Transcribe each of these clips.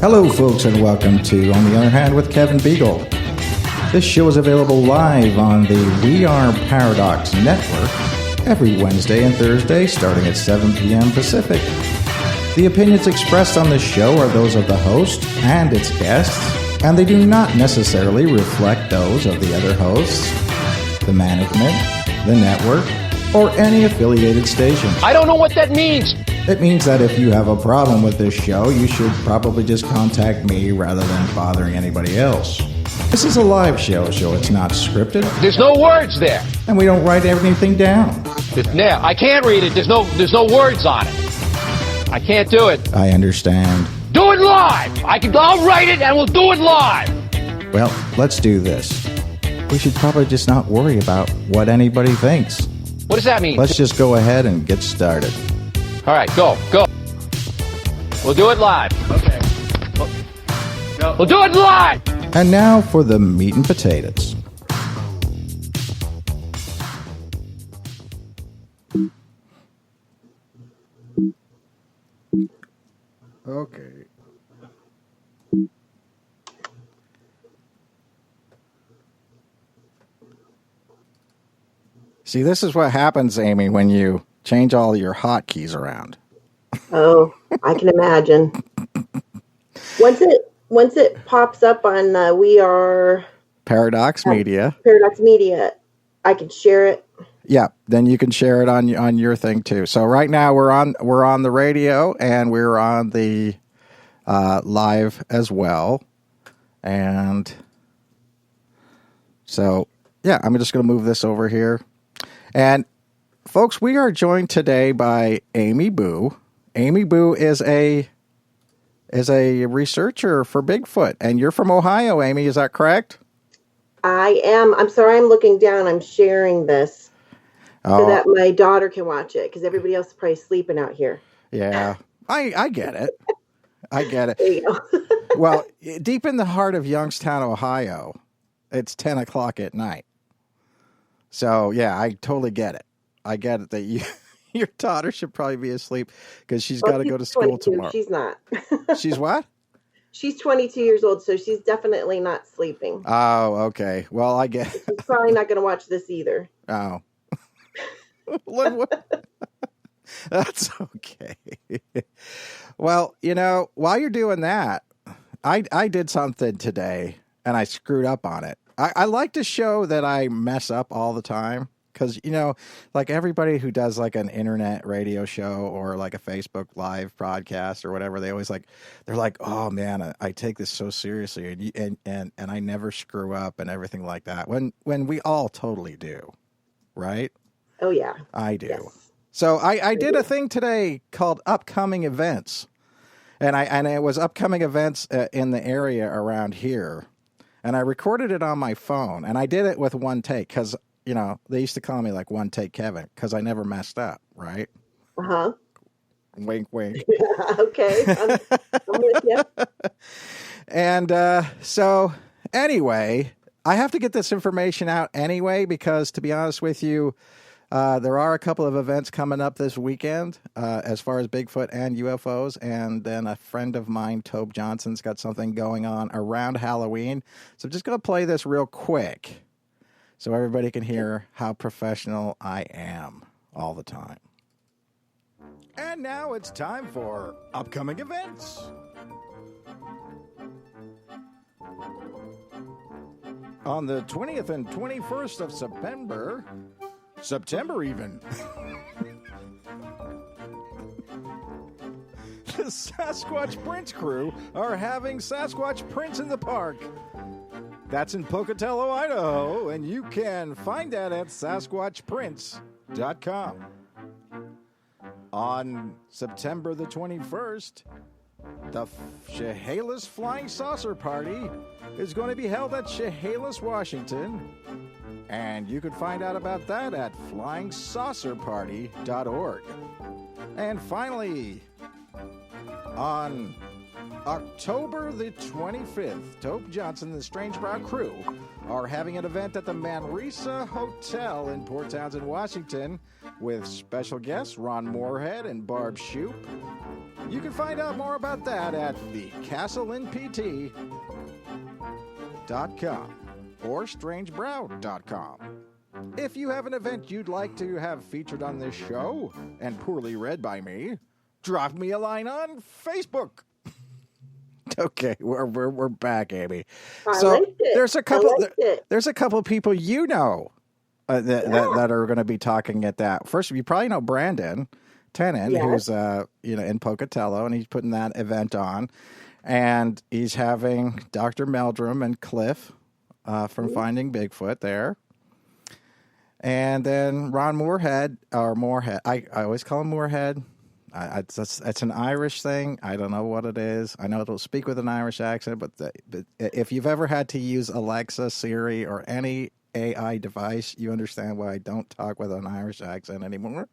Hello, folks, and welcome to On the Other Hand with Kevin Beegle. This show is available live on the We Are Paradox Network every Wednesday and Thursday starting at 7 p.m. Pacific. The opinions expressed on this show are those of the host and its guests, and they do not necessarily reflect those of the other hosts, the management, the network, or any affiliated station. I don't know what that means. It means that if you have a problem with this show, you should probably just contact me rather than bothering anybody else. This is a live show, so it's not scripted. There's no words there. And we don't write anything down. Yeah, I can't read it. There's no words on it. I can't do it. I understand. Do it live. I'll write it and we'll do it live. Well, let's do this. We should probably just not worry about what anybody thinks. What does that mean? Let's just go ahead and get started. All right, go. We'll do it live. Okay. We'll do it live. And now for the meat and potatoes. Okay. See, this is what happens, Amy, when you change all your hotkeys around. Oh, I can imagine. Once it pops up on We Are Paradox Media, I can share it. Yeah, then you can share it on your thing too. So right now we're on the radio and we're on the live as well, and so yeah, I'm just going to move this over here. And folks, we are joined today by Amy Bue. Amy Bue is a researcher for Bigfoot, and you're from Ohio, Amy. Is that correct? I am. I'm sorry, I'm looking down. I'm sharing this so that my daughter can watch it because everybody else is probably sleeping out here. Yeah, I get it. I get it. There you go. Well, deep in the heart of Youngstown, Ohio, it's 10 o'clock at night. So, yeah, I totally get it. I get it that your daughter should probably be asleep because she's got to go to school tomorrow. She's not. She's what? She's 22 years old, so she's definitely not sleeping. Oh, okay. Well, I get it. She's probably not going to watch this either. Oh. That's okay. Well, while you're doing that, I did something today, and I screwed up on it. I like to show that I mess up all the time because, like everybody who does like an internet radio show or like a Facebook live broadcast or whatever, they're like, oh man, I take this so seriously and I never screw up and everything like that when we all totally do. Right? Oh yeah. I do. Yes. So I did a thing today called upcoming events, and it was upcoming events in the area around here. And I recorded it on my phone, and I did it with one take because, they used to call me like One Take Kevin because I never messed up, right? Uh-huh. Wink, wink. Okay. I'm with you. And so anyway, I have to get this information out anyway because, to be honest with you, there are a couple of events coming up this weekend as far as Bigfoot and UFOs. And then a friend of mine, Tobe Johnson's got something going on around Halloween. So I'm just going to play this real quick so everybody can hear how professional I am all the time. And now it's time for upcoming events. On the 20th and 21st of September even. The Sasquatch Prints crew are having Sasquatch Prints in the Park. That's in Pocatello, Idaho, and you can find that at SasquatchPrints.com. On September the 21st, the Chehalis Flying Saucer Party is going to be held at Chehalis, Washington. And you can find out about that at flyingsaucerparty.org. And finally, on October the 25th, Tobe Johnson and the Strange Brow crew are having an event at the Manresa Hotel in Port Townsend, Washington, with special guests Ron Moorhead and Barb Shoup. You can find out more about that at thecastleinnpt.com or strangebrow.com. If you have an event you'd like to have featured on this show and poorly read by me, drop me a line on Facebook. Okay, we're back, Amy. I liked it. There's a couple people you know that are going to be talking at that. First, you probably know Brandon Tennant, who's in Pocatello, and he's putting that event on, and he's having Dr. Meldrum and Cliff from Finding Bigfoot there. And then Ron Moorhead, I always call him Moorhead. It's an Irish thing. I don't know what it is. I know it'll speak with an Irish accent, but if you've ever had to use Alexa, Siri, or any AI device, you understand why I don't talk with an Irish accent anymore.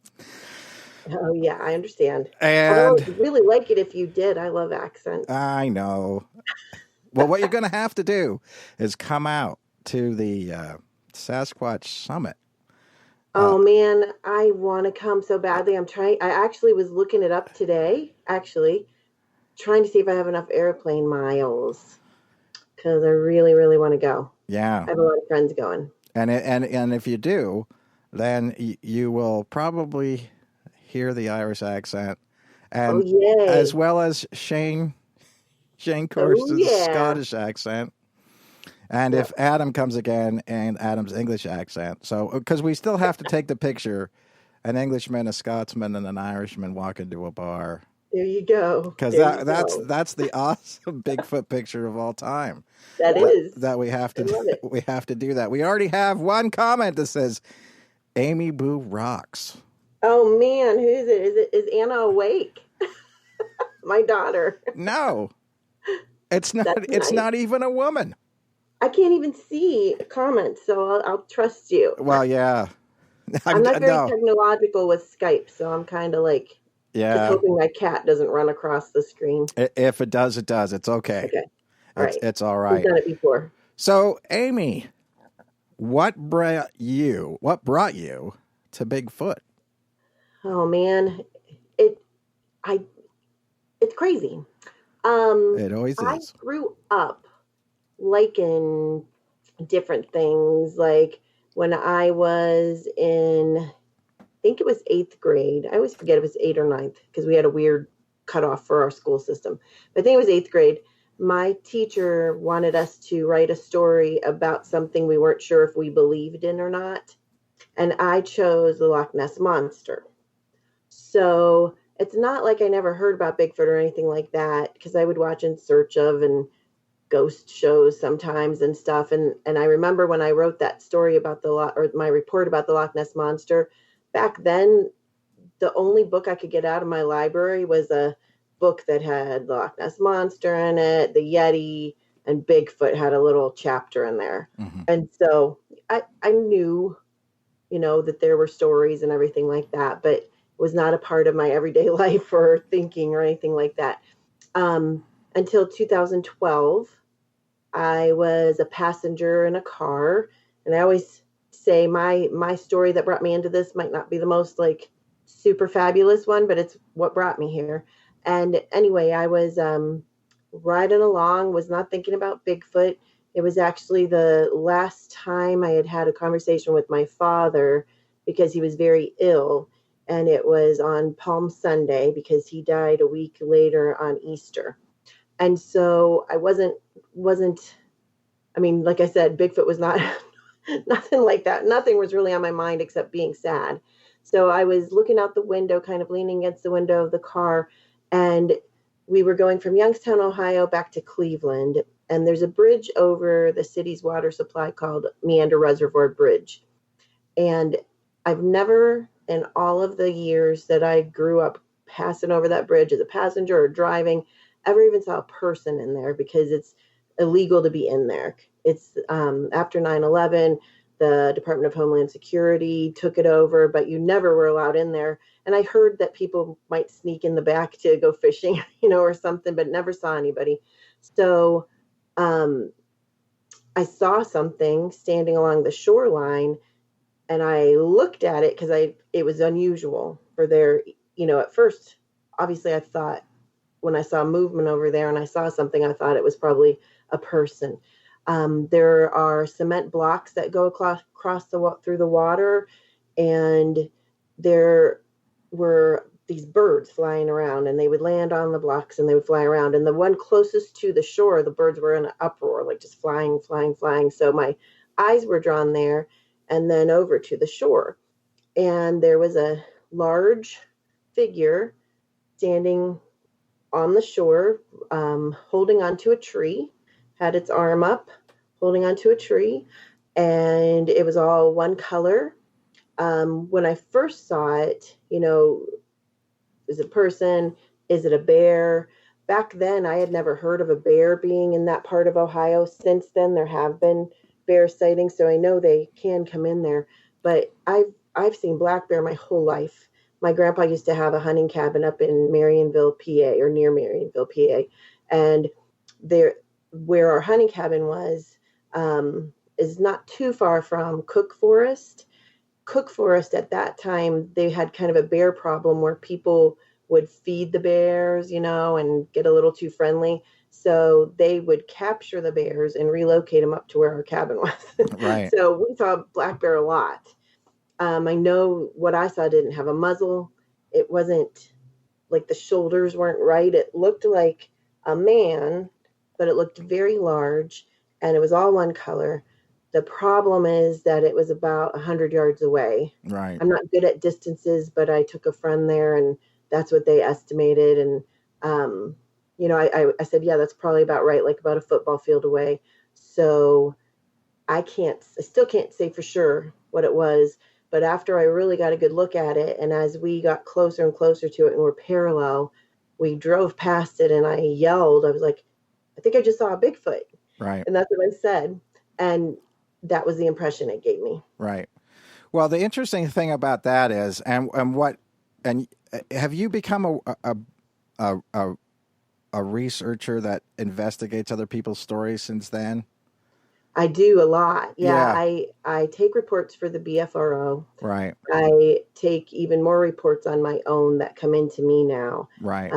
Oh, yeah, I understand. And I would really like it if you did. I love accents. I know. Well, what you're going to have to do is come out to the Sasquatch Summit. Oh, man, I want to come so badly. I actually was looking it up today, trying to see if I have enough airplane miles, because I really, really want to go. Yeah. I have a lot of friends going. And if you do, then you will probably hear the Irish accent, and as well as Shane Corst's Scottish accent. And if Adam comes again, and Adam's English accent. So, because we still have to take the picture, an Englishman, a Scotsman, and an Irishman walk into a bar. There you go. Because that's the awesome Bigfoot picture of all time. That is. That we have to do that. We already have one comment that says, Amy Bue rocks. Oh, man, who is it? Is Anna awake? My daughter. No. It's not. It's nice. Not even a woman. I can't even see comments, so I'll trust you. Well, yeah. I'm not very technological with Skype, so I'm kind of like just hoping my cat doesn't run across the screen. If it does, it does. It's okay. Okay. All right. It's all right. We've done it before. So, Amy, what brought you to Bigfoot? Oh man, it's crazy. It always is. I grew up liking different things. Like when I was in, I think it was 8th grade. I always forget if it was 8th or 9th because we had a weird cutoff for our school system. But I think it was 8th grade. My teacher wanted us to write a story about something we weren't sure if we believed in or not. And I chose the Loch Ness Monster. So it's not like I never heard about Bigfoot or anything like that, because I would watch In Search of and ghost shows sometimes and stuff. And I remember when I wrote that story about my report about the Loch Ness Monster, back then, the only book I could get out of my library was a book that had the Loch Ness Monster in it, the Yeti, and Bigfoot had a little chapter in there. Mm-hmm. And so I knew, that there were stories and everything like that, but was not a part of my everyday life or thinking or anything like that. Until 2012, I was a passenger in a car. And I always say my story that brought me into this might not be the most super fabulous one, but it's what brought me here. And anyway, I was riding along, was not thinking about Bigfoot. It was actually the last time I had a conversation with my father because he was very ill. And it was on Palm Sunday because he died a week later on Easter. And so I wasn't, like I said, Bigfoot was not, nothing like that. Nothing was really on my mind except being sad. So I was looking out the window, kind of leaning against the window of the car. And we were going from Youngstown, Ohio back to Cleveland. And there's a bridge over the city's water supply called Meander Reservoir Bridge. And I've never, in all of the years that I grew up passing over that bridge as a passenger or driving, ever even saw a person in there because it's illegal to be in there. It's after 9/11, the Department of Homeland Security took it over, but you never were allowed in there. And I heard that people might sneak in the back to go fishing, or something, but never saw anybody. So I saw something standing along the shoreline. And I looked at it because it was unusual for their, at first, obviously I thought when I saw movement over there and I saw something, I thought it was probably a person. There are cement blocks that go through the water, and there were these birds flying around, and they would land on the blocks and they would fly around. And the one closest to the shore, the birds were in an uproar, like just flying, flying, flying. So my eyes were drawn there and then over to the shore. And there was a large figure standing on the shore, holding onto a tree, had its arm up, holding onto a tree, and it was all one color. When I first saw it, is it a person? Is it a bear? Back then, I had never heard of a bear being in that part of Ohio. Since then, there have been bear sightings, so I know they can come in there. But I've seen black bear my whole life. My grandpa used to have a hunting cabin up in Marionville, PA, or near Marionville, PA, and there, where our hunting cabin was, is not too far from Cook Forest. Cook Forest at that time, they had kind of a bear problem where people would feed the bears, and get a little too friendly. So they would capture the bears and relocate them up to where our cabin was. Right. So we saw black bear a lot. I know what I saw didn't have a muzzle. It wasn't like the shoulders weren't right. It looked like a man, but it looked very large, and it was all one color. The problem is that it was about 100 yards away. Right. I'm not good at distances, but I took a friend there, and that's what they estimated. And, I said, yeah, that's probably about right, like about a football field away. So I still can't say for sure what it was. But after I really got a good look at it, and as we got closer and closer to it and we're parallel, we drove past it and I yelled. I was like, I think I just saw a Bigfoot. Right. And that's what I said. And that was the impression it gave me. Right. Well, the interesting thing about that is, and have you become a researcher that investigates other people's stories since then? I do a lot. Yeah. I take reports for the BFRO. Right. I take even more reports on my own that come into me now. Right.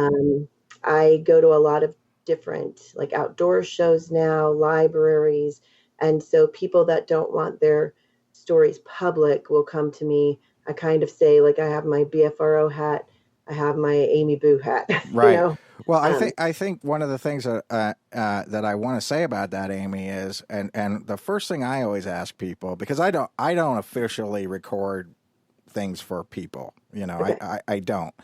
I go to a lot of different like outdoor shows now, libraries. And so people that don't want their stories public will come to me. I kind of say, like, I have my BFRO hat. I have my Amy Bue hat. Right. Well, I think one of the things that I want to say about that, Amy, is, and the first thing I always ask people, because I don't officially record things for people, Okay. I don't.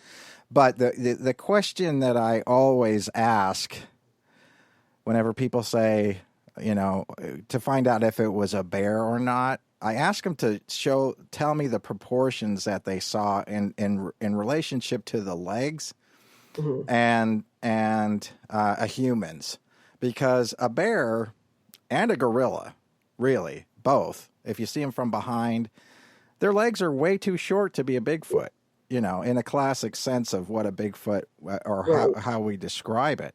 But the question that I always ask whenever people say, to find out if it was a bear or not, I ask them to tell me the proportions that they saw in relationship to the legs Mm-hmm. and a human's, because a bear and a gorilla, really, both, if you see them from behind, their legs are way too short to be a Bigfoot, in a classic sense of what a Bigfoot or Right. how we describe it.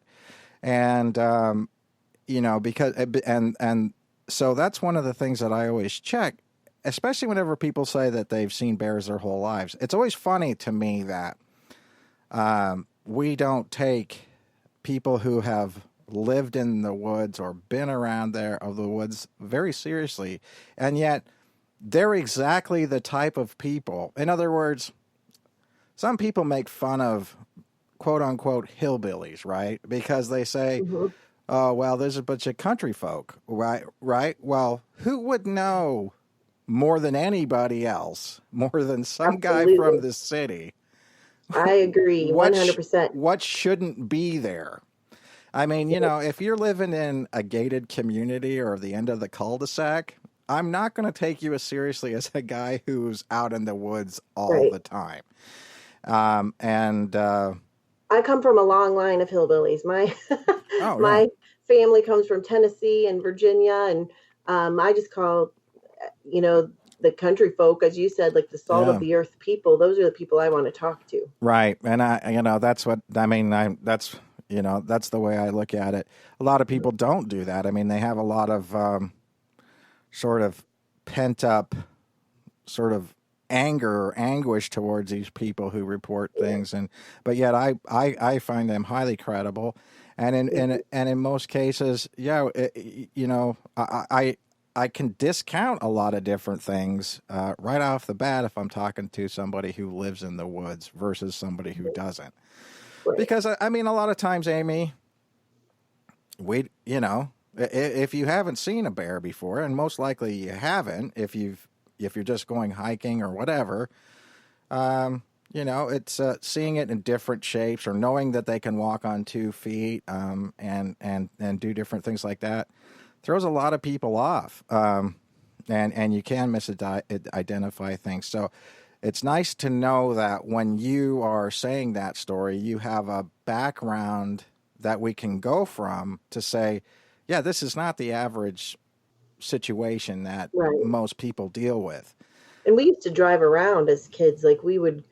And, because, and so that's one of the things that I always check, especially whenever people say that they've seen bears their whole lives. It's always funny to me that, we don't take people who have lived in the woods or been around the woods very seriously. And yet they're exactly the type of people. In other words, some people make fun of quote unquote hillbillies, right? Because they say, Mm-hmm. oh, well, there's a bunch of country folk, right? Right. Well, who would know more than anybody else, more than some guy Absolutely. from the city? I agree 100%. What shouldn't be there? I mean, if you're living in a gated community or the end of the cul-de-sac, I'm not going to take you as seriously as a guy who's out in the woods all Right. the time. I come from a long line of hillbillies. My my family comes from Tennessee and Virginia, and I just call, the country folk, as you said, like the salt of the earth people. Those are the people I want to talk to. Right. And that's what I mean. That's the way I look at it. A lot of people don't do that. I mean, they have a lot of sort of pent up sort of anger or anguish towards these people who report things, but yet I find them highly credible, and in most cases, I can discount a lot of different things right off the bat if I'm talking to somebody who lives in the woods versus somebody who doesn't. Right. Because I mean, a lot of times, Amy, if you haven't seen a bear before, and most likely you haven't, if you're just going hiking or whatever, it's seeing it in different shapes or knowing that they can walk on 2 feet and do different things like that throws a lot of people off, and you can misidentify things. So it's nice to know that when you are saying that story, you have a background that we can go from to say, yeah, this is not the average situation that most people deal with. And we used to drive around as kids. Like we would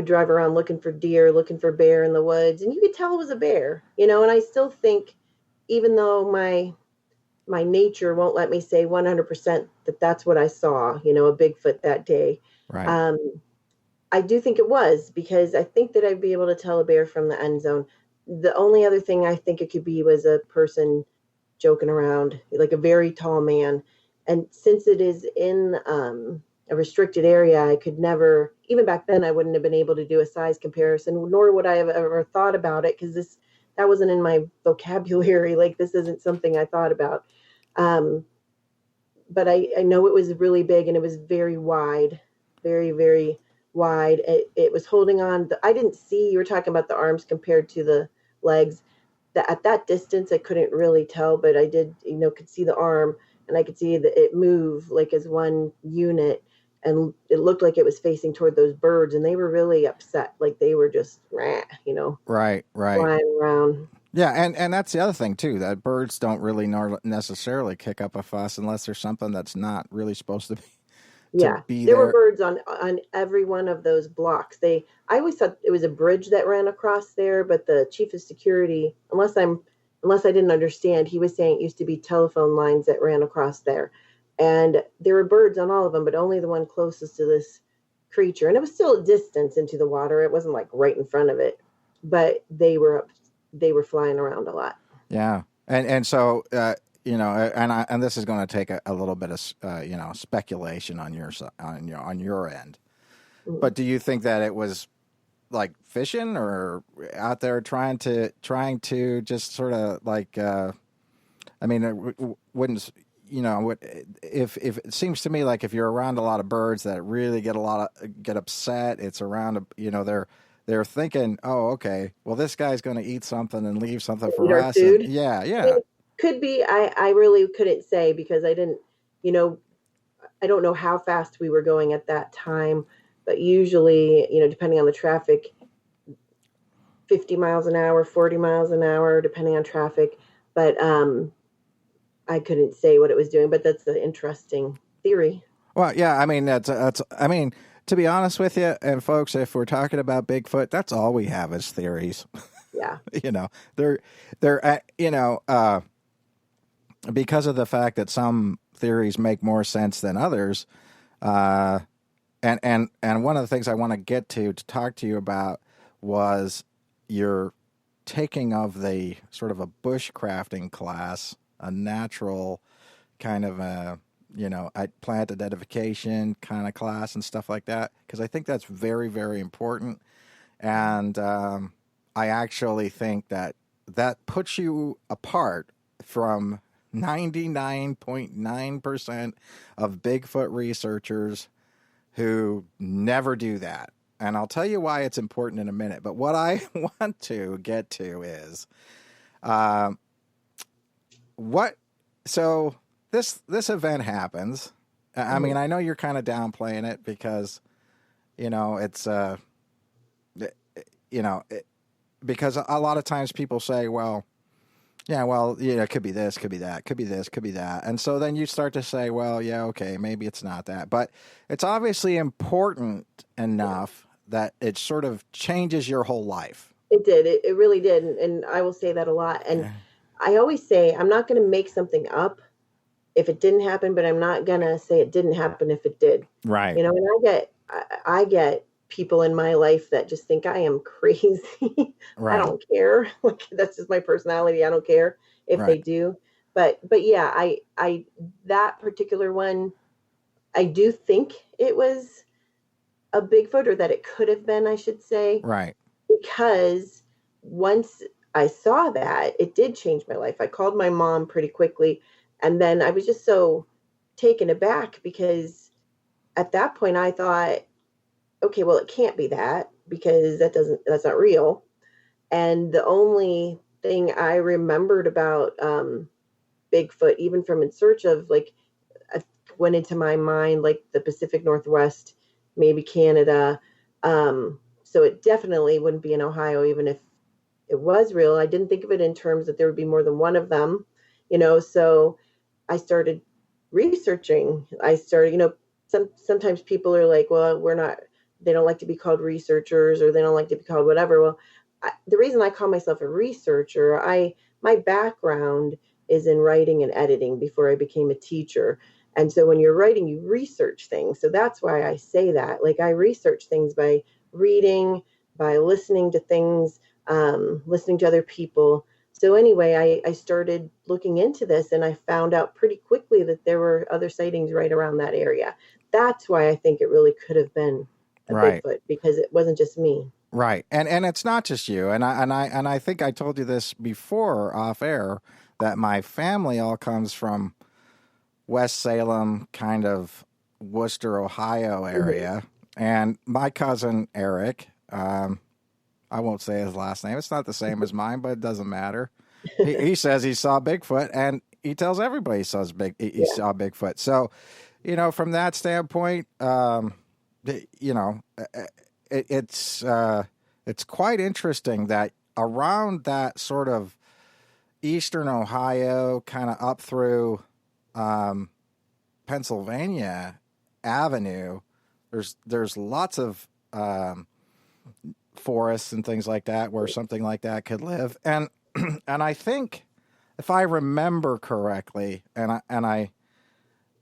drive around looking for deer, looking for bear in the woods, and you could tell it was a bear, and I still think, even though my nature won't let me say 100% that that's what I saw, a Bigfoot that day. Right. I do think it was, because I think that I'd be able to tell a bear from the end zone. The only other thing I think it could be was a person joking around, like a very tall man. And since it is in a restricted area, I could never, even back then, I wouldn't have been able to do a size comparison, nor would I have ever thought about it, because that wasn't in my vocabulary. Like, this isn't something I thought about. But I know it was really big, and it was very wide, very, very wide. It was holding on. I didn't see, you were talking about the arms compared to the legs. At that distance, I couldn't really tell, but I did, could see the arm, and I could see that it moved like as one unit, and it looked like it was facing toward those birds, and they were really upset. Like they were just, right, flying around. Yeah, and that's the other thing too, that birds don't really necessarily kick up a fuss unless there's something that's not really supposed to be. There were birds on every one of those blocks. I always thought it was a bridge that ran across there, but the chief of security, unless I didn't understand, he was saying it used to be telephone lines that ran across there, and there were birds on all of them, but only the one closest to this creature, and it was still a distance into the water. It wasn't like right in front of it, but they were flying around a lot. Yeah, and so. And this is going to take a little bit of speculation on your end. Mm-hmm. But do you think that it was like fishing, or out there trying to just sort of like? I mean, it wouldn't if it seems to me like if you're around a lot of birds that really get upset, it's around they're thinking, oh, okay, well, this guy's going to eat something and leave something for us. Food. Yeah. Could be. I really couldn't say, because I didn't, I don't know how fast we were going at that time, but usually, depending on the traffic, 50 miles an hour, 40 miles an hour, depending on traffic. But I couldn't say what it was doing, but that's an interesting theory. Well, yeah, I mean, I mean, to be honest with you, and folks, if we're talking about Bigfoot, that's all we have is theories. Yeah. They're because of the fact that some theories make more sense than others, and one of the things I want to get to talk to you about was your taking of the sort of a bushcrafting class, a natural kind of a plant identification kind of class and stuff like that, because I think that's very, very important, and I actually think that puts you apart from 99.9% of Bigfoot researchers who never do that. And I'll tell you why it's important in a minute. But what I want to get to is so this event happens. I mean, I know you're kind of downplaying it because, it's, because a lot of times people say, well, it could be this, could be that, could be this, could be that. And so then you start to say, well, yeah, okay, maybe it's not that. But it's obviously important enough that it sort of changes your whole life. It did. It really did. And I will say that a lot. And I always say, I'm not going to make something up if it didn't happen, but I'm not going to say it didn't happen if it did. Right. And I get people in my life that just think I am crazy. I Right. don't care. Like, that's just my personality. I don't care if they Right. do. But yeah, I that particular one, I do think it was a Bigfoot, or that it could have been, I should say, Right. because once I saw that, it did change my life. I called my mom pretty quickly, and then I was just so taken aback because at that point I thought, okay, well, it can't be that because that's not real. And the only thing I remembered about Bigfoot, even from In Search of, like, I went into my mind like the Pacific Northwest, maybe Canada. So it definitely wouldn't be in Ohio, even if it was real. I didn't think of it in terms that there would be more than one of them, so I started researching. I started, sometimes people are like, well, they don't like to be called researchers, or they don't like to be called whatever. Well, the reason I call myself a researcher, my background is in writing and editing before I became a teacher. And so when you're writing, you research things. So that's why I say that. Like, I research things by reading, by listening to things, listening to other people. So anyway, I started looking into this, and I found out pretty quickly that there were other sightings right around that area. That's why I think it really could have been a Right. Bigfoot, because it wasn't just me. Right. And it's not just you. And I think I told you this before off air, that my family all comes from West Salem, kind of Worcester, Ohio area. And my cousin Eric, I won't say his last name. It's not the same as mine, but it doesn't matter. He says he saw Bigfoot, and he tells everybody he saw Bigfoot. So, from that standpoint, it's quite interesting that around that sort of eastern Ohio, kind of up through Pennsylvania Avenue, there's lots of forests and things like that where something like that could live. And and I think, if I remember correctly, and I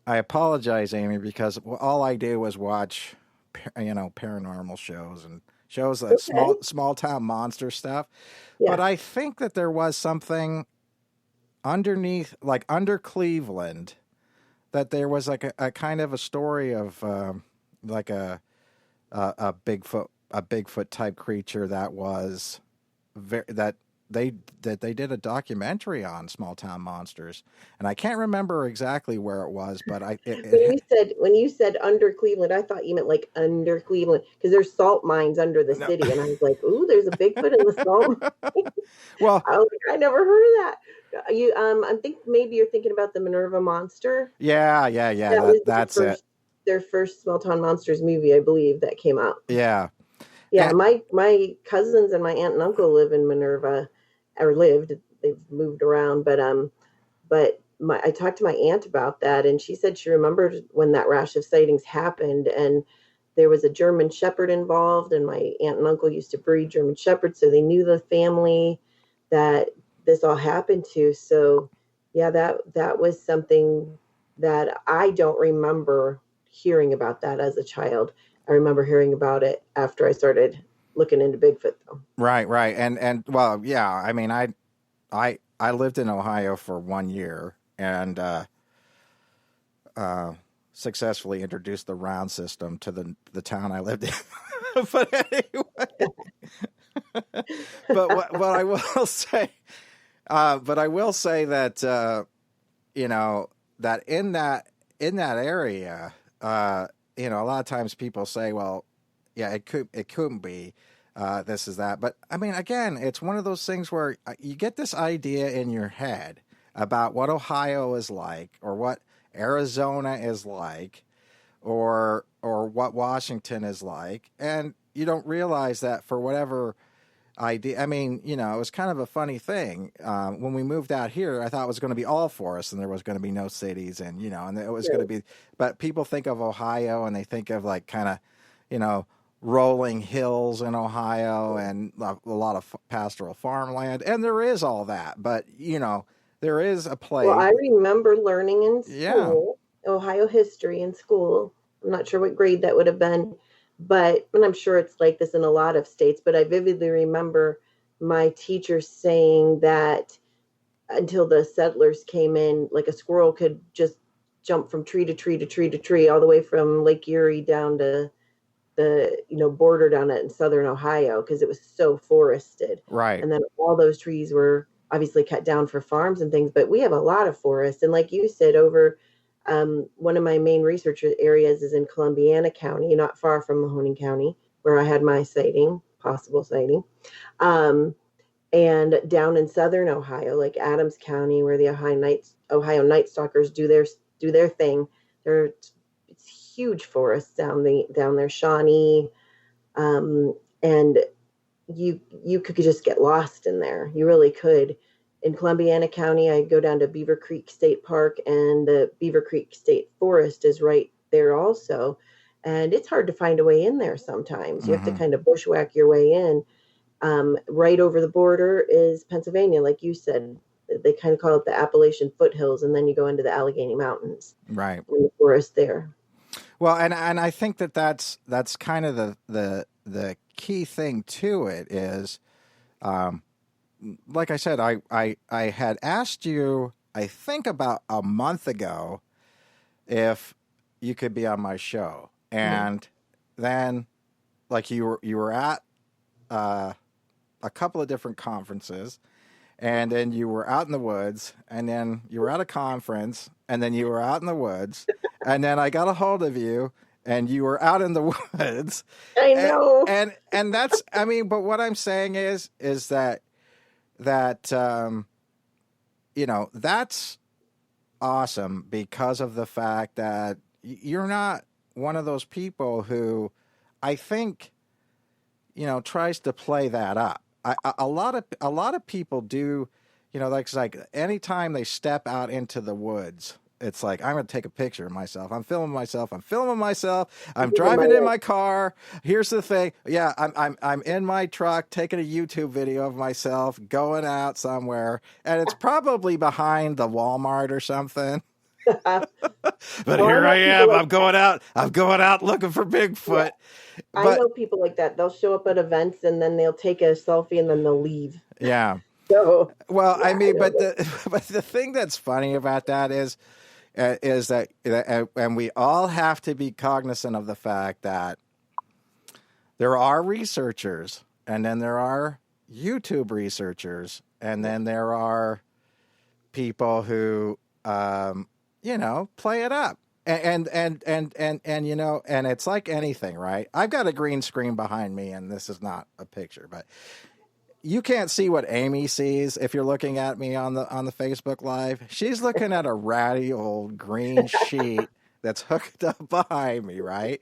apologize, Amy, because all I do was watch paranormal shows and shows that small town monster stuff. Yeah. But I think that there was something underneath, like under Cleveland, that there was like a kind of a story of like a Bigfoot type creature that was that they did a documentary on small town monsters, and I can't remember exactly where it was, but when you said under Cleveland, I thought you meant like under Cleveland, because there's salt mines under the city, and I was like, ooh, there's a Bigfoot in the salt mine. Well, I was like, I never heard of that. I think maybe you're thinking about the Minerva Monster. Yeah. That's it. Their first Small Town Monsters movie, I believe, that came out. Yeah. Yeah, my cousins and my aunt and uncle live in Minerva, or lived. They've moved around, but I talked to my aunt about that, and she said she remembered when that rash of sightings happened, and there was a German Shepherd involved, and my aunt and uncle used to breed German Shepherds, so they knew the family that this all happened to. So yeah, that was something that I don't remember hearing about that as a child. I remember hearing about it after I started looking into Bigfoot, though. Right. And well, yeah, I mean, I lived in Ohio for 1 year, and successfully introduced the round system to the town I lived in. But anyway, but I will say, that that in that area, a lot of times people say, well, yeah, it couldn't be. This is that. But I mean, again, it's one of those things where you get this idea in your head about what Ohio is like, or what Arizona is like, or what Washington is like, and you don't realize that for whatever idea. I mean, it was kind of a funny thing. When we moved out here, I thought it was going to be all forests, and there was going to be no cities, and and it was going to be. But people think of Ohio, and they think of like kind of, rolling hills in Ohio and a lot of pastoral farmland, and there is all that. But there is a place. Well, I remember learning in school, Ohio history in school. I'm not sure what grade that would have been, and I'm sure it's like this in a lot of states, but I vividly remember my teacher saying that until the settlers came in, like a squirrel could just jump from tree to tree to tree to tree, all the way from Lake Erie down to the border down in southern Ohio, because it was so forested. Right. And then all those trees were obviously cut down for farms and things, but we have a lot of forest. And like you said, over one of my main research areas is in Columbiana County, not far from Mahoning County, where I had my possible sighting. And down in southern Ohio, like Adams County, where the Ohio Night Stalkers do their thing. It's huge forests down there, Shawnee, and you could just get lost in there. You really could. In Columbiana County, I go down to Beaver Creek State Park, and the Beaver Creek State Forest is right there also. And it's hard to find a way in there sometimes. You have to kind of bushwhack your way in. Right over the border is Pennsylvania, like you said. They kind of call it the Appalachian foothills, and then you go into the Allegheny Mountains. Right. And the forest there. Well, and I think that's kind of the key thing to it is, like I said, I had asked you, I think about a month ago, if you could be on my show, and then like you were at a couple of different conferences, and then you were out in the woods, and then you were at a conference, and then you were out in the woods, and then I got a hold of you, and you were out in the woods. I know. And that's, I mean, but what I'm saying is that that's awesome because of the fact that you're not one of those people who I think, tries to play that up. A lot of people do, like anytime they step out into the woods, it's like, I'm going to take a picture of myself. I'm filming myself. I'm driving in my car. Here's the thing. Yeah, I'm in my truck taking a YouTube video of myself going out somewhere, and it's probably behind the Walmart or something. But here I am. I'm going out looking for Bigfoot. Yeah. I know people like that. They'll show up at events and then they'll take a selfie and then they'll leave. Yeah. So, well, yeah, I mean, but the thing that's funny about that is that, and we all have to be cognizant of the fact that there are researchers, and then there are YouTube researchers, and then there are people who, play it up. And and it's like anything, right? I've got a green screen behind me, and this is not a picture, but you can't see what Amy sees if you're looking at me on the Facebook Live. She's looking at a ratty old green sheet that's hooked up behind me, right?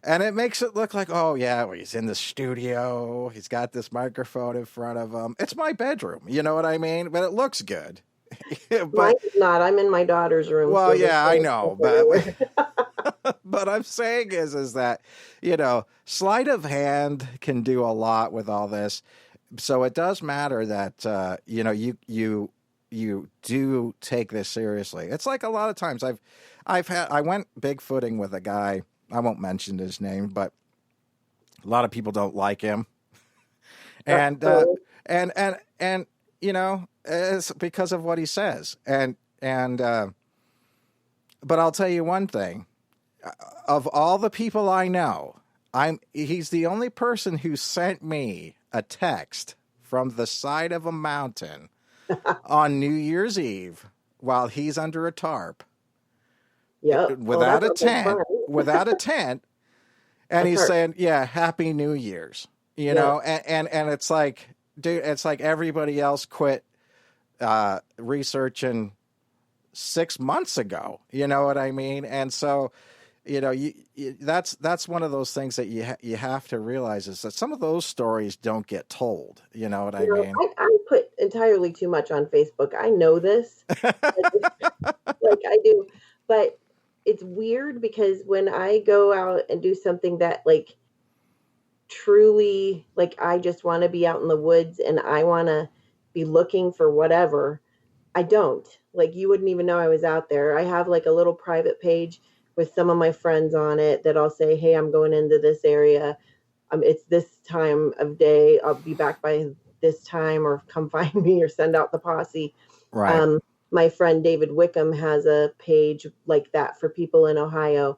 And it makes it look like, oh yeah, well, he's in the studio. He's got this microphone in front of him. It's my bedroom, you know what I mean? But it looks good. But mine's not. I'm in my daughter's room. Well, so yeah, I know, but but I'm saying is that sleight of hand can do a lot with all this. So it does matter that you do take this seriously. It's like a lot of times I went bigfooting with a guy. I won't mention his name, but a lot of people don't like him, and it's because of what he says. But I'll tell you one thing: of all the people I know, he's the only person who sent me a text from the side of a mountain on New Year's Eve while he's under a tarp. Yeah, without a tent, and he's saying, "Yeah, Happy New Year's." And it's like, dude, it's like everybody else quit researching 6 months ago. You know what I mean? And so, that's one of those things that you have to realize is that some of those stories don't get told. You know what I mean? I put entirely too much on Facebook. I know this, like I do, but it's weird because when I go out and do something that like truly, like I just want to be out in the woods and I want to be looking for whatever, I don't. Like you wouldn't even know I was out there. I have like a little private page with some of my friends on it that I'll say, hey, I'm going into this area. It's this time of day. I'll be back by this time, or come find me, or send out the posse. Right. My friend David Wickham has a page like that for people in Ohio,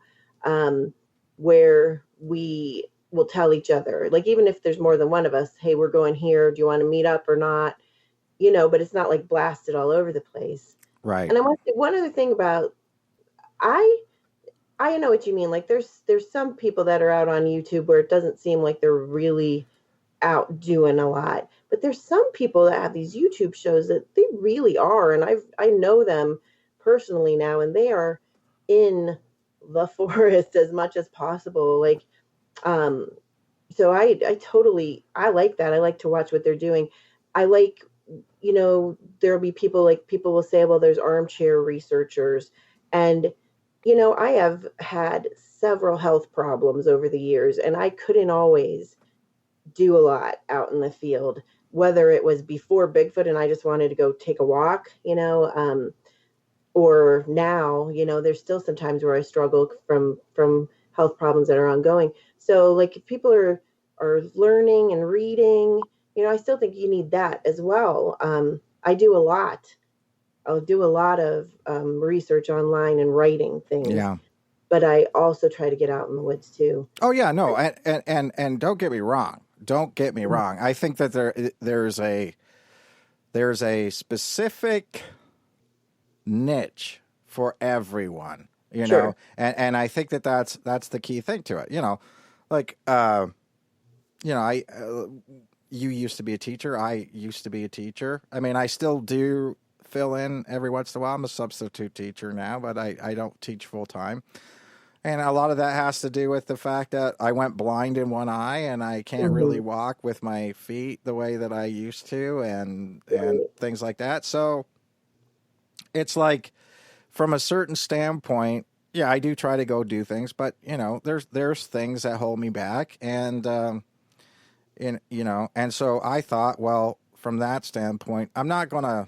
where we will tell each other, like, even if there's more than one of us, hey, we're going here. Do you want to meet up or not? But it's not like blasted all over the place. Right. And I want to say one other thing about, I know what you mean. Like, there's some people that are out on YouTube where it doesn't seem like they're really out doing a lot, but there's some people that have these YouTube shows that they really are, and I know them personally now, and they are in the forest as much as possible. Like, so I totally, I like that. I like to watch what they're doing. I like, there'll be people will say, well, there's armchair researchers, and I have had several health problems over the years, and I couldn't always do a lot out in the field, whether it was before Bigfoot and I just wanted to go take a walk, or now, there's still some times where I struggle from health problems that are ongoing. So, like, if people are learning and reading, I still think you need that as well. I do a lot. I'll do a lot of research online and writing things. Yeah. But I also try to get out in the woods too. Oh yeah, no, and don't get me wrong. Don't get me wrong. I think that there's a specific niche for everyone, you Sure. know, and I think that's the key thing to it. You used to be a teacher. I used to be a teacher. I mean, I still do fill in every once in a while. I'm a substitute teacher now, but I don't teach full time. And a lot of that has to do with the fact that I went blind in one eye and I can't really walk with my feet the way that I used to, and things like that. So it's like, from a certain standpoint, yeah, I do try to go do things, but there's things that hold me back, and and so I thought, well, from that standpoint, I'm not going to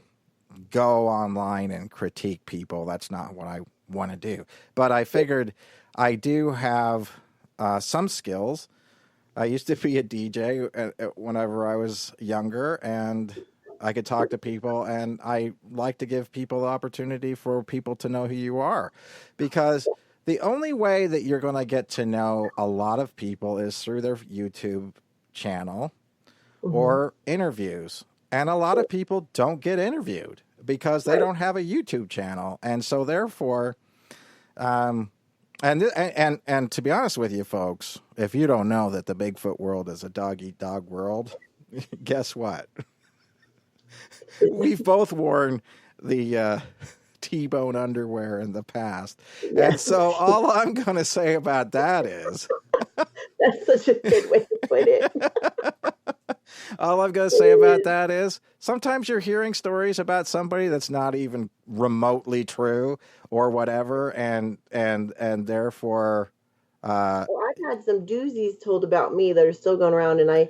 go online and critique people. That's not what I want to do. But I figured I do have some skills. I used to be a DJ whenever I was younger, and I could talk to people, and I like to give people the opportunity for people to know who you are, because the only way that you're going to get to know a lot of people is through their YouTube channel or interviews. And a lot of people don't get interviewed because they don't have a YouTube channel. And so therefore, and to be honest with you folks, if you don't know that the Bigfoot world is a dog-eat-dog world, guess what? We've both worn the T-bone underwear in the past. And so all I'm going to say about that is... That's such a good way to put it. All I'm going to say about that is sometimes you're hearing stories about somebody that's not even remotely true or whatever, and therefore... Well, I've had some doozies told about me that are still going around, and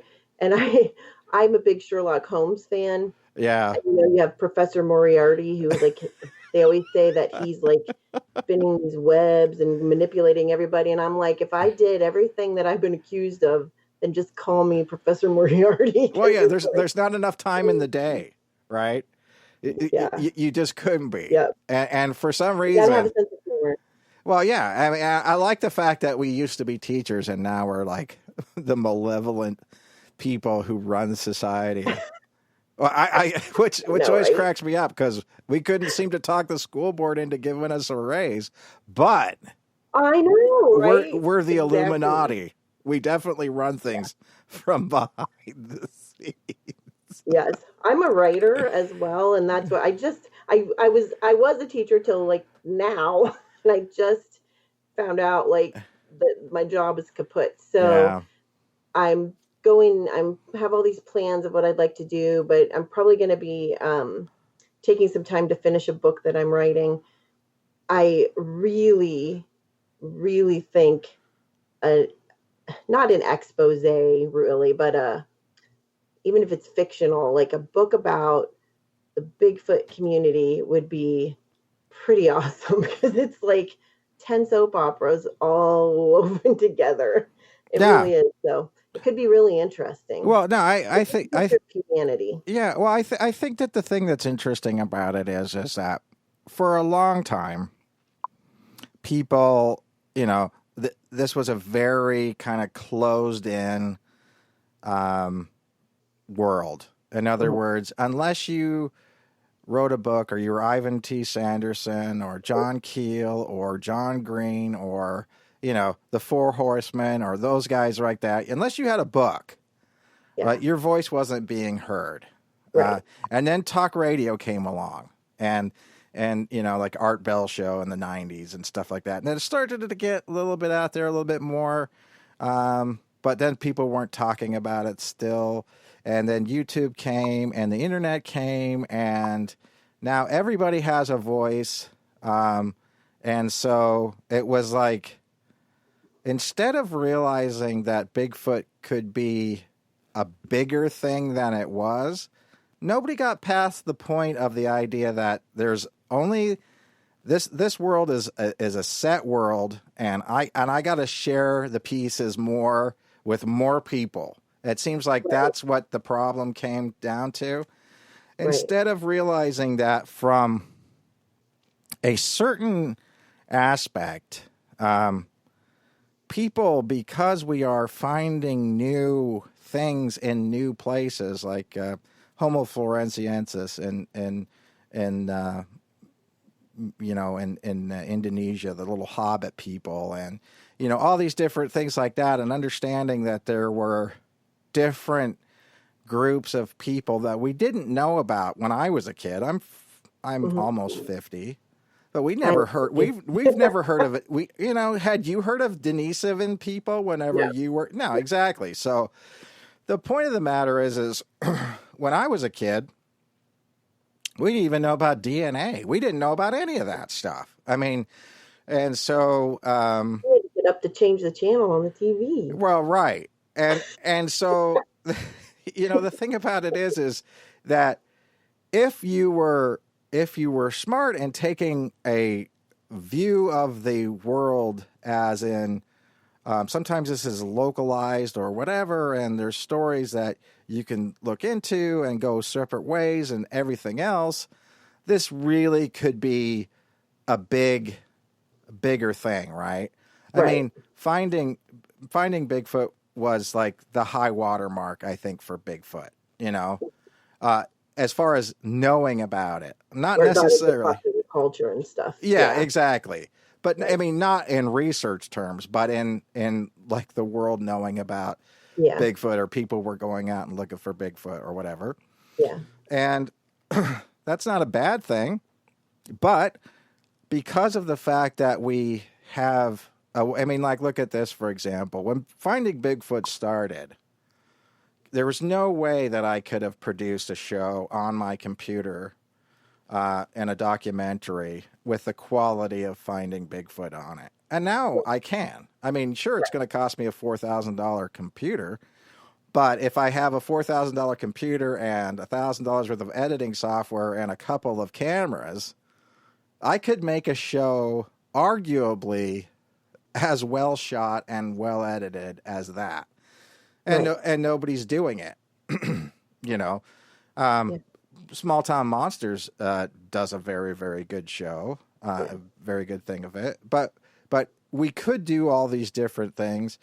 I'm a big Sherlock Holmes fan. Yeah. And, you have Professor Moriarty, who, like, they always say that he's like spinning these webs and manipulating everybody. And I'm like, if I did everything that I've been accused of, then just call me Professor Moriarty. Well, yeah, there's not enough time in the day, right? You just couldn't be. Yeah. And for some You reason... gotta have a sense of humor. Well, yeah. I mean, I like the fact that we used to be teachers and now we're like the malevolent people who run society. Well, which always cracks me up, because we couldn't seem to talk the school board into giving us a raise, but I know, right? We're the Illuminati. We definitely run things from behind the scenes. Yes, I'm a writer as well, and that's what I was a teacher till like now, and I just found out like that my job is kaput. So yeah. I have all these plans of what I'd like to do, but I'm probably going to be taking some time to finish a book that I'm writing. I really, really think, not an expose really, but even if it's fictional, like a book about the Bigfoot community would be pretty awesome, because it's like 10 soap operas all woven together. It Yeah. really is. So it could be really interesting. Well, no, I think humanity. yeah. Well, I think that the thing that's interesting about it is that for a long time, people, this was a very kind of closed in world. In other words, unless you wrote a book or you were Ivan T. Sanderson or John Keel or John Green or, the Four Horsemen or those guys like that, unless you had a book, your voice wasn't being heard. Right. And then talk radio came along and like Art Bell show in the 90s and stuff like that. And then it started to get a little bit out there, a little bit more. But then people weren't talking about it still. And then YouTube came and the internet came and now everybody has a voice. And so it was like, instead of realizing that Bigfoot could be a bigger thing than it was, nobody got past the point of the idea that there's only this world is a set world, and I got to share the pieces more with more people. It seems like that's what the problem came down to. Instead of realizing that from a certain aspect, people, because we are finding new things in new places, like Homo floresiensis in Indonesia, the little hobbit people, and all these different things like that, and understanding that there were different groups of people that we didn't know about when I was a kid. I'm almost 50. But we've never heard of it. Had you heard of Denisovan people whenever you were? No, exactly. So the point of the matter is when I was a kid, we didn't even know about DNA. We didn't know about any of that stuff. I mean, and so you had to get up to change the channel on the TV. Well, right, and so the thing about it is that if you were smart and taking a view of the world as in sometimes this is localized or whatever, and there's stories that you can look into and go separate ways and everything else, this really could be a bigger thing, right? I mean, finding Bigfoot was like the high water mark, I think, for Bigfoot, as far as knowing about it, not necessarily culture and stuff. Yeah, exactly. But I mean, not in research terms, but in like the world knowing about Bigfoot, or people were going out and looking for Bigfoot or whatever. Yeah. And that's not a bad thing. But because of the fact that we have, look at this, for example. When Finding Bigfoot started, there was no way that I could have produced a show on my computer and a documentary with the quality of Finding Bigfoot on it. And now I can. I mean, sure, it's going to cost me a $4,000 computer, but if I have a $4,000 computer and $1,000 worth of editing software and a couple of cameras, I could make a show arguably as well shot and well edited as that. And and nobody's doing it. Small Town Monsters does a very, very good show, a very good thing of it. But we could do all these different things.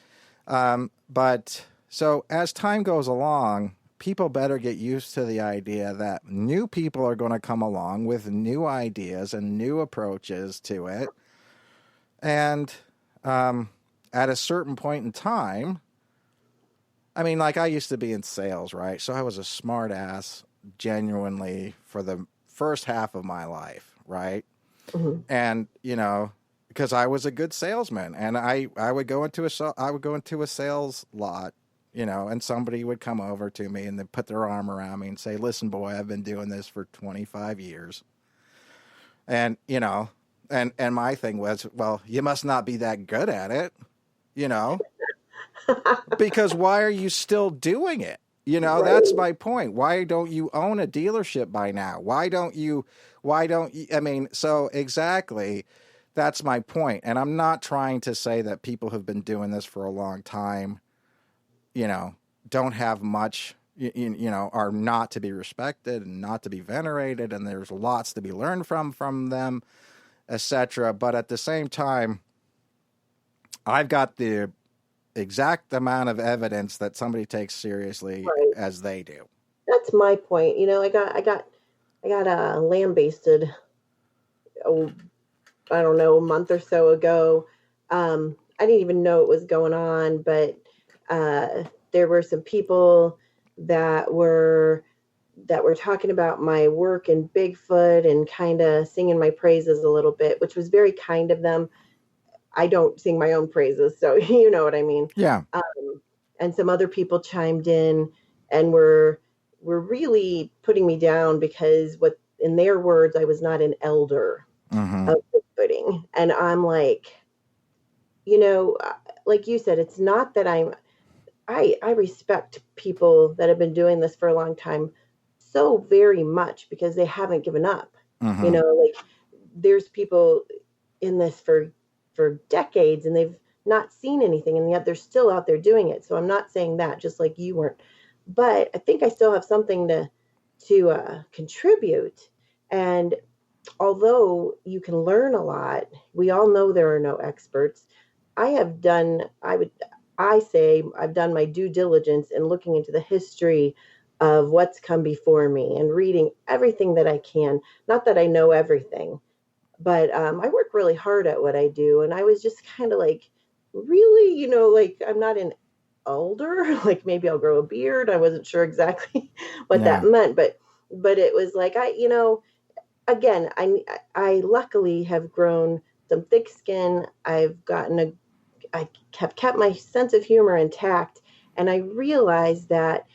But so as time goes along, people better get used to the idea that new people are going to come along with new ideas and new approaches to it. And at a certain point in time, I mean, like I used to be in sales, right? So I was a smart ass genuinely for the first half of my life, right? Mm-hmm. And, because I was a good salesman, and I would go into a sales lot, and somebody would come over to me and they'd put their arm around me and say, "Listen, boy, I've been doing this for 25 years." And, and my thing was, well, you must not be that good at it, because why are you still doing it? That's my point. Why don't you own a dealership by now? Why don't you, so exactly, that's my point. And I'm not trying to say that people who've been doing this for a long time, don't have much, are not to be respected and not to be venerated. And there's lots to be learned from them, etc. But at the same time, I've got the exact amount of evidence that somebody takes seriously as they do. That's my point. I got lambasted. I don't know, a month or so ago. I didn't even know it was going on, but there were some people that were talking about my work in Bigfoot and kind of singing my praises a little bit, which was very kind of them. I don't sing my own praises, so you know what I mean. Yeah. And some other people chimed in and were really putting me down because, what in their words, I was not an elder of Bigfooting. And I'm like, like you said, it's not that I respect people that have been doing this for a long time so very much because they haven't given up. Like there's people in this for decades and they've not seen anything, and yet they're still out there doing it. So I'm not saying that, just like you weren't, but I think I still have something to contribute. And although you can learn a lot, we all know there are no experts. I've done my due diligence in looking into the history of what's come before me and reading everything that I can. Not that I know everything, but I work really hard at what I do. And I was just kind of like, really, like I'm not an elder, like maybe I'll grow a beard. I wasn't sure exactly what that meant, but it was like, again, I luckily have grown some thick skin. I have kept my sense of humor intact. And I realized that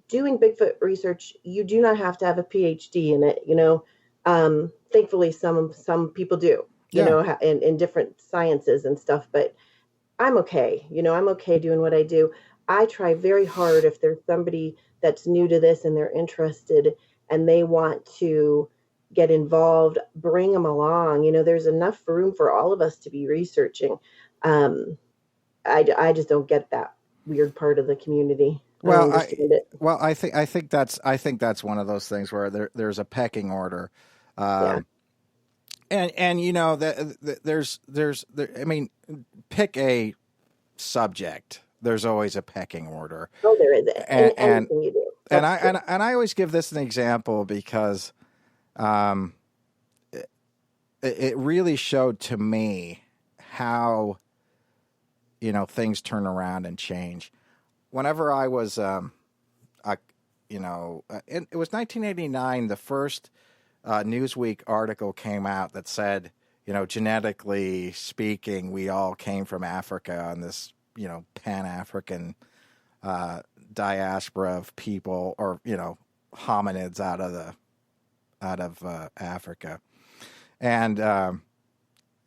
doing Bigfoot research, you do not have to have a PhD in it. Thankfully, some people do, in different sciences and stuff, but I'm okay. I'm okay doing what I do. I try very hard if there's somebody that's new to this and they're interested and they want to get involved, bring them along. There's enough room for all of us to be researching. I just don't get that weird part of the community. I think that's one of those things where there's a pecking order. And I mean, pick a subject. There's always a pecking order. Oh, there is. And anything you do. And I always give this an example because it really showed to me how things turn around and change. Whenever I was it was 1989, the first Newsweek article came out that said, genetically speaking, we all came from Africa and this, Pan-African diaspora of people, or, hominids out of Africa. And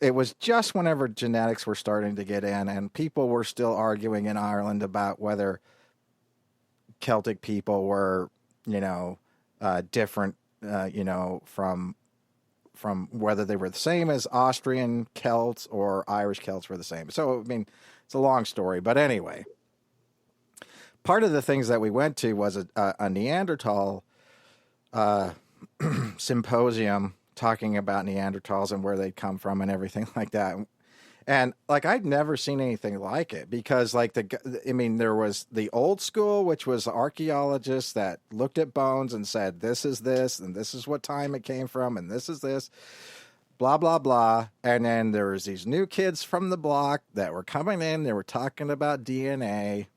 it was just whenever genetics were starting to get in, and people were still arguing in Ireland about whether Celtic people were, different, from whether they were the same as Austrian Celts or Irish Celts were the same. So, I mean, it's a long story. But anyway, part of the things that we went to was a Neanderthal symposium talking about Neanderthals and where they'd come from and everything like that. And like, I'd never seen anything like it because there was the old school, which was archaeologists that looked at bones and said, this is this, and this is what time it came from, and this is this, blah, blah, blah. And then there was these new kids from the block that were coming in. They were talking about DNA.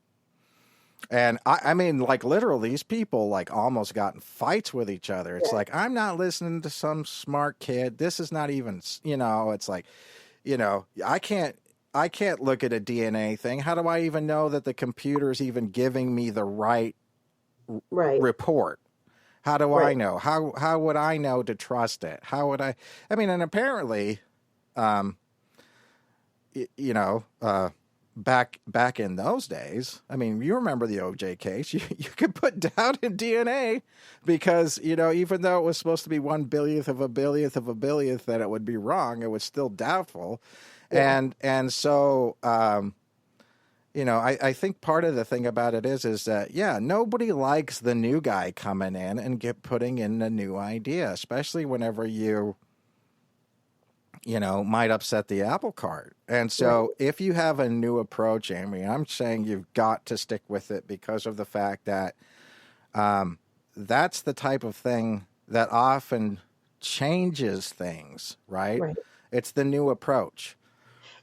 And I mean, like, literally, these people like almost got in fights with each other. It's like, I'm not listening to some smart kid. This is not even, it's like, I can't look at a DNA thing. How do I even know that the computer's even giving me the right report? How do I know? How would I know to trust it? How would I mean, and apparently, back in those days, I mean, you remember the OJ case, you could put doubt in DNA because, even though it was supposed to be 1/1000th of a billionth of a billionth that it would be wrong, it was still doubtful. Yeah. And so, I think part of the thing about it is that, yeah, nobody likes the new guy coming in and putting in a new idea, especially whenever you might upset the apple cart. And so if you have a new approach, Amy, I'm saying you've got to stick with it because of the fact that that's the type of thing that often changes things, right? It's the new approach.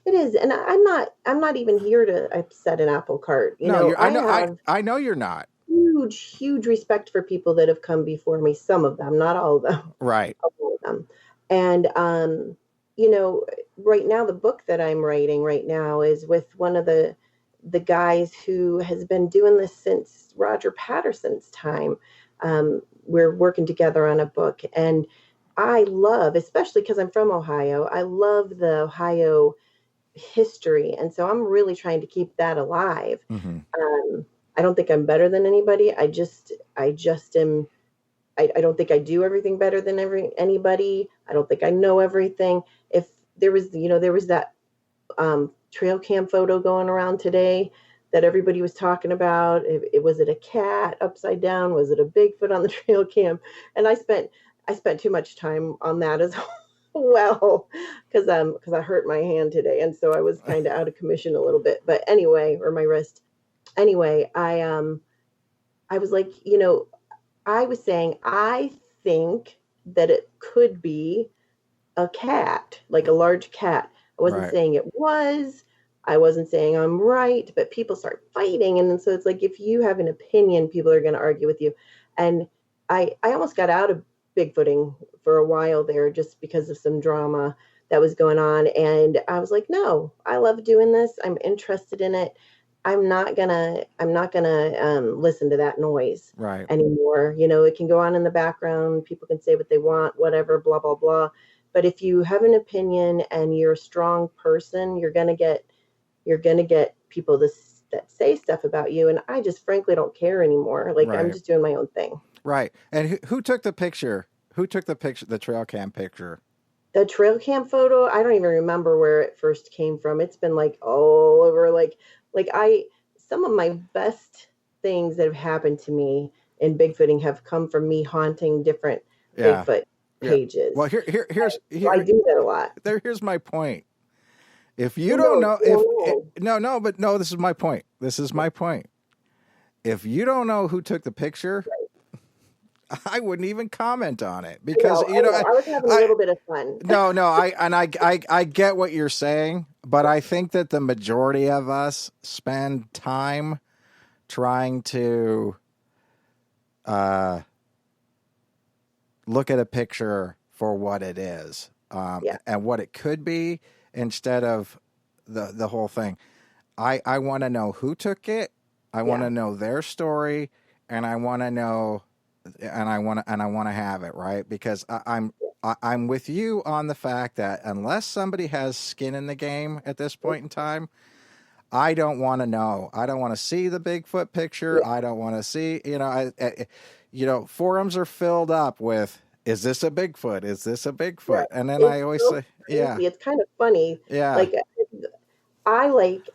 It is. And I'm not even here to upset an apple cart. I know you're not. Huge respect for people that have come before me. Some of them, not all of them. Right. All of them. And, right now, the book that I'm writing right now is with one of the guys who has been doing this since Roger Patterson's time. We're working together on a book, and I love, especially because I'm from Ohio, I love the Ohio history. And so I'm really trying to keep that alive. Mm-hmm. I don't think I'm better than anybody. I just am. I don't think I do everything better than anybody. I don't think I know everything. If there was that trail cam photo going around today that everybody was talking about. Was it a cat upside down? Was it a Bigfoot on the trail cam? And I spent too much time on that as well because I hurt my hand today, and so I was kind of out of commission a little bit. But anyway, or my wrist. Anyway, I was like, I was saying, I think that it could be a cat, like a large cat. I wasn't saying it was. I wasn't saying I'm right, but people start fighting. And so it's like, if you have an opinion, people are going to argue with you. And I almost got out of Bigfooting for a while there just because of some drama that was going on. And I was like, no, I love doing this. I'm interested in it. I'm not gonna listen to that noise anymore. It can go on in the background. People can say what they want, whatever, blah, blah, blah. But if you have an opinion and you're a strong person, you're gonna get people that say stuff about you. And I just frankly don't care anymore. Like I'm just doing my own thing. Right. And who took the picture? Who took the picture? The trail cam picture. The trail cam photo, I don't even remember where it first came from. It's been like all over, some of my best things that have happened to me in Bigfooting have come from me haunting different Bigfoot pages. Well, here's I do that a lot. Here's my point. If you don't know, this is my point. If you don't know who took the picture, I wouldn't even comment on it because I was having a little bit of fun. I get what you're saying, but I think that the majority of us spend time trying to look at a picture for what it is and what it could be instead of the whole thing. I want to know who took it. I want to know their story, and I want to know. And I want to have it right because I'm with you on the fact that unless somebody has skin in the game at this point in time, I don't want to know. I don't want to see the Bigfoot picture. I don't want to see. Forums are filled up with, "Is this a Bigfoot? Is this a Bigfoot?" And then I always say, crazy. It's kind of funny. Yeah,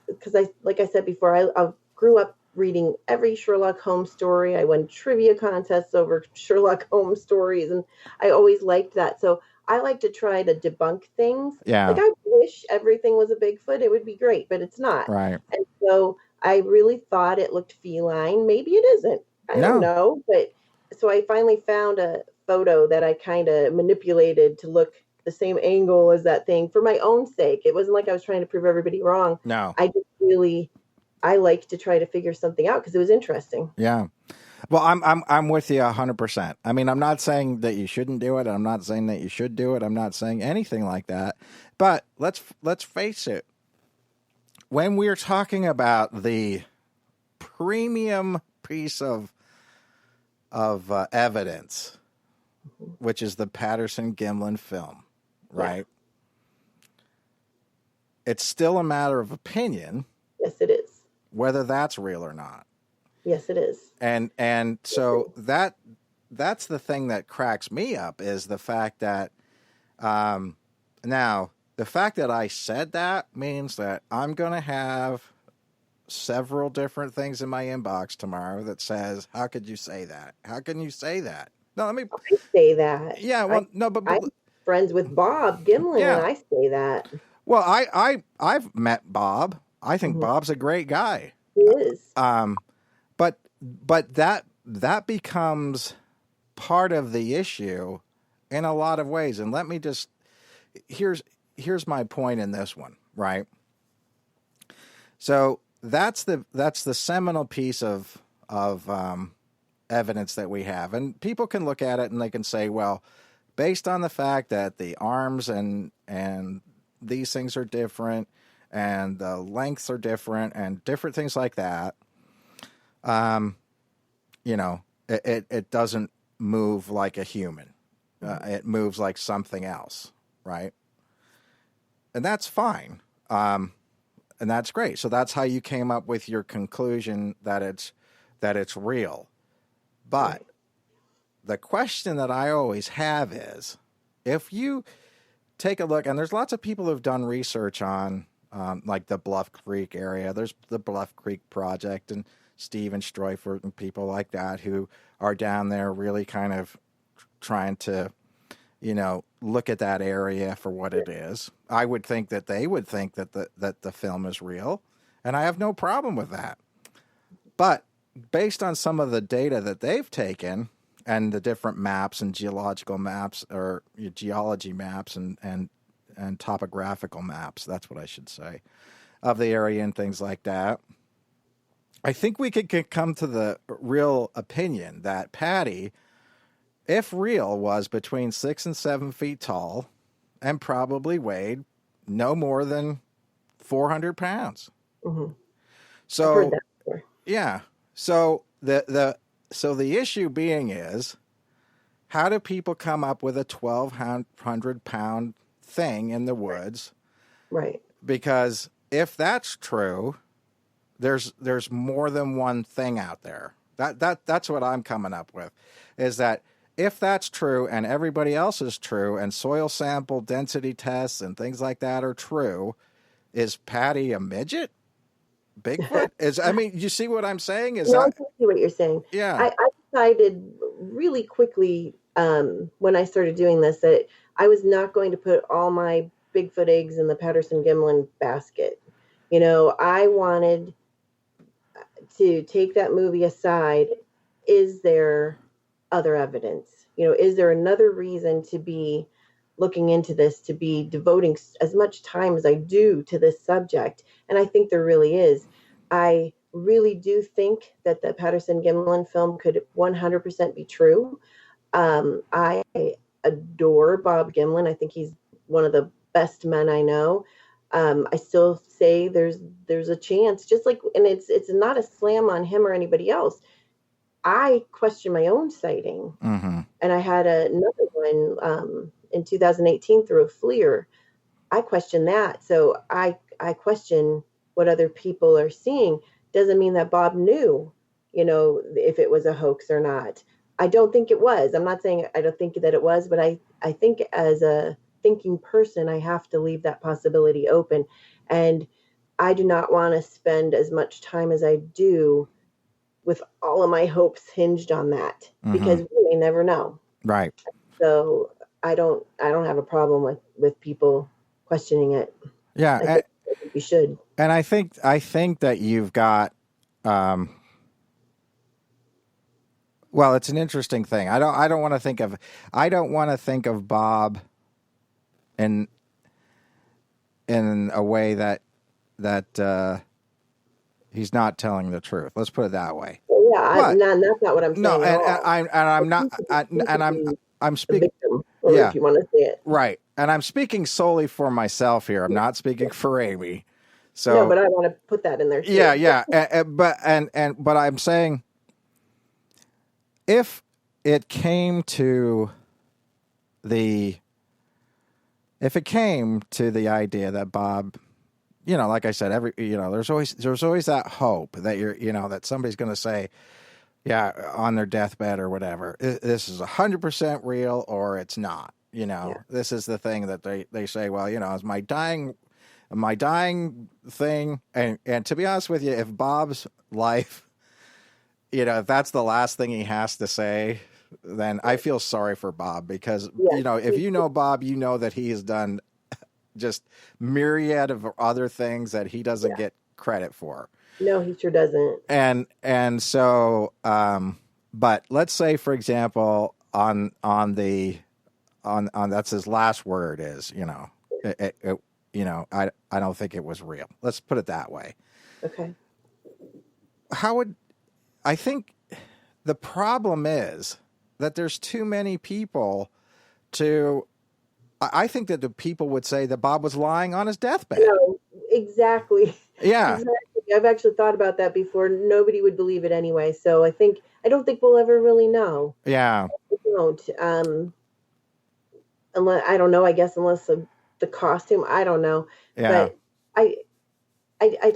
because I said before, I grew up reading every Sherlock Holmes story. I won trivia contests over Sherlock Holmes stories, and I always liked that. So I like to try to debunk things. Yeah. Like I wish everything was a Bigfoot. It would be great, but it's not. Right. And so I really thought it looked feline. Maybe it isn't. I don't know. But so I finally found a photo that I kind of manipulated to look the same angle as that thing for my own sake. It wasn't like I was trying to prove everybody wrong. No. I like to try to figure something out because it was interesting. Yeah. Well, I'm with you 100%. I mean, I'm not saying that you shouldn't do it. I'm not saying that you should do it. I'm not saying anything like that. But let's face it. When we're talking about the premium piece of evidence, which is the Patterson-Gimlin film, right? It's still a matter of opinion. Yes, whether that's real or not. Yes, it is. And so that's the thing that cracks me up, is the fact that now the fact that I said that means that I'm going to have several different things in my inbox tomorrow that says, how could you say that? How can you say that? No, let me I say that. Yeah, well, no, but I'm friends with Bob Gimlin, Yeah. and I say that. Well, I've met Bob. I think Bob's a great guy. He is. But that becomes part of the issue in a lot of ways. And let me just here's my point in this one, right? So that's the seminal piece of evidence that we have, and people can look at it and they can say, well, based on the fact that the arms and these things are different and the lengths are different and different things like that, it doesn't move like a human. It moves like something else, right? And that's fine. And that's great. So that's how you came up with your conclusion that it's real. But the question that I always have is, if you take a look, and there's lots of people who've done research on like the Bluff Creek area. There's the Bluff Creek Project and Steven Streufert and people like that who are down there really kind of trying to, look at that area for what it is. I would think that they would think that the film is real, and I have no problem with that. But based on some of the data that they've taken and the different maps and geological maps, or geology maps and topographical maps, that's what I should say, of the area and things like that, I think we could come to the real opinion that Patty, if real, was between 6 and 7 feet tall and probably weighed no more than 400 pounds. Mm-hmm. So, I've heard that before. Yeah. So the issue being is, how do people come up with a 1,200 pound thing in the woods? Right. Because if that's true, there's more than one thing out there. That's what I'm coming up with, is that if that's true and everybody else is true and soil sample density tests and things like that are true, is Patty a midget? Bigfoot is. I mean, you see what I'm saying? I see what you're saying. Yeah. I decided really quickly when I started doing this that I was not going to put all my Bigfoot eggs in the Patterson-Gimlin basket. I wanted to take that movie aside. Is there other evidence? Is there another reason to be looking into this, to be devoting as much time as I do to this subject? And I think there really is. I really do think that the Patterson-Gimlin film could 100% be true. I adore Bob Gimlin. I think he's one of the best men I know. I still say there's a chance, just like, and it's not a slam on him or anybody else. I question my own sighting. Mm-hmm. And I had another one in 2018 through a FLIR. I question that. So I question what other people are seeing. Doesn't mean that Bob knew, if it was a hoax or not. I don't think it was. I'm not saying I don't think that it was, but I think as a thinking person, I have to leave that possibility open. And I do not want to spend as much time as I do with all of my hopes hinged on that, because we may never know. Right. So I don't have a problem with people questioning it. Yeah. I think you should. And I think that you've got, well, it's an interesting thing. I don't want to think of Bob in a way that he's not telling the truth. Let's put it that way. Yeah, that's not what I'm saying. No, I'm speaking. Yeah, if you want to say it. Right, and I'm speaking solely for myself here. I'm not speaking for Amy. So, no, but I want to put that in there too. Yeah. But I'm saying, if it came to the idea that Bob like I said, there's always that hope that that somebody's going to say, yeah, on their deathbed or whatever, this is 100% real or it's not. This is the thing that they say, well, is my dying thing. And to be honest with you, if Bob's life, if that's the last thing he has to say, then I feel sorry for Bob because, if you know Bob, you know that he has done just myriad of other things that he doesn't get credit for. No, he sure doesn't. And so, but let's say, for example, on that's his last word is, I don't think it was real. Let's put it that way. Okay. I think the problem is that there's too many people I think that the people would say that Bob was lying on his deathbed. No, exactly. Yeah. Exactly. I've actually thought about that before. Nobody would believe it anyway. So I don't think we'll ever really know. Yeah. I don't. Unless, I don't know, I guess, unless the costume, I don't know. Yeah. But I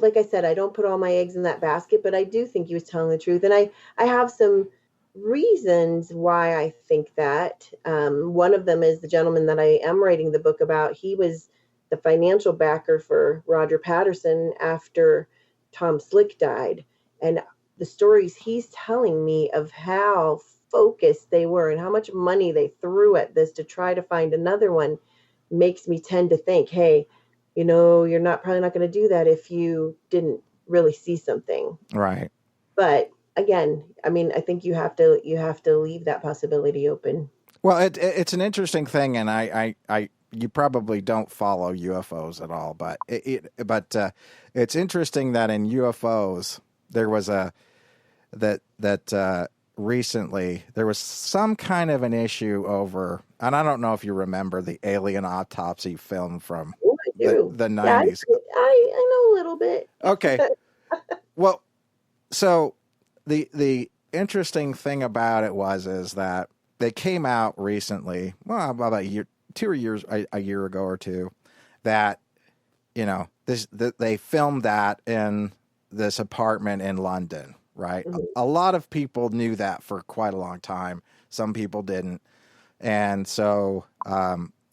like I said, I don't put all my eggs in that basket, but I do think he was telling the truth. And I have some reasons why I think that. One of them is the gentleman that I am writing the book about. He was the financial backer for Roger Patterson after Tom Slick died. And the stories he's telling me of how focused they were and how much money they threw at this to try to find another one makes me tend to think, hey, you're probably not going to do that if you didn't really see something. Right. But again, I mean, I think you have to leave that possibility open. Well, it's an interesting thing, and you probably don't follow UFOs at all, but it's interesting that in UFOs there was recently there was some kind of an issue over, and I don't know if you remember the alien autopsy film from the 90s. Yeah, I know a little bit. Okay. Well, so the interesting thing about it is that they came out recently, well, about a year ago or two, that they filmed that in this apartment in London, right? Mm-hmm. A lot of people knew that for quite a long time. Some people didn't, and so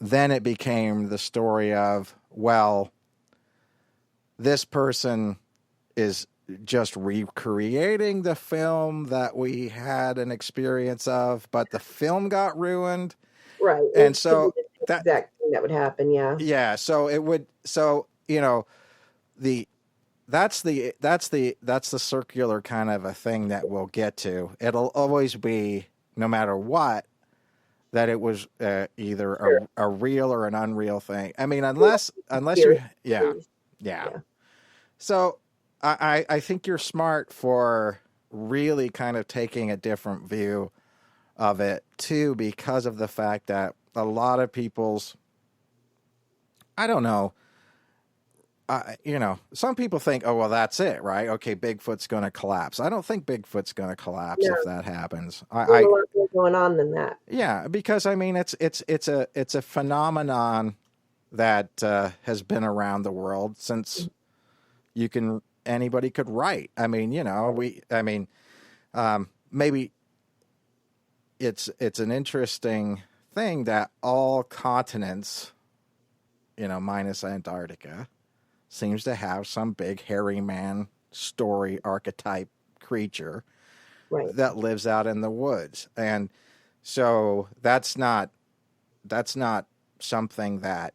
then it became the story of, well, this person is just recreating the film that we had an experience of, but the film got ruined. Right. And so that exact thing that would happen. Yeah. Yeah. So it would, that's the circular kind of a thing that we'll get to. It'll always be, no matter what, that it was either a real or an unreal thing. I mean, unless you're, yeah. So I think you're smart for really kind of taking a different view of it too, because of the fact that a lot of people's, I don't know, some people think, oh, well, that's it, right? Okay, Bigfoot's going to collapse. I don't think Bigfoot's going to collapse if that happens. There's a lot more going on than that. Yeah, because I mean, it's a phenomenon that has been around the world since anybody could write. I mean, maybe it's an interesting thing that all continents, minus Antarctica, seems to have some big hairy man story archetype creature that lives out in the woods. And so that's not something that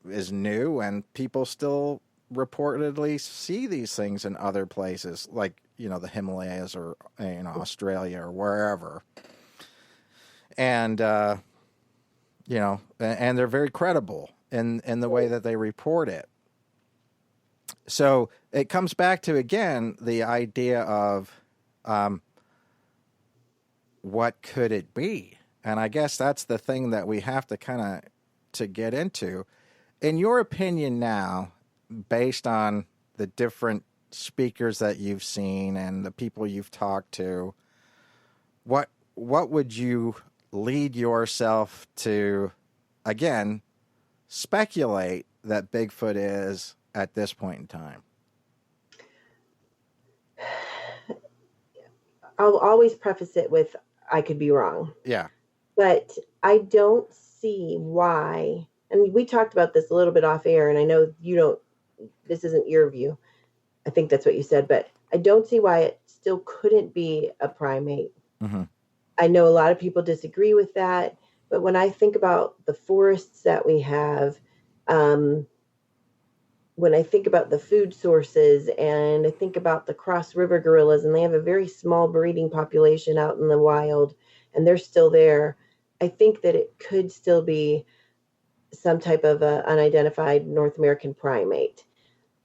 is new, and people still reportedly see these things in other places, like, the Himalayas or Australia or wherever. And, and they're very credible in the way that they report it. So it comes back to, again, the idea of what could it be? And I guess that's the thing that we have to to get into. In your opinion now, based on the different speakers that you've seen and the people you've talked to, what would you lead yourself to, again, speculate that Bigfoot is at this point in time? I'll always preface it with, I could be wrong. Yeah. But I don't see why, and we talked about this a little bit off air, and I know this isn't your view. I think that's what you said, but I don't see why it still couldn't be a primate. Mm-hmm. I know a lot of people disagree with that, but when I think about the forests that we have, when I think about the food sources, and I think about the Cross River gorillas, and they have a very small breeding population out in the wild, and they're still there, I think that it could still be some type of a unidentified North American primate.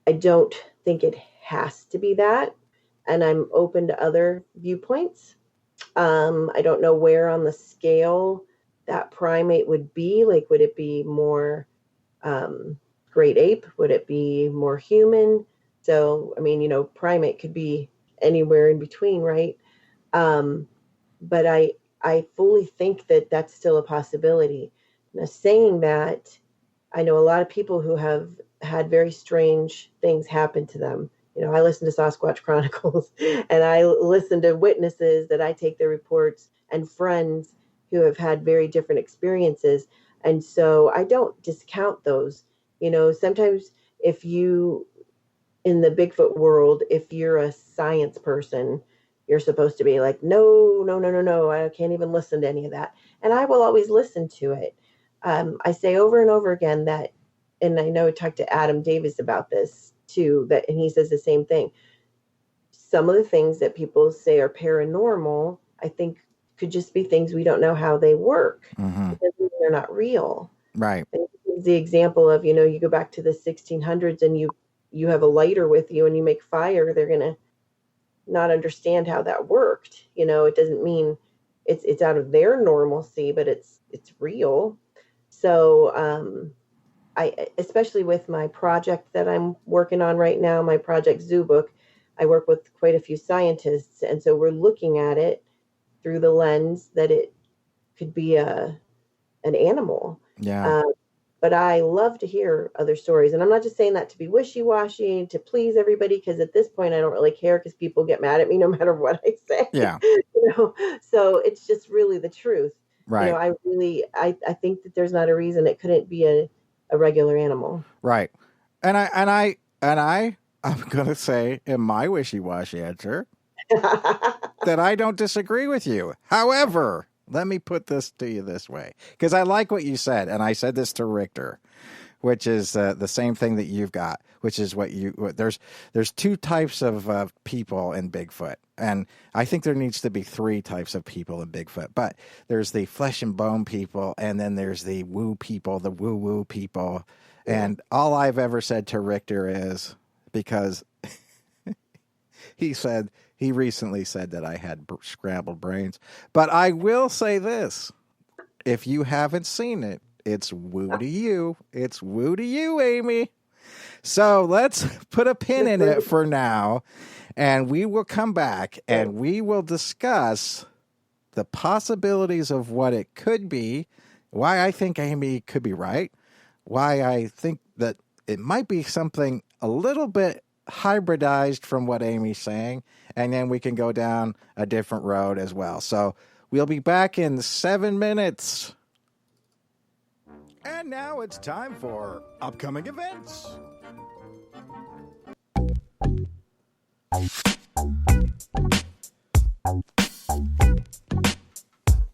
I don't think it has to be that, and I'm open to other viewpoints. I don't know where on the scale that primate would be. Like, would it be more great ape? Would it be more human? So, I mean, primate could be anywhere in between, right? But I fully think that that's still a possibility. Now, saying that, I know a lot of people who have had very strange things happen to them. I listen to Sasquatch Chronicles, and I listen to witnesses that I take their reports, and friends who have had very different experiences. And so I don't discount those. Sometimes in the Bigfoot world, if you're a science person, you're supposed to be like, no, I can't even listen to any of that. And I will always listen to it. I say over and over again that, and I know I talked to Adam Davis about this too, and he says the same thing. Some of the things that people say are paranormal, I think could just be things we don't know how they work. Mm-hmm. Because they're not real. Right. And the example of, you go back to the 1600s and you have a lighter with you and you make fire, they're going to not understand how that worked. It doesn't mean it's out of their normalcy, but it's real. So, I, especially with my project that I'm working on right now, my project Zoo Book, I work with quite a few scientists. And so we're looking at it through the lens that it could be an animal. Yeah. But I love to hear other stories. And I'm not just saying that to be wishy-washy, to please everybody, because at this point I don't really care, because people get mad at me no matter what I say. Yeah. So it's just really the truth. Right. I think that there's not a reason it couldn't be a regular animal. Right. And I'm going to say in my wishy-washy answer that I don't disagree with you. However, let me put this to you this way, because I like what you said, and I said this to Richter, which is the same thing that you've got, which is there's two types of people in Bigfoot, and I think there needs to be three types of people in Bigfoot. But there's the flesh and bone people, and then there's the woo people, the woo people. And all I've ever said to Richter is, because he recently said that I had scrambled brains. But I will say this. If you haven't seen it, it's woo to you. It's woo to you, Amy. So let's put a pin in it for now. And we will come back and we will discuss the possibilities of what it could be, why I think Amy could be right, why I think that it might be something a little bit hybridized from what Amy's saying, and then we can go down a different road as well. So we'll be back in 7 minutes. And now it's time for upcoming events. All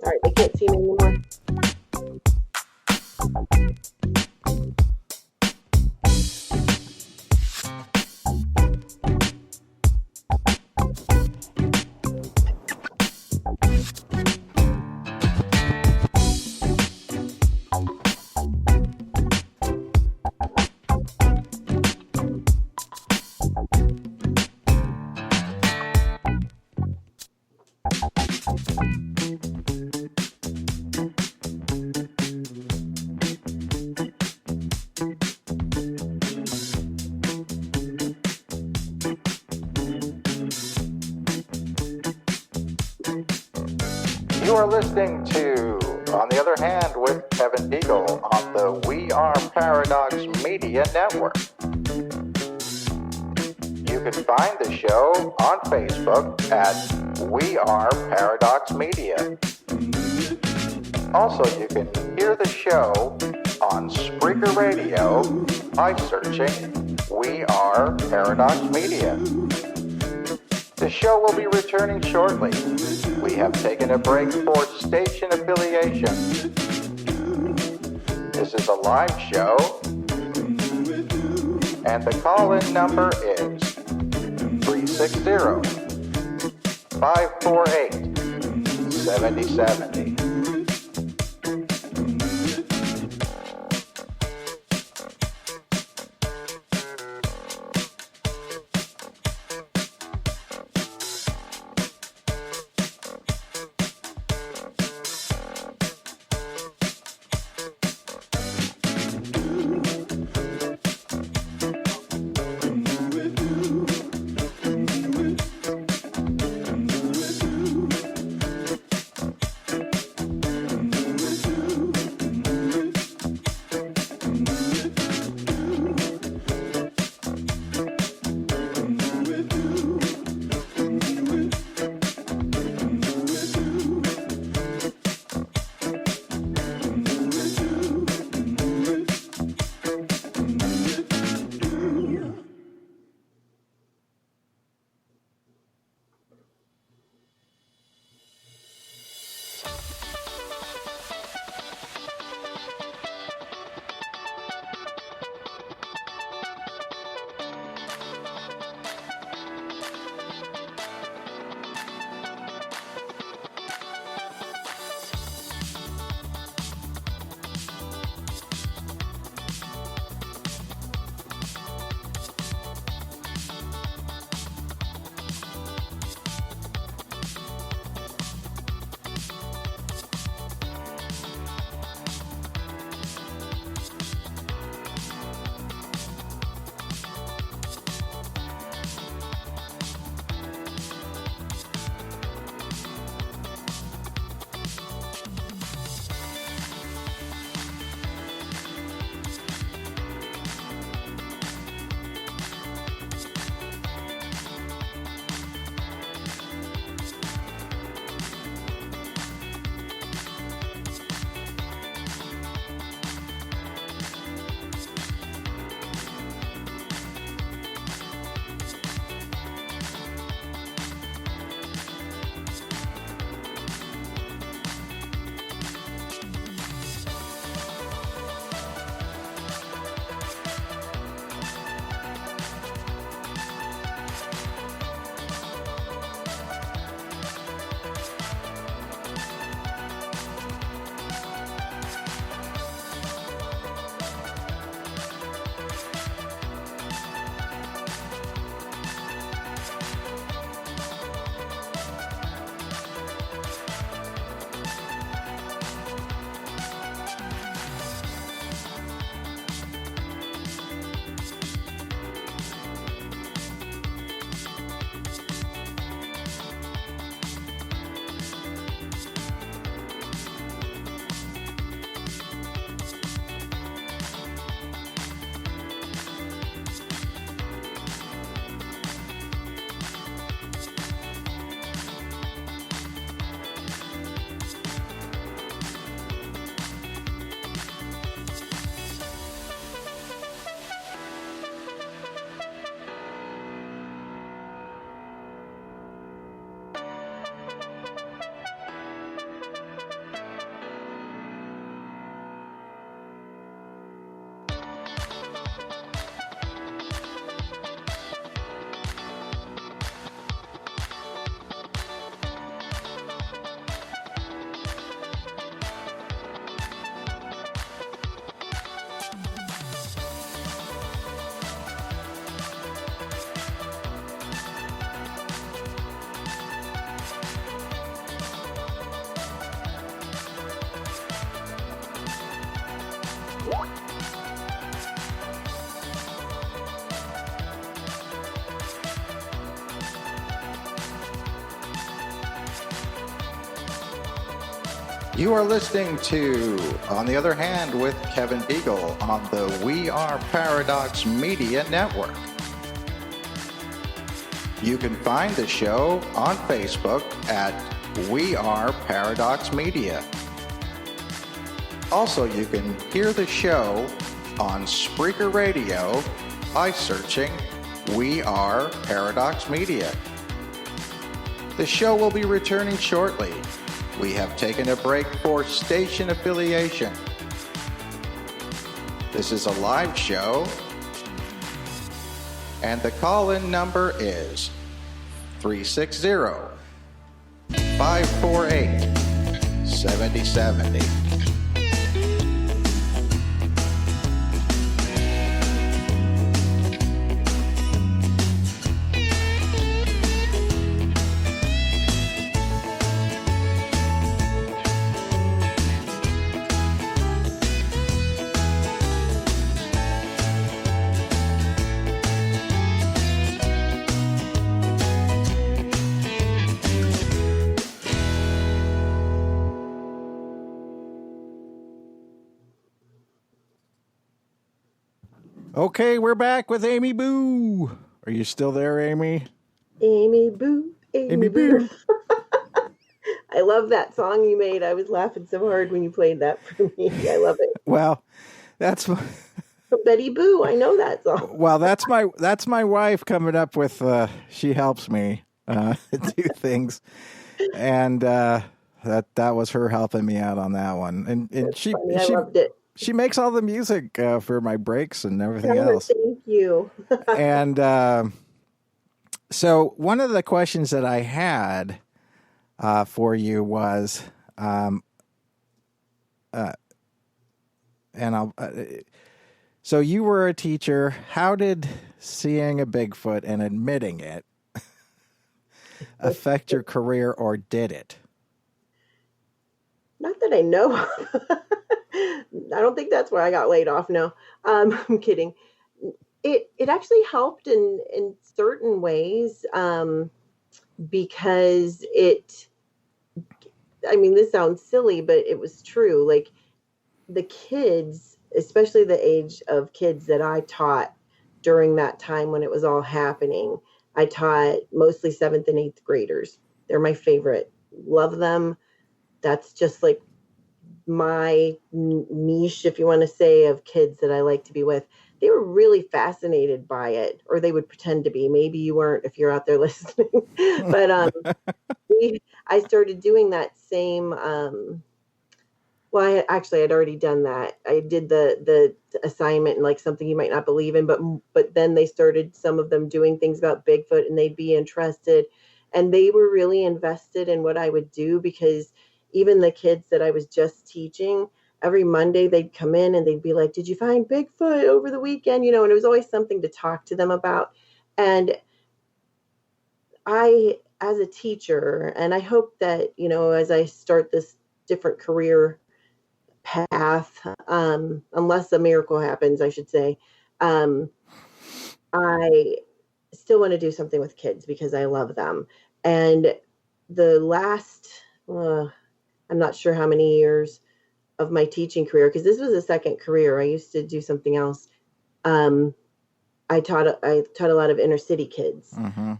right, they can't see me anymore. You are listening to On the Other Hand with Kevin Beegle on the We Are Paradox Media Network. can find the show on Facebook at We Are Paradox Media. Also, you can hear the show on Spreaker Radio by searching We Are Paradox Media. The show will be returning shortly. We have taken a break for station affiliation. This is a live show, and the call-in number is 360-548-7070. You are listening to On the Other Hand with Kevin Beegle on the We Are Paradox Media Network. You can find the show on Facebook at We Are Paradox Media. Also, you can hear the show on Spreaker Radio by searching We Are Paradox Media. The show will be returning shortly. We have taken a break for station affiliation. This is a live show, and the call-in number is 360-548-7070. Okay, we're back with Amy Bue. Are you still there, Amy? Amy Bue, Amy Bue. I love that song you made. I was laughing so hard when you played that for me. I love it. Well, that's From Betty Boo. I know that song. well, that's my wife coming up with. She helps me do things, and that was her helping me out on that one. And she loved it. She makes all the music for my breaks and everything else. Thank you. And so one of the questions that I had for you was, so you were a teacher. How did seeing a Bigfoot and admitting it affect your career, or did it? Not that I know of. I don't think that's where I got laid off. No, I'm kidding. It actually helped in certain ways because this sounds silly, but it was true. Like the kids, especially the age of kids that I taught during that time when it was all happening, I taught mostly 7th and 8th graders. They're my favorite. Love them. That's just like my niche, if you want to say, of kids that I like to be with. They were really fascinated by it, or they would pretend to be. Maybe you weren't if you're out there listening. But I started doing that same. Well, I'd already done that. I did the assignment and like something you might not believe in, but then they started, some of them, doing things about Bigfoot, and they'd be interested, and they were really invested in what I would do, because even the kids that I was just teaching, every Monday they'd come in and they'd be like, "Did you find Bigfoot over the weekend?" And it was always something to talk to them about. And I, as a teacher, and I hope that, as I start this different career path, unless a miracle happens, I should say, I still want to do something with kids because I love them. And the last, I'm not sure how many years of my teaching career, because this was a second career. I used to do something else. I taught a lot of inner city kids, and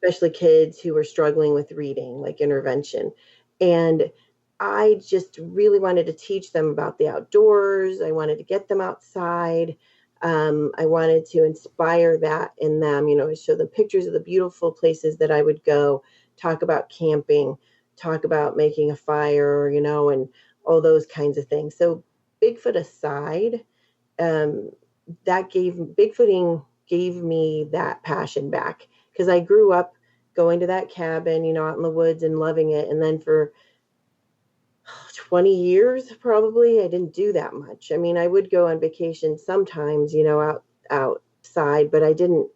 especially kids who were struggling with reading, like intervention. And I just really wanted to teach them about the outdoors. I wanted to get them outside. I wanted to inspire that in them, show them pictures of the beautiful places that I would go, talk about camping, talk about making a fire, and all those kinds of things. So Bigfoot aside, Bigfooting gave me that passion back, because I grew up going to that cabin, out in the woods and loving it. And then for 20 years, probably, I didn't do that much. I would go on vacation sometimes, outside, but I didn't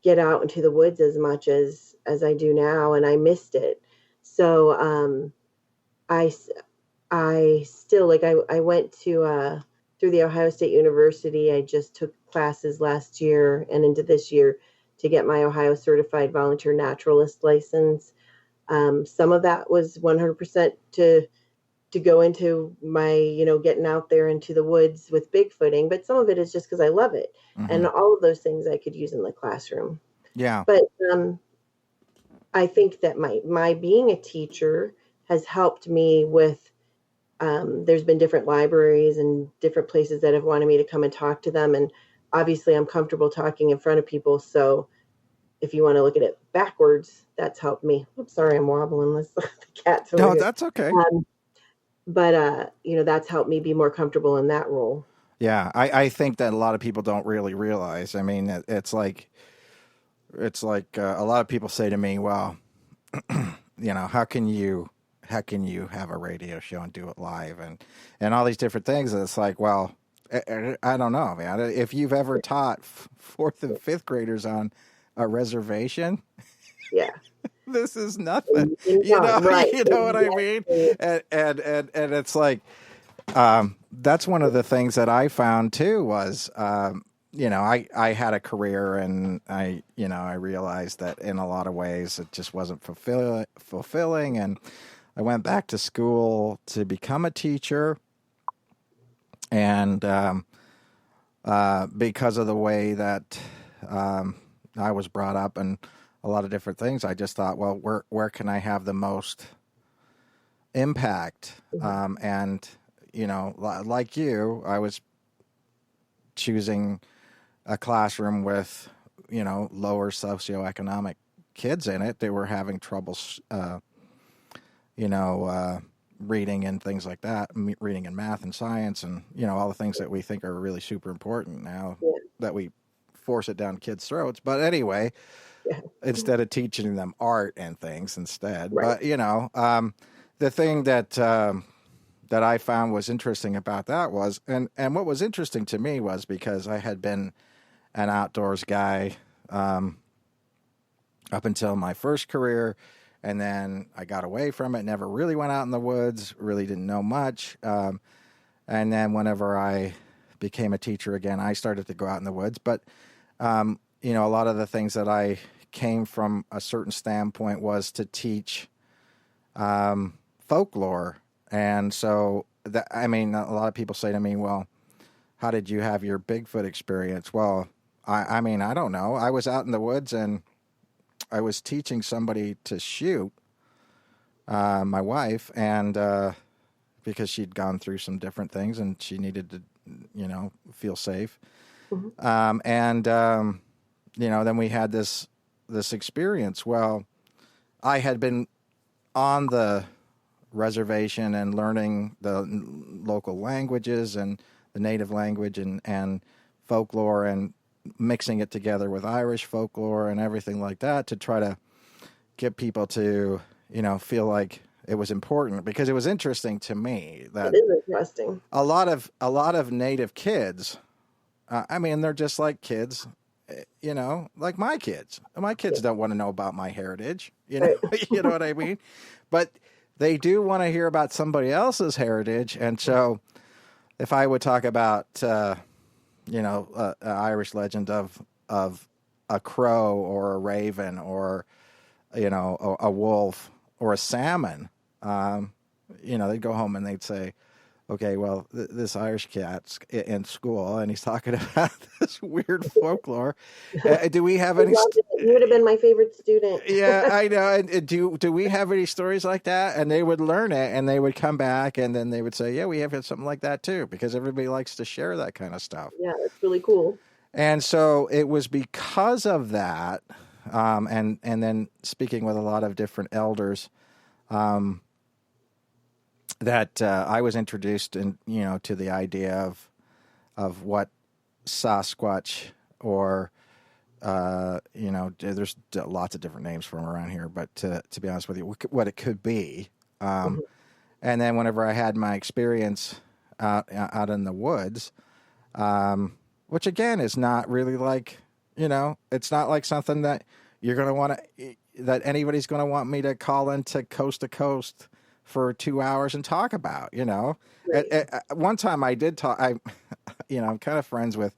get out into the woods as much as I do now. And I missed it. So, I still, I went to, through the Ohio State University. I just took classes last year and into this year to get my Ohio Certified Volunteer Naturalist license. Some of that was 100% to go into my, getting out there into the woods with Bigfooting, but some of it is just because I love it. And all of those things I could use in the classroom. Yeah. But I think that my being a teacher has helped me with, there's been different libraries and different places that have wanted me to come and talk to them. And obviously I'm comfortable talking in front of people. So if you want to look at it backwards, that's helped me. Oops, sorry, I'm wobbling this. The cat's over No, here. that's okay. But that's helped me be more comfortable in that role. Yeah, I think that a lot of people don't really realize. I mean, it's like a lot of people say to me, "Well, how can you have a radio show and do it live and all these different things?" And it's like, well, I don't know, man. If you've ever taught fourth and fifth graders on a reservation, yeah, this is nothing. Right. You know what I mean? And it's like, that's one of the things that I found too was, I had a career and I realized that in a lot of ways it just wasn't fulfilling. And I went back to school to become a teacher. And, because of the way that, I was brought up and a lot of different things, I just thought, well, where can I have the most impact? And, like you, I was choosing a classroom with, lower socioeconomic kids in it. They were having trouble, reading and things like that, reading and math and science and, all the things that we think are really super important now that we force it down kids' throats. But anyway, instead of teaching them art and things instead. Right. But, the thing that I found was interesting about that was, and what was interesting to me was because I had been an outdoors guy up until my first career, and then I got away from it, never really went out in the woods, really didn't know much. And then whenever I became a teacher again, I started to go out in the woods. But, a lot of the things that I came from a certain standpoint was to teach folklore. And so, a lot of people say to me, well, how did you have your Bigfoot experience? Well, I don't know. I was out in the woods and I was teaching somebody to shoot, my wife, and because she'd gone through some different things and she needed to, feel safe. Mm-hmm. Then we had this experience. Well, I had been on the reservation and learning the local languages and the native language and folklore and mixing it together with Irish folklore and everything like that to try to get people to, feel like it was important, because it was interesting to me that it is interesting. A lot of native kids, they're just like kids, like my kids. My kids don't want to know about my heritage, Right. You know what I mean? But they do want to hear about somebody else's heritage. And so if I would talk about, an Irish legend of a crow or a raven or, a wolf or a salmon, they'd go home and they'd say, okay, well, this Irish cat's in school and he's talking about this weird folklore. Do we have any? You would have been my favorite student. Yeah, I know. And do we have any stories like that? And they would learn it and they would come back and then they would say, yeah, we have something like that too, because everybody likes to share that kind of stuff. Yeah, that's really cool. And so it was because of that, and then speaking with a lot of different elders, that I was introduced to the idea of what Sasquatch or there's lots of different names for them around here, but to be honest with you, what it could be. And then whenever I had my experience out in the woods, which again is not really like, it's not like something that you're going to want to, that anybody's going to want me to call into Coast to Coast for 2 hours and talk about, Right. One time I did talk, I'm kind of friends with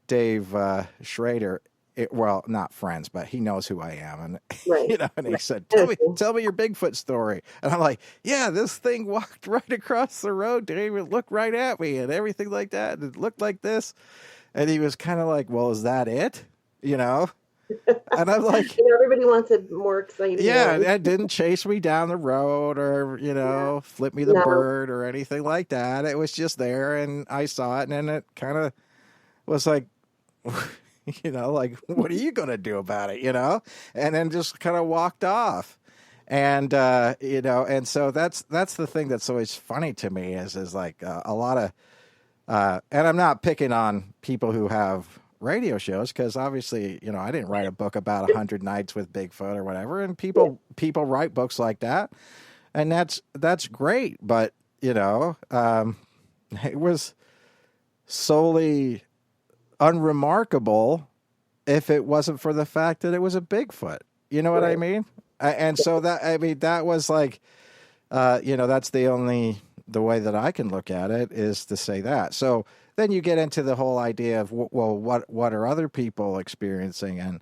Dave Schrader. Well, not friends, but he knows who I am. And, Right. And he said, tell me your Bigfoot story. And I'm like, yeah, this thing walked right across the road. Didn't even look right at me and everything like that. And it looked like this. And he was kind of like, well, is that it? And I'm like, And everybody wants a more exciting yeah, one. it didn't chase me down the road or, flip me the No. bird or anything like that. It was just there and I saw it and then it kind of was like, like, what are you going to do about it, And then just kind of walked off. And, and so that's the thing that's always funny to me is like a lot of, and I'm not picking on people who have radio shows because obviously, I didn't write a book about 100 Nights with Bigfoot or whatever. And people write books like that. And that's great. But, it was solely unremarkable if it wasn't for the fact that it was a Bigfoot. You know what I mean? And so that was like, that's the way that I can look at it is to say that. So then you get into the whole idea of, well, what are other people experiencing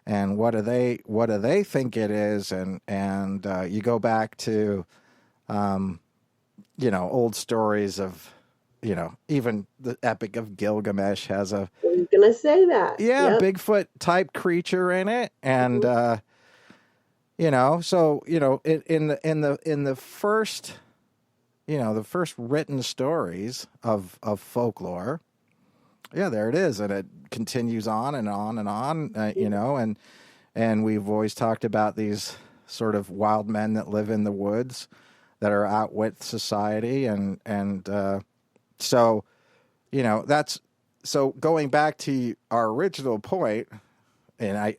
and what do they think it is? And you go back to, old stories of, even the Epic of Gilgamesh has a, I was going to say that. Yeah, yep. Bigfoot type creature in it. And, so, in the first, the first written stories of folklore, yeah, there it is. And it continues on and on and on, and we've always talked about these sort of wild men that live in the woods that are out with society. And so, so going back to our original point, and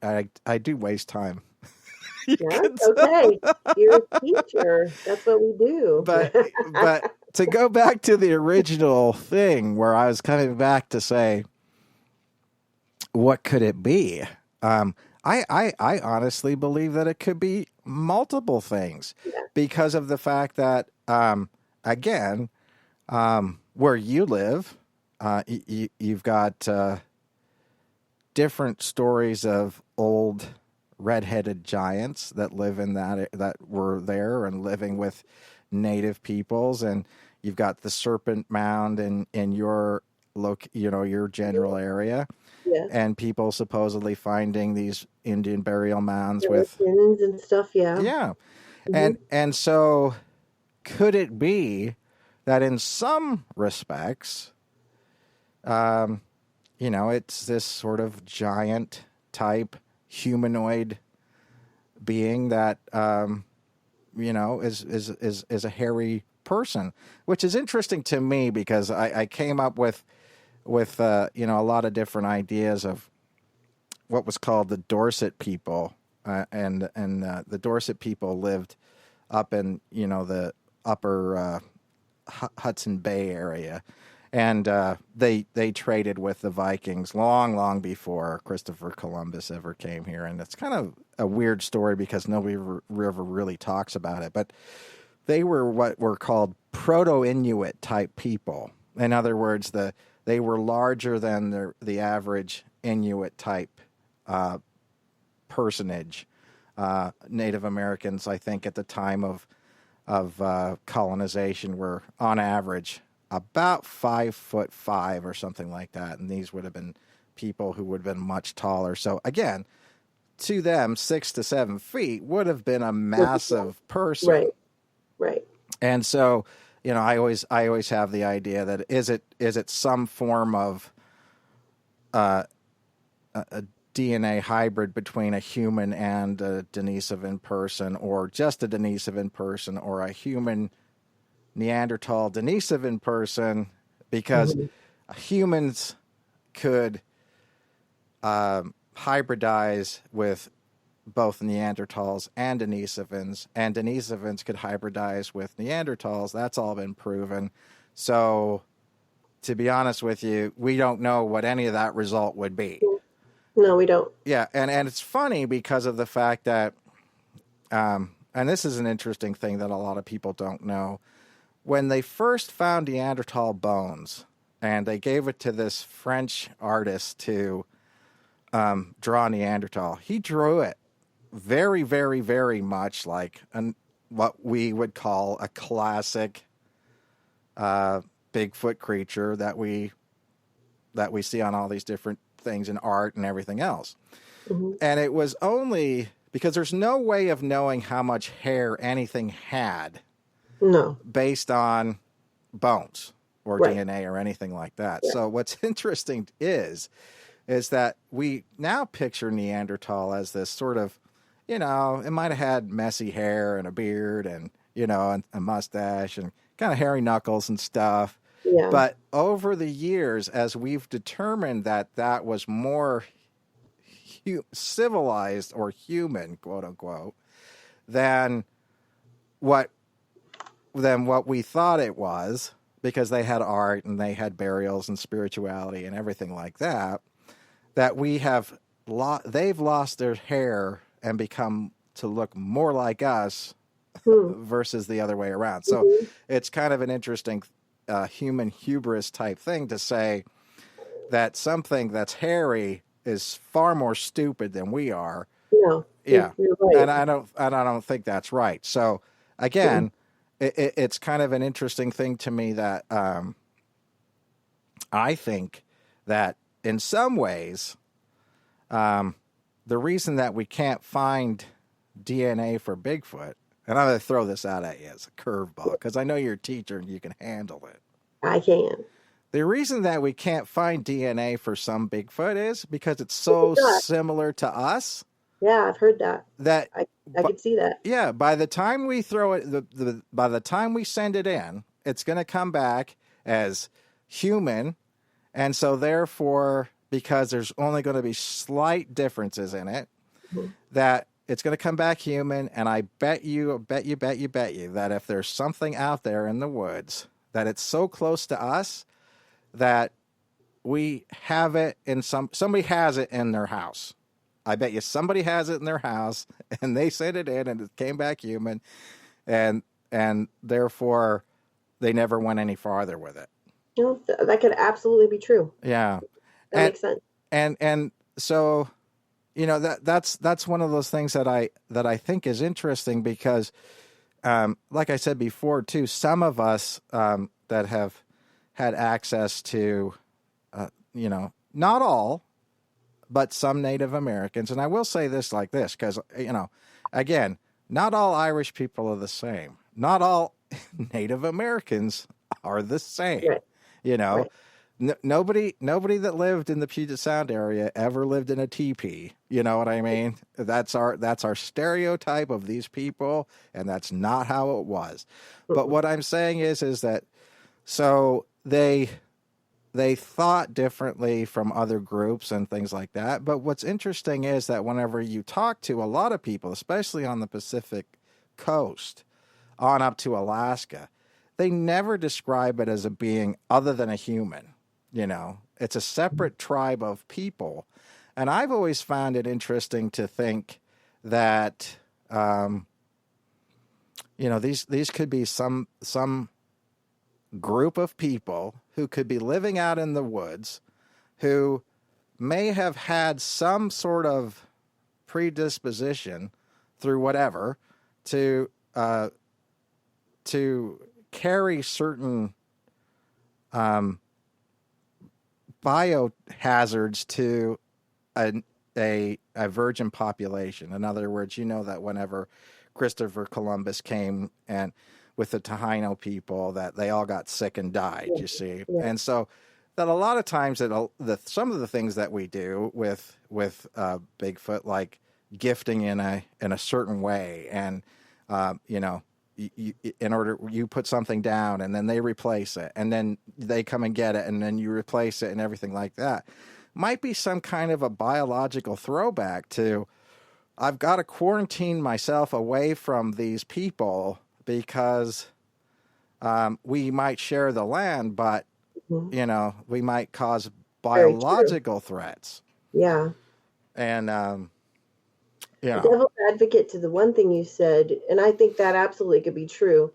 I do waste time. That's okay. You're a teacher. That's what we do. But to go back to the original thing where I was coming back to say, what could it be? I honestly believe that it could be multiple things because of the fact that, again, where you live, you've got different stories of old red-headed giants that live in that were there and living with native peoples, and you've got the Serpent Mound in your your general area, and people supposedly finding these Indian burial mounds with and stuff, and so could it be that in some respects, it's this sort of giant type humanoid being that, is a hairy person, which is interesting to me because I came up with a lot of different ideas of what was called the Dorset people, and the Dorset people lived up in, the upper Hudson Bay area. And they traded with the Vikings long before Christopher Columbus ever came here. And it's kind of a weird story because nobody ever really talks about it. But they were what were called Proto-Inuit type people. In other words, they were larger than the average Inuit type personage. Native Americans, I think, at the time of colonization were on average about 5'5" or something like that. And these would have been people who would have been much taller. So again, to them, 6 to 7 feet would have been a massive person. Right. And so, I always have the idea that is it some form of a DNA hybrid between a human and a Denisovan person, or just a Denisovan person, or a human Neanderthal Denisovan person, because humans could hybridize with both Neanderthals and Denisovans could hybridize with Neanderthals. That's all been proven. So, to be honest with you, we don't know what any of that result would be. No, we don't. Yeah, and it's funny because of the fact that, and this is an interesting thing that a lot of people don't know. When they first found Neanderthal bones, and they gave it to this French artist to draw Neanderthal, he drew it very, very, very much like what we would call a classic Bigfoot creature that we see on all these different things in art and everything else. Mm-hmm. And it was only because there's no way of knowing how much hair anything had No. based on bones or Right. DNA or anything like that. Yeah. So what's interesting is that we now picture Neanderthal as this sort of, it might have had messy hair and a beard and, and a mustache and kind of hairy knuckles and stuff. Yeah. But over the years, as we've determined that was more civilized or human, quote unquote, than what we thought it was, because they had art and they had burials and spirituality and everything like that, that we have they've lost their hair and become to look more like us versus the other way around. So it's kind of an interesting human hubris type thing to say that something that's hairy is far more stupid than we are. No. Yeah. You're right. And I don't think that's right. So again, it's kind of an interesting thing to me that I think that in some ways, the reason that we can't find DNA for Bigfoot, and I'm going to throw this out at you as a curveball because I know you're a teacher and you can handle it. I can. The reason that we can't find DNA for some Bigfoot is because it's so similar to us. Yeah, I've heard that. That I could see that. Yeah, by the time we throw it, by the time we send it in, it's going to come back as human, and so therefore, because there's only going to be slight differences in it, that it's going to come back human. And I bet you that if there's something out there in the woods that it's so close to us that we have it in somebody has it in their house. I bet you somebody has it in their house and they sent it in and it came back human, and therefore they never went any farther with it. That could absolutely be true. Yeah. That makes sense. And so, that's one of those things that I think is interesting because, like I said before too, some of us that have had access to, not all, but some Native Americans. And I will say this like this, because, again, not all Irish people are the same. Not all Native Americans are the same. Right. Right. Nobody that lived in the Puget Sound area ever lived in a teepee. You know what I mean? That's our stereotype of these people, and that's not how it was. But what I'm saying is that so they thought differently from other groups and things like that. But what's interesting is that whenever you talk to a lot of people, especially on the Pacific coast, on up to Alaska, they never describe it as a being other than a human. It's a separate tribe of people. And I've always found it interesting to think that, these could be some group of people who could be living out in the woods who may have had some sort of predisposition through whatever to carry certain biohazards to a virgin population. In other words, that whenever Christopher Columbus came and with the Taino people, that they all got sick and died, you see. Yeah. And so that a lot of times some of the things that we do with Bigfoot, like gifting in a certain way, and you put something down and then they replace it and then they come and get it and then you replace it and everything like that, might be some kind of a biological throwback to, I've got to quarantine myself away from these people because we might share the land, but we might cause biological threats. Yeah. And devil's advocate to the one thing you said, and I think that absolutely could be true,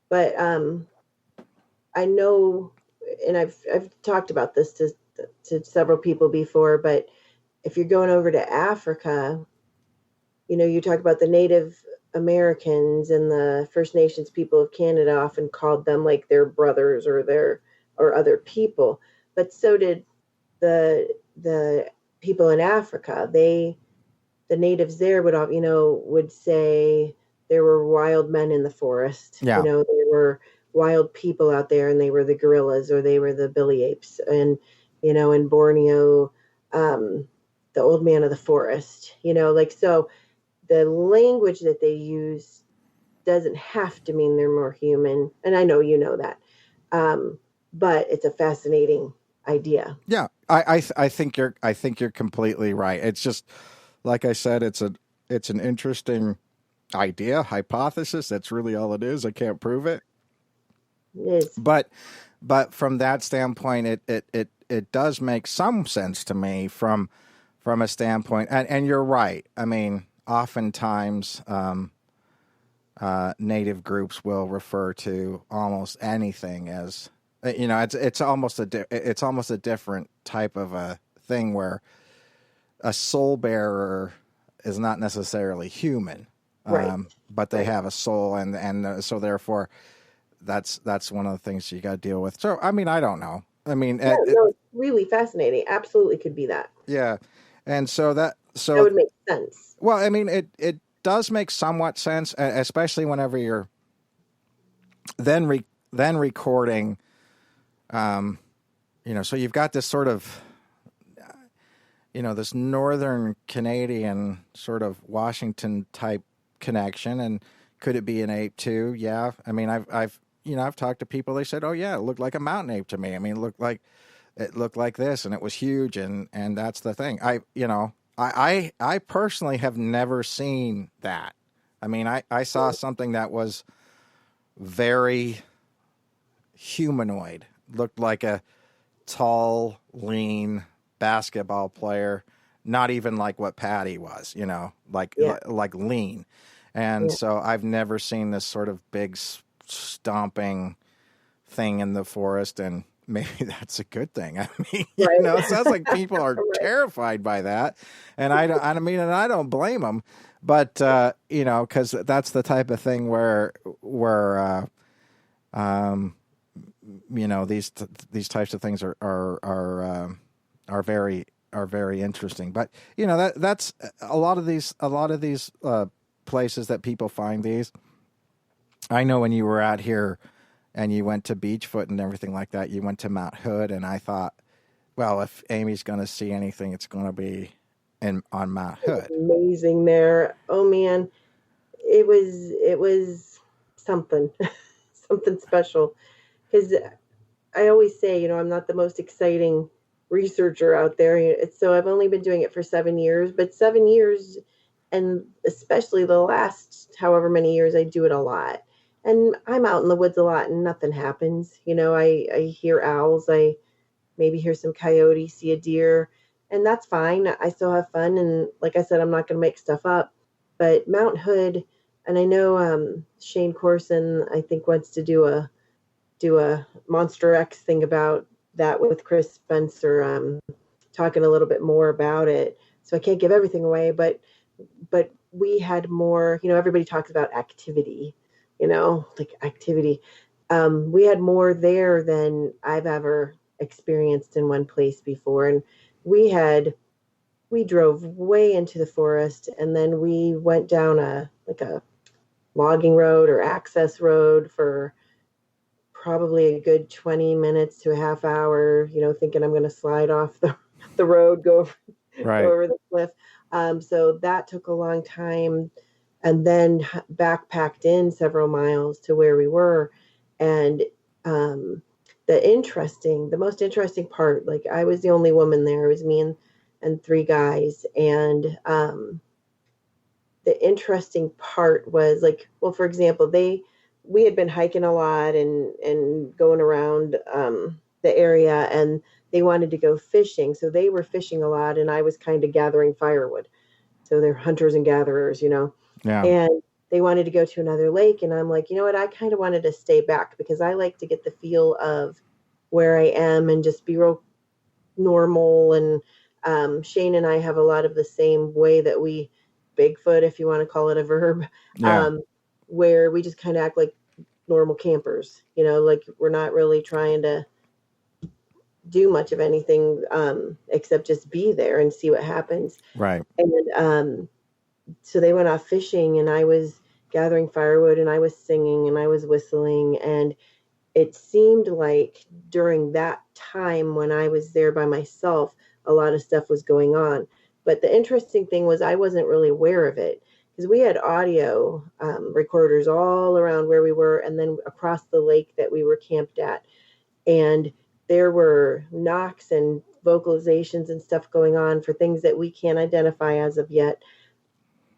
but I know, and I've talked about this to several people before, but if you're going over to Africa, you talk about the Native Americans and the First Nations people of Canada often called them like their brothers or other people, but so did the the people in Africa, the natives there would, would say there were wild men in the forest. Yeah. There were wild people out there, and they were the gorillas or they were the billy apes. And, in Borneo, the old man of the forest, so the language that they use doesn't have to mean they're more human. And I know you know that. But it's a fascinating idea. Yeah. I think you're completely right. It's just, like I said, it's an interesting idea, hypothesis. That's really all it is. I can't prove it. It is. But from that standpoint, it does make some sense to me from a standpoint, and you're right. I mean, oftentimes native groups will refer to almost anything as, it's almost a different type of a thing where a soul bearer is not necessarily human, Right. but they have a soul, and so therefore that's one of the things you got to deal with. So, I mean, I don't know. I mean, no, it's really fascinating. Absolutely could be that. Yeah. And so that would make sense. Well, I mean, it does make somewhat sense, especially whenever you're then recording, so you've got this sort of, this Northern Canadian sort of Washington type connection. And could it be an ape too? Yeah. I mean, I've talked to people, they said, oh yeah, it looked like a mountain ape to me. I mean, it looked like this, and it was huge. And that's the thing. I personally have never seen that. I mean, I saw something that was very humanoid, looked like a tall, lean basketball player, not even like what Patty was, like lean. And so I've never seen this sort of big stomping thing in the forest, and maybe that's a good thing. I mean, it sounds like people are terrified by that, and I don't blame them, but because that's the type of thing where these types of things are very interesting. But that's a lot of these places that people find these. I know when you were out here and you went to Beachfoot and everything like that, you went to Mount Hood, and I thought, well, if Amy's going to see anything, it's going to be on Mount Hood. Amazing there. Oh man, it was something, something special. Because I always say, I'm not the most exciting researcher out there. So I've only been doing it for 7 years, but 7 years, and especially the last however many years, I do it a lot. And I'm out in the woods a lot and nothing happens. I hear owls, I maybe hear some coyotes, see a deer, and that's fine. I still have fun. And like I said, I'm not going to make stuff up. But Mount Hood, and I know Shane Corson, I think, wants to do a Monster X thing about that with Chris Spencer, talking a little bit more about it. So I can't give everything away, but we had more, everybody talks about activity, like activity. We had more there than I've ever experienced in one place before. And we drove way into the forest, and then we went down a logging road or access road for probably a good 20 minutes to a half hour, thinking I'm going to slide off the road, go over the cliff. So that took a long time, and then backpacked in several miles to where we were. And the most interesting part, like, I was the only woman there. It was me and 3 guys. And the interesting part was, like, well, for example, we had been hiking a lot and going around the area, and they wanted to go fishing. So they were fishing a lot, and I was kind of gathering firewood. So they're hunters and gatherers, Yeah. And they wanted to go to another lake, and I'm like, you know what? I kind of wanted to stay back because I like to get the feel of where I am and just be real normal. And Shane and I have a lot of the same way that we Bigfoot, if you want to call it a verb, where we just kind of act like normal campers, like we're not really trying to do much of anything except just be there and see what happens. Right. And so they went off fishing, and I was gathering firewood, and I was singing, and I was whistling. And it seemed like during that time when I was there by myself, a lot of stuff was going on. But the interesting thing was I wasn't really aware of it, because we had audio recorders all around where we were, and then across the lake that we were camped at. And there were knocks and vocalizations and stuff going on for things that we can't identify as of yet,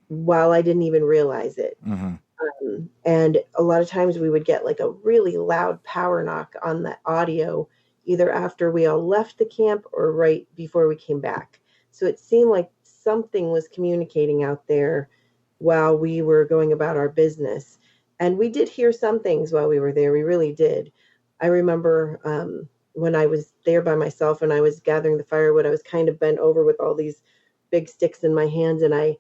while I didn't even realize it. Mm-hmm. And a lot of times we would get like a really loud power knock on the audio, either after we all left the camp or right before we came back. So it seemed like something was communicating out there while we were going about our business. And we did hear some things while we were there. We really did. I remember when I was there by myself and I was gathering the firewood, I was kind of bent over with all these big sticks in my hands, and I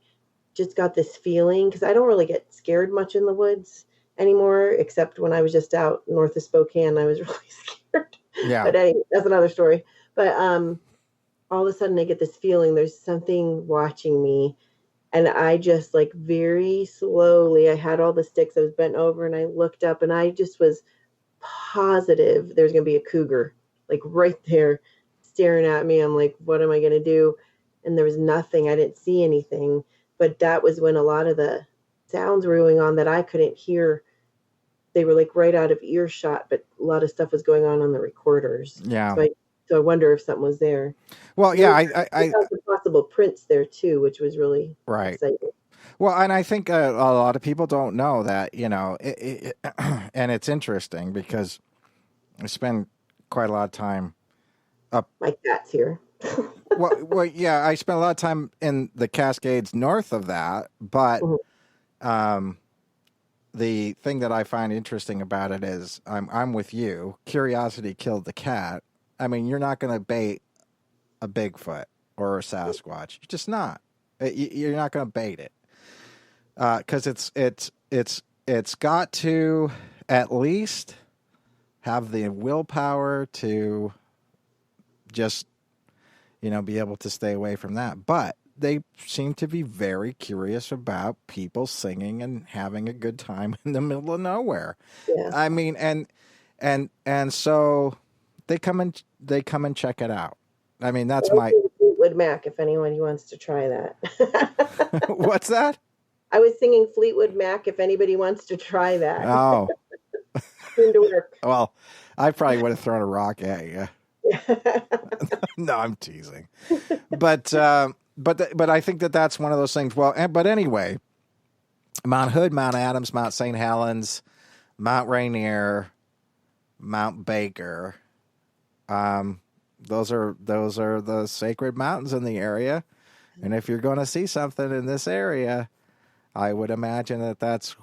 just got this feeling, because I don't really get scared much in the woods anymore, except when I was just out north of Spokane, I was really scared. Yeah. But anyway, that's another story. But all of a sudden I get this feeling there's something watching me. And I just like very slowly, I had all the sticks, I was bent over, and I looked up, and I just was positive there's going to be a cougar, like right there staring at me. I'm like, what am I going to do? And there was nothing. I didn't see anything. But that was when a lot of the sounds were going on that I couldn't hear. They were like right out of earshot, but a lot of stuff was going on the recorders. Yeah. So I wonder if something was there. Well, yeah, I found some possible prints there too, which was really exciting. Well, and I think a lot of people don't know that, you know, and it's interesting because I spend quite a lot of time up. My cat's here. well, yeah, I spent a lot of time in the Cascades north of that, but the thing that I find interesting about it is I'm with you. Curiosity killed the cat. I mean, you're not going to bait a Bigfoot or a Sasquatch. You're just not. You're not going to bait it because it's got to at least have the willpower to just, you know, be able to stay away from that. But they seem to be very curious about people singing and having a good time in the middle of nowhere. Yeah. I mean, and so they come and check it out. I mean, that's my Fleetwood Mac. If anyone wants to try that. What's that? I was singing Fleetwood Mac. If anybody wants to try that. Oh, to work. Well, I probably would have thrown a rock at you. No, I'm teasing. But I think that's one of those things. Well, but anyway, Mount Hood, Mount Adams, Mount St. Helens, Mount Rainier, Mount Baker. Those are the sacred mountains in the area. And if you're going to see something in this area, I would imagine that's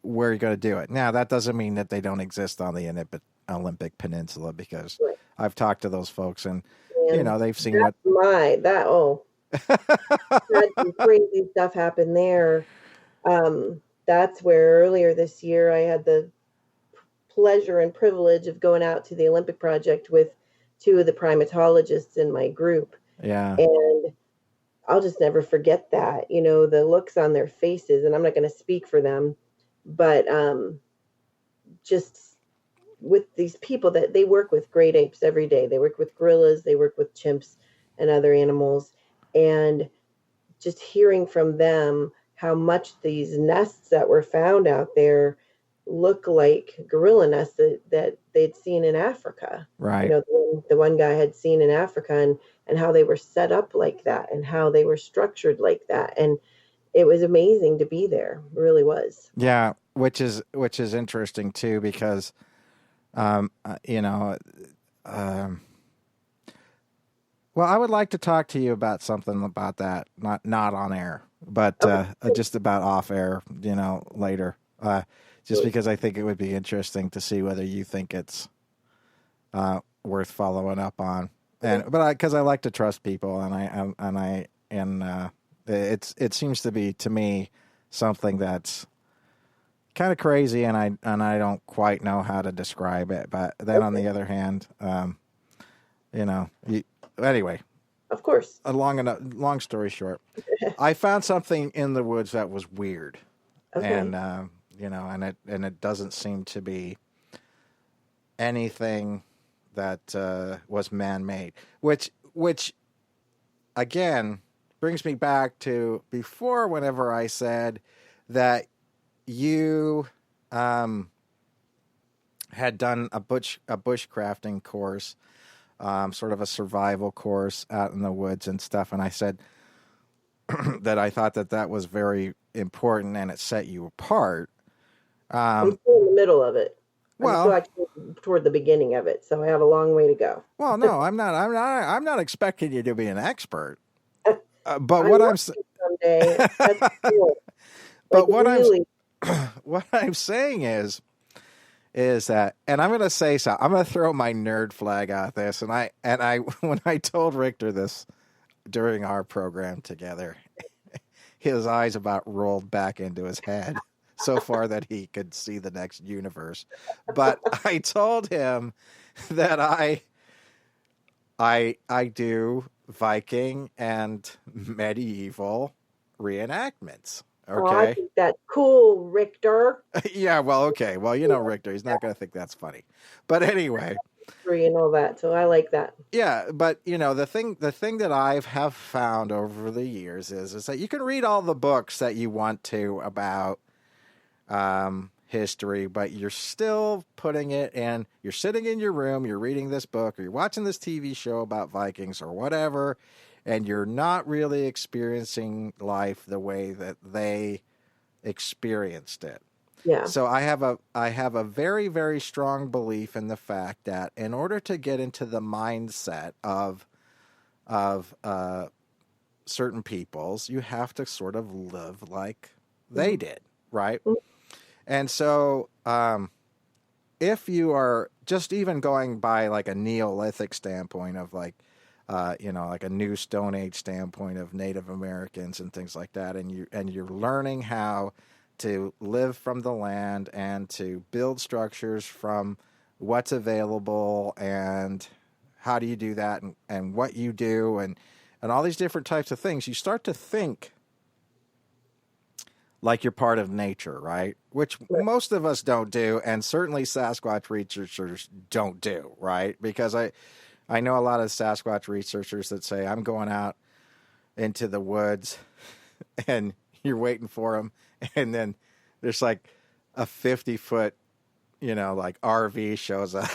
where you're going to do it. Now, that doesn't mean that they don't exist on the Olympic Peninsula, because I've talked to those folks and you know, they've seen had some crazy stuff happen there. That's where earlier this year I had the pleasure and privilege of going out to the Olympic Project with two of the primatologists in my group. Yeah. And I'll just never forget that, you know, the looks on their faces, and I'm not going to speak for them, but just with these people that they work with great apes every day. They work with gorillas, they work with chimps and other animals. And just hearing from them how much these nests that were found out there look like gorilla nests that they'd seen in Africa. Right. You know, the one guy had seen in Africa, and how they were set up like that and how they were structured like that. And it was amazing to be there. It really was. Yeah. Which is interesting too, because, you know, well, I would like to talk to you about something about that, not on air, but just about off air, you know, later. Just because I think it would be interesting to see whether you think it's worth following up on, but because I like to trust people, and it seems to be, to me, something that's kind of crazy, and I don't quite know how to describe it. But then on the other hand, Anyway, Of course. a long story short, I found something in the woods that was weird. Okay. And, and it doesn't seem to be anything that was man-made, which again brings me back to before, whenever I said that you had done a bushcrafting course, sort of a survival course out in the woods and stuff, and I said that I thought that was very important and it set you apart. I'm still in the middle of it. Well, I'm still actually toward the beginning of it, so I have a long way to go. Well, no, I'm not expecting you to be an expert. But what I'm someday, that's cool. But what really. what I'm saying is that, and I'm going to say so. I'm going to throw my nerd flag out this, and I when I told Richter this during our program together, his eyes about rolled back into his head so far that he could see the next universe. But I told him that I do Viking and medieval reenactments. Okay. Oh, I think that's cool, Richter. Yeah, well, okay. Well, Richter, he's not going to think that's funny. But anyway, and all that, so I like that. Yeah, but the thing that I have found over the years is that you can read all the books that you want to about history, but you're still putting it in. You're sitting in your room, you're reading this book, or you're watching this TV show about Vikings or whatever, and you're not really experiencing life the way that they experienced it. Yeah. So I have a very, very strong belief in the fact that in order to get into the mindset of certain peoples, you have to sort of live like they did, right? Mm-hmm. And so if you are just even going by like a Neolithic standpoint of like a new Stone Age standpoint of Native Americans and things like that, and you're learning how to live from the land and to build structures from what's available and how do you do that and what you do and all these different types of things, you start to think like you're part of nature, right? Which most of us don't do, and certainly Sasquatch researchers don't do, right? Because I know a lot of Sasquatch researchers that say, I'm going out into the woods and you're waiting for them, and then there's like a 50-foot, like RV shows up.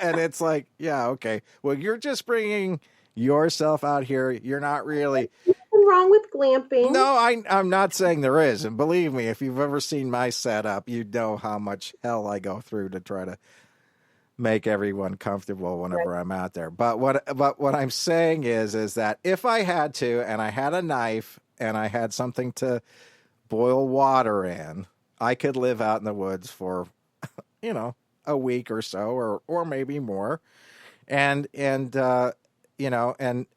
And it's like, yeah, okay. Well, you're just bringing yourself out here. You're not really... Nothing wrong with glamping. No, I'm not saying there is. And believe me, if you've ever seen my setup, you know how much hell I go through to try to make everyone comfortable whenever I'm out there. But what I'm saying is that if I had to, and I had a knife and I had something to boil water in, I could live out in the woods for, a week or so, or maybe more, and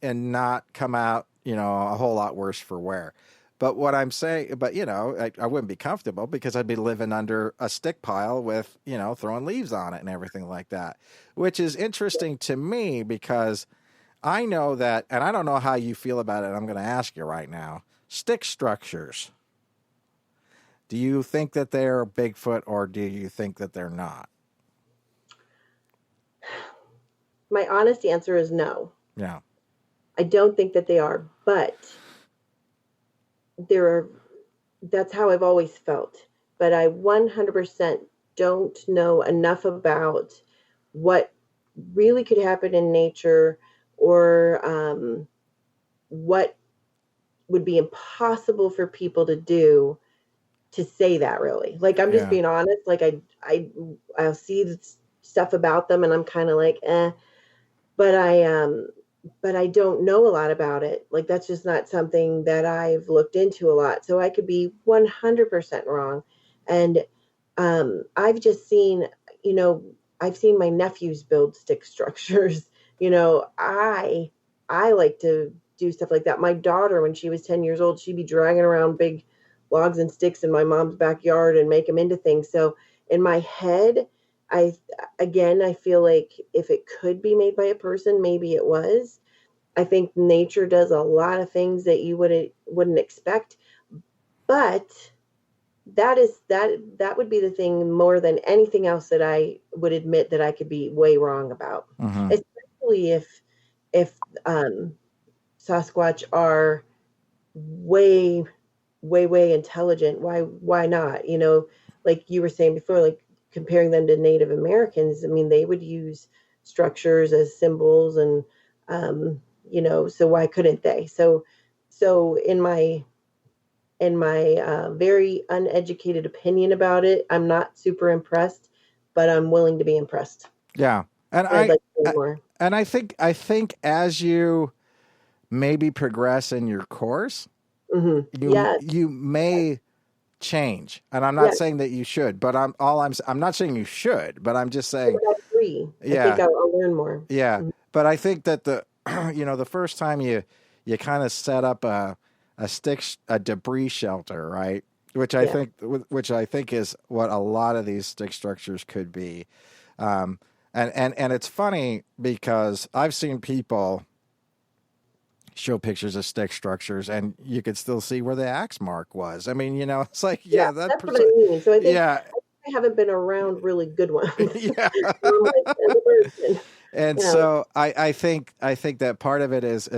not come out, a whole lot worse for wear. But what I'm saying, I wouldn't be comfortable because I'd be living under a stick pile with, throwing leaves on it and everything like that, which is interesting to me because I know that, and I don't know how you feel about it. I'm going to ask you right now, stick structures. Do you think that they're Bigfoot or do you think that they're not? My honest answer is no. Yeah. I don't think that they are, but that's how I've always felt. But I 100% don't know enough about what really could happen in nature or what would be impossible for people to do to say that really. Like, I'm just being honest. Like I'll see stuff about them and I'm kind of like, but I don't know a lot about it. Like, that's just not something that I've looked into a lot. So I could be 100% wrong. And I've just seen, I've seen my nephews build stick structures. I like to do stuff like that. My daughter, when she was 10 years old, she'd be dragging around big logs and sticks in my mom's backyard and make them into things. So in my head, I feel like if it could be made by a person, maybe it was. I think nature does a lot of things that you wouldn't expect, but that would be the thing more than anything else that I would admit that I could be way wrong about, Mm-hmm. especially if Sasquatch are way way intelligent. Why not? Like you were saying before, like comparing them to Native Americans. I mean, they would use structures as symbols, and so why couldn't they? So in my very uneducated opinion about it, I'm not super impressed, but I'm willing to be impressed. Yeah. And I'd like to know more. And I think as you maybe progress in your course, Mm-hmm. Yes. you may change. And I'm not Yes. saying that you should, but I'm not saying you should, but I'm just saying, I agree. Yeah. I think I'll learn more. yeah. Mhm. But I think that the first time you kind of set up a debris shelter, right? Which I think is what a lot of these stick structures could be. And it's funny because I've seen people show pictures of stick structures and you could still see where the axe mark was. I mean, it's like, that's what I mean. So I think yeah. I haven't been around really good ones. Yeah. And so I think that part of it is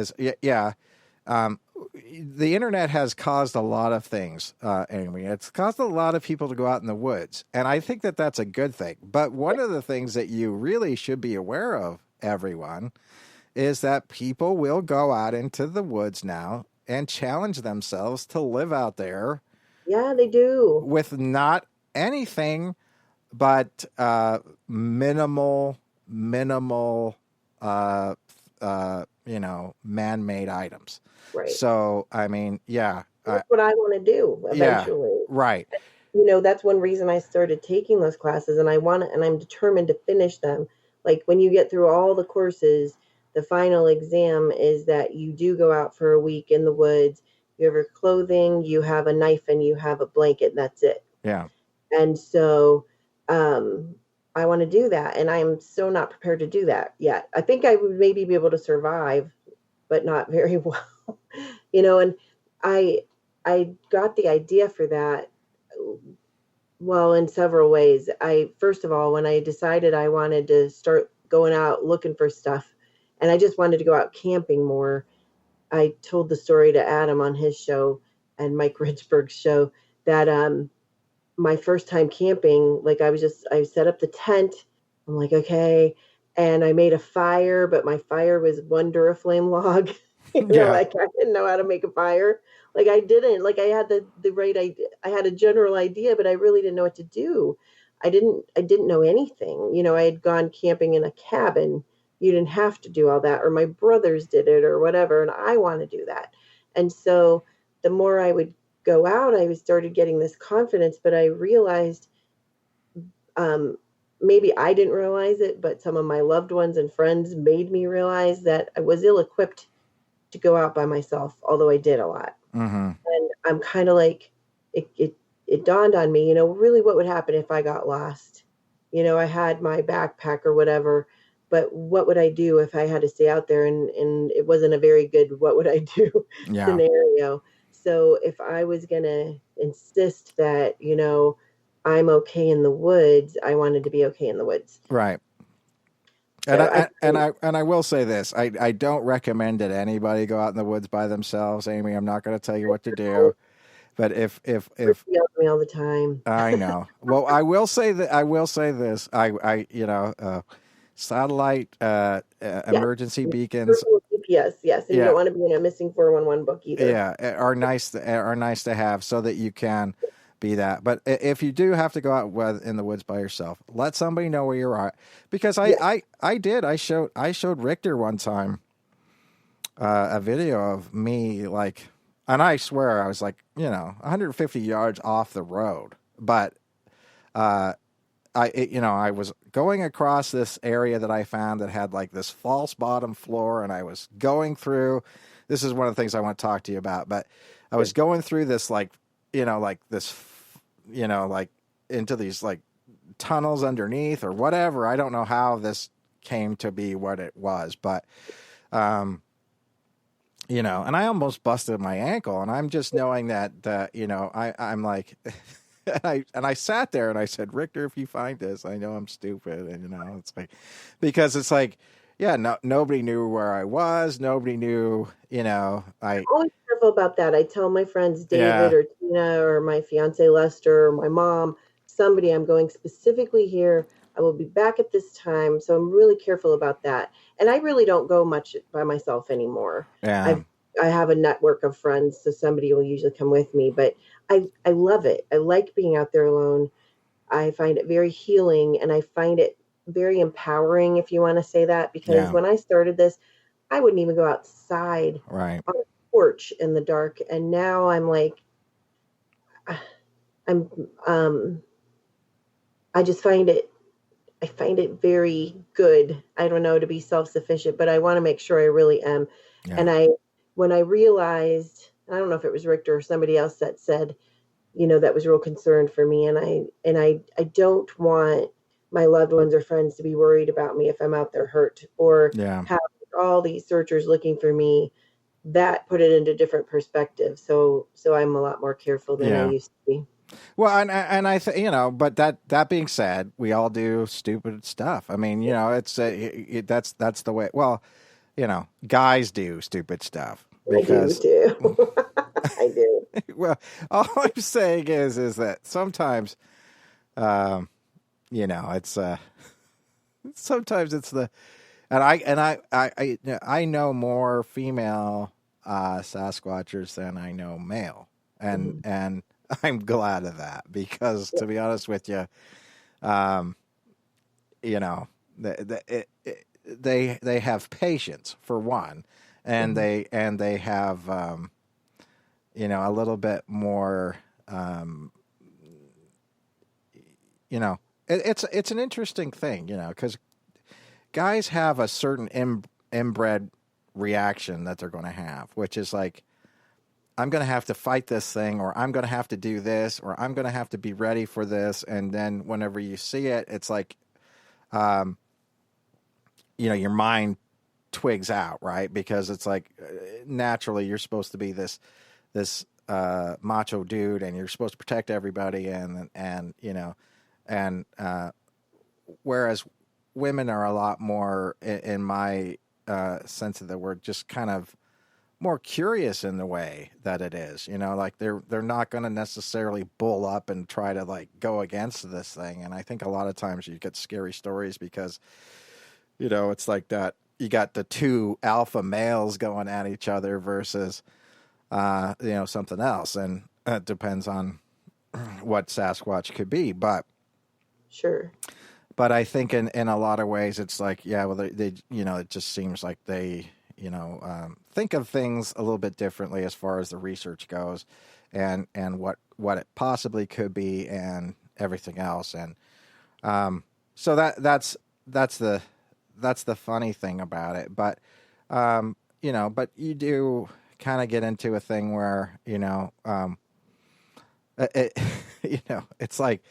the internet has caused a lot of things, Amy. It's caused a lot of people to go out in the woods, and I think that that's a good thing. But one of the things that you really should be aware of, everyone, is that people will go out into the woods now and challenge themselves to live out there. Yeah, they do. With not anything but minimal man-made items. Right. So, I mean, yeah. That's what I want to do eventually. Yeah, right. That's one reason I started taking those classes, and I'm determined to finish them. Like when you get through all the courses, the final exam is that you do go out for a week in the woods. You have your clothing, you have a knife, and you have a blanket, and that's it. Yeah. And so I want to do that, and I'm so not prepared to do that yet. I think I would maybe be able to survive, but not very well. And I got the idea for that, well, in several ways. First of all, when I decided I wanted to start going out looking for stuff, and I just wanted to go out camping more, I told the story to Adam on his show and Mike Ridgeberg's show that my first time camping, like I set up the tent. I'm like, okay. And I made a fire, but my fire was one Duraflame log. Like I didn't know how to make a fire. Like I didn't, like I had the right idea. I had a general idea, but I really didn't know what to do. I didn't know anything. I had gone camping in a cabin. You didn't have to do all that, or my brothers did it or whatever. And I want to do that. And so the more I would go out, I started getting this confidence, but I realized, maybe I didn't realize it, but some of my loved ones and friends made me realize that I was ill-equipped to go out by myself, although I did a lot. Mm-hmm. And I'm kind of like, it dawned on me, really what would happen if I got lost? I had my backpack or whatever, but what would I do if I had to stay out there and it wasn't a very good, what would I do scenario? So if I was going to insist that, I'm okay in the woods, I wanted to be okay in the woods. Right. So and I will say this. I don't recommend that anybody go out in the woods by themselves, Amy. I'm not going to tell you what to do. But if yell at me all the time. I know. Well, I will say this. Satellite emergency beacons. Yes, and you don't want to be in a missing 411 book either. Yeah, are nice to have so that you can be that. But if you do have to go out in the woods by yourself, let somebody know where you're at. Because I showed Richter one time a video of me, like, and I swear I was like 150 yards off the road, but I was going across this area that I found that had like this false bottom floor, and I was going through. This is one of the things I want to talk to you about, but I was going through this like into these like tunnels underneath or whatever. I don't know how this came to be what it was, but, you know, and I almost busted my ankle, and I'm just knowing that, you know, I'm like, and I sat there and I said, Richter, if you find this, I know I'm stupid. And, you know, it's like, because it's like, yeah, nobody knew where I was. Nobody knew, you know, I'm always careful about that. I tell my friends, David or Tina or my fiance, Lester, or my mom, somebody, I'm going specifically here. I will be back at this time. So I'm really careful about that. And I really don't go much by myself anymore. Yeah. I have a network of friends, so somebody will usually come with me, but I love it. I like being out there alone. I find it very healing, and I find it very empowering, if you want to say that, because when I started this, I wouldn't even go outside right on the porch in the dark. And now I'm like, I just find it very good. I don't know, to be self-sufficient, but I want to make sure I really am. Yeah. And when I realized, I don't know if it was Richter or somebody else that said, you know, that was real concerned for me. And I don't want my loved ones or friends to be worried about me if I'm out there hurt or have all these searchers looking for me. That put it into different perspective. So I'm a lot more careful than I used to be. Well, and I you know, but that being said, we all do stupid stuff. I mean, you know, it's that's the way. Well, you know, guys do stupid stuff. Because, I do too. I do. Well, all I'm saying is that sometimes, you know, it's sometimes it's the, and I know more female Sasquatchers than I know male, and I'm glad of that, because to be honest with you, you know, they have patience for one. And they have, you know, a little bit more, you know, it's an interesting thing, you know, because guys have a certain inbred reaction that they're going to have, which is like, I'm going to have to fight this thing, or I'm going to have to do this, or I'm going to have to be ready for this. And then whenever you see it, it's like, you know, your mind twigs out, right? Because it's like, naturally you're supposed to be this macho dude, and you're supposed to protect everybody, and you know, and whereas women are a lot more, in my sense of the word, just kind of more curious in the way that it is, you know, like they're not going to necessarily bull up and try to like go against this thing. And I think a lot of times you get scary stories because, you know, it's like that. You got the two alpha males going at each other versus, you know, something else. And it depends on what Sasquatch could be. But sure. But I think in a lot of ways, it's like, yeah, well, they you know, it just seems like they, you know, think of things a little bit differently as far as the research goes, and what it possibly could be and everything else. And so that's the funny thing about it. But, you know, but you do kind of get into a thing where, you know, you know, it's like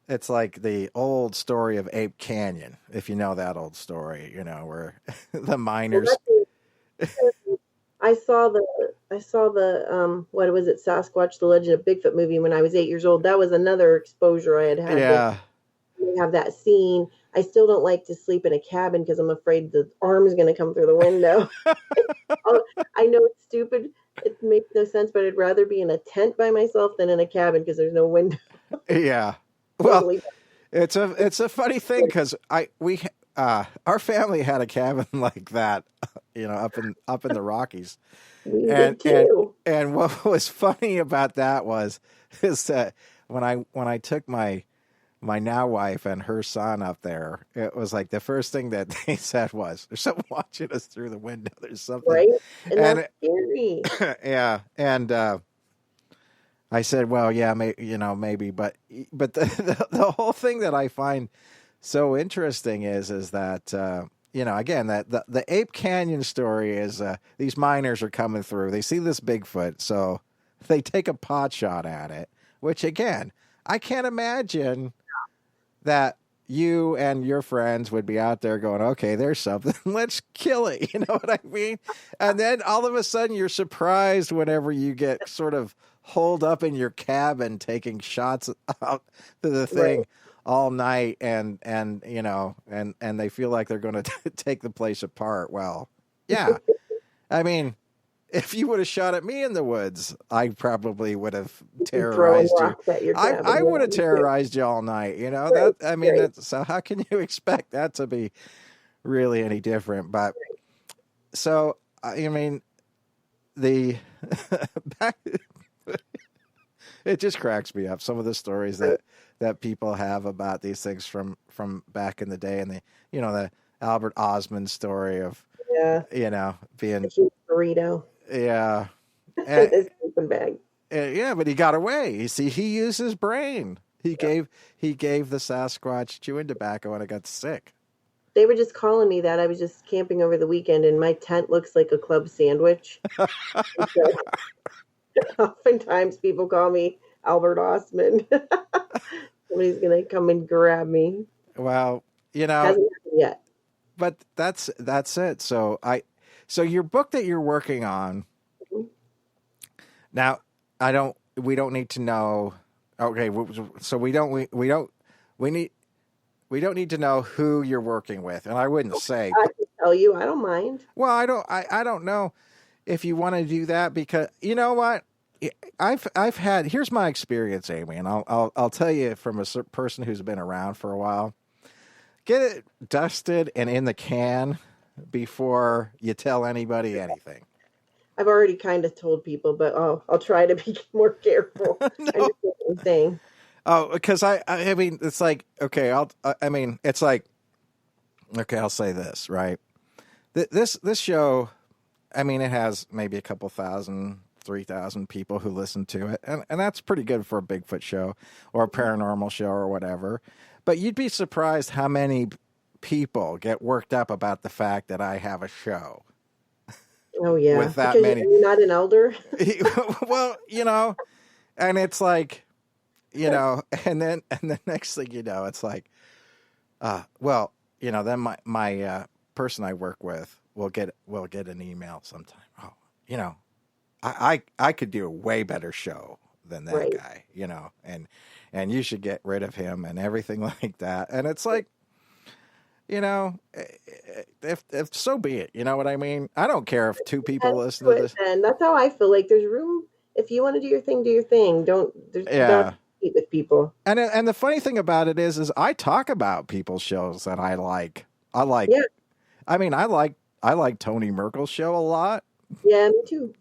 the old story of Ape Canyon, if you know that old story, you know, where the miners. I saw the what was it, Sasquatch, the Legend of Bigfoot movie when I was 8 years old. That was another exposure I had. Yeah. Have that scene. I still don't like to sleep in a cabin because I'm afraid the arm is going to come through the window. I know it's stupid. It makes no sense, but I'd rather be in a tent by myself than in a cabin because there's no window. Yeah. Well, it's a funny thing because our family had a cabin like that, you know, up in the Rockies. We did too. And what was funny about that is that when I took my now wife and her son up there, it was like the first thing that they said was, "There's someone watching us through the window. There's something." Right? And that's scary. Yeah. And I said, well, yeah, maybe, but the whole thing that I find so interesting is that, you know, again, that the Ape Canyon story is, these miners are coming through. They see this Bigfoot, so they take a pot shot at it, which again, I can't imagine that you and your friends would be out there going, okay, there's something, let's kill it. You know what I mean? And then all of a sudden you're surprised whenever you get sort of holed up in your cabin taking shots out to the thing all night and you know, and they feel like they're going to take the place apart. Well, yeah. I mean, if you would have shot at me in the woods, I probably would have terrorized you. I would have terrorized you all night. You know that. I mean, so how can you expect that to be really any different? But so I mean, the it just cracks me up. Some of the stories that people have about these things from back in the day, and the Albert Osmond story of being a burrito. Yeah. His sleeping bag. Yeah, but he got away. You see, he used his brain. He gave the Sasquatch chewing tobacco and I got sick. They were just calling me that. I was just camping over the weekend and my tent looks like a club sandwich. So, oftentimes people call me Albert Osmond. Somebody's going to come and grab me. Well, Hasn't happened yet. But that's it. So your book that you're working on now, we don't need to know. Okay. So we don't need to know who you're working with. And I wouldn't say, I can tell you, I don't mind. Well, I don't know if you want to do that because you know what? I've had, here's my experience, Amy, and I'll tell you from a person who's been around for a while, get it dusted and in the can before you tell anybody anything. I've already kind of told people, but I'll try to be more careful. No. Thing. Oh, because I mean, it's like, okay, it's like, okay, I'll say this, right? This show, I mean, it has maybe a couple thousand, 3,000 people who listen to it. And that's pretty good for a Bigfoot show or a paranormal show or whatever. But you'd be surprised how many people get worked up about the fact that I have a show. Oh yeah, with that because many. You're not an elder. Well, and it's like, and then next thing you know, it's like, then my person I work with will get an email sometime. Oh, I could do a way better show than that guy, and you should get rid of him and everything like that. And it's like, if so be it, you know what I mean? I don't care if two people listen to this. And that's how I feel. Like there's room. If you want to do your thing, do your thing. Don't compete with people. And the funny thing about it is I talk about people's shows that I like. Yeah. I mean, I like Tony Merkel's show a lot. Yeah, me too.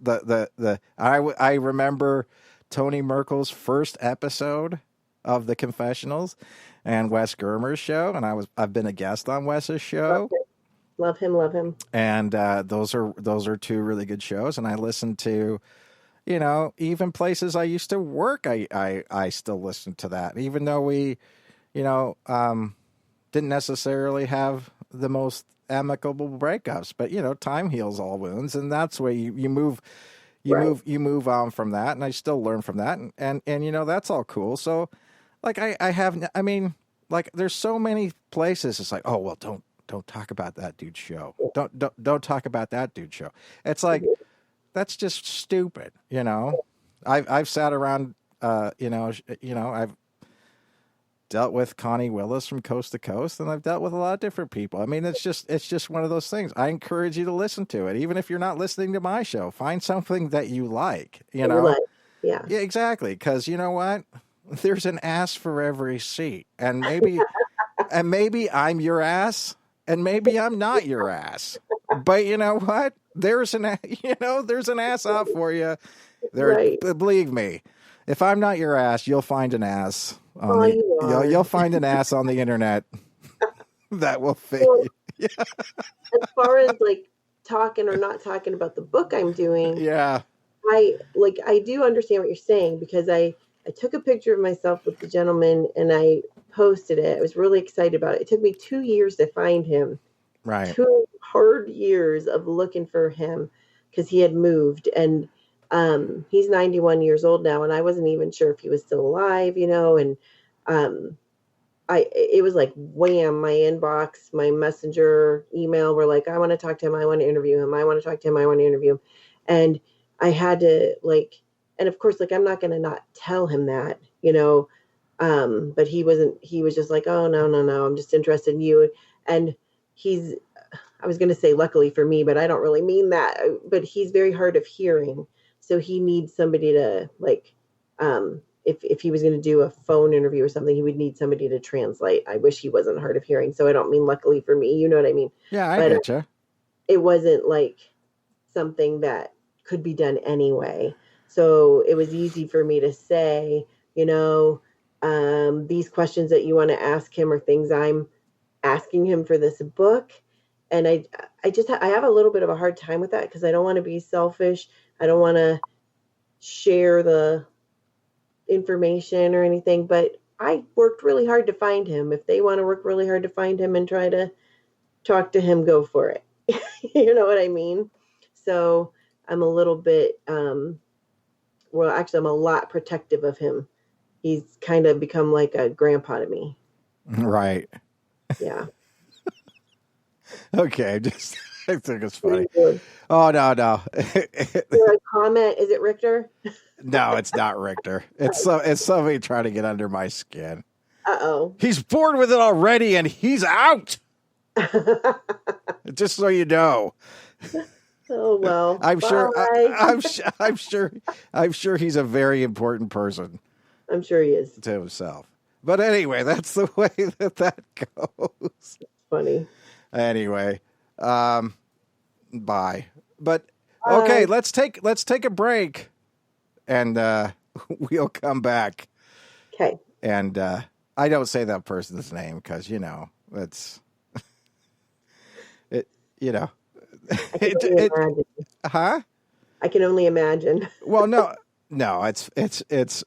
I remember Tony Merkel's first episode of the Confessionals and Wes Germer's show, and I've been a guest on Wes's show. Love him. And those are two really good shows, and I listen to, even places I used to work, I still listen to that, even though we, didn't necessarily have the most amicable breakups, but time heals all wounds, and that's where you move. You move on from that, and I still learn from that, and that's all cool. So, like there's so many places. It's like, oh well, don't talk about that dude's show. Don't talk about that dude's show. It's like that's just stupid. I've sat around. I've dealt with Connie Willis from Coast to Coast, and I've dealt with a lot of different people. I mean, it's just one of those things. I encourage you to listen to it, even if you're not listening to my show. Find something that you like. Yeah, exactly. Because you know what? There's an ass for every seat, and maybe I'm your ass, and maybe I'm not your ass. But you know what? There's an ass out for you. Believe me. If I'm not your ass, you'll find an ass. You'll find an ass on the internet that will fit you. Yeah. As far as like talking or not talking about the book I'm doing, I do understand what you're saying, because I took a picture of myself with the gentleman and I posted it. I was really excited about it. It took me 2 years to find him. Right. 2 hard years of looking for him because he had moved, and he's 91 years old now, and I wasn't even sure if he was still alive, and it was like wham, my inbox, my messenger, email were like, I want to talk to him. I want to interview him. I want to talk to him. I want to interview him. And I had to and of course, I'm not going to not tell him that, but he was just like, oh, no, I'm just interested in you. And I was going to say luckily for me, but I don't really mean that, but he's very hard of hearing. So he needs somebody to if he was going to do a phone interview or something, he would need somebody to translate. I wish he wasn't hard of hearing. So I don't mean luckily for me, you know what I mean? Yeah, I getcha. It wasn't something that could be done anyway. So it was easy for me to say, these questions that you want to ask him are things I'm asking him for this book. And I have a little bit of a hard time with that because I don't want to be selfish. I don't want to share the information or anything, but I worked really hard to find him. If they want to work really hard to find him and try to talk to him, go for it. You know what I mean? So I'm a little bit, I'm a lot protective of him. He's kind of become like a grandpa to me. Right. Yeah. Okay. I think it's funny. Oh, no. Is there a comment? Is it Richter? No, it's not Richter. It's somebody trying to get under my skin. Uh-oh. He's bored with it already and he's out. Just so you know. Oh, well. I'm sure he's a very important person. I'm sure he is. To himself. But anyway, that's the way that goes. Funny. Anyway, bye. But okay, let's take a break, and we'll come back. Okay. And I don't say that person's name because it's it. Huh? I can only imagine. Well, no, it's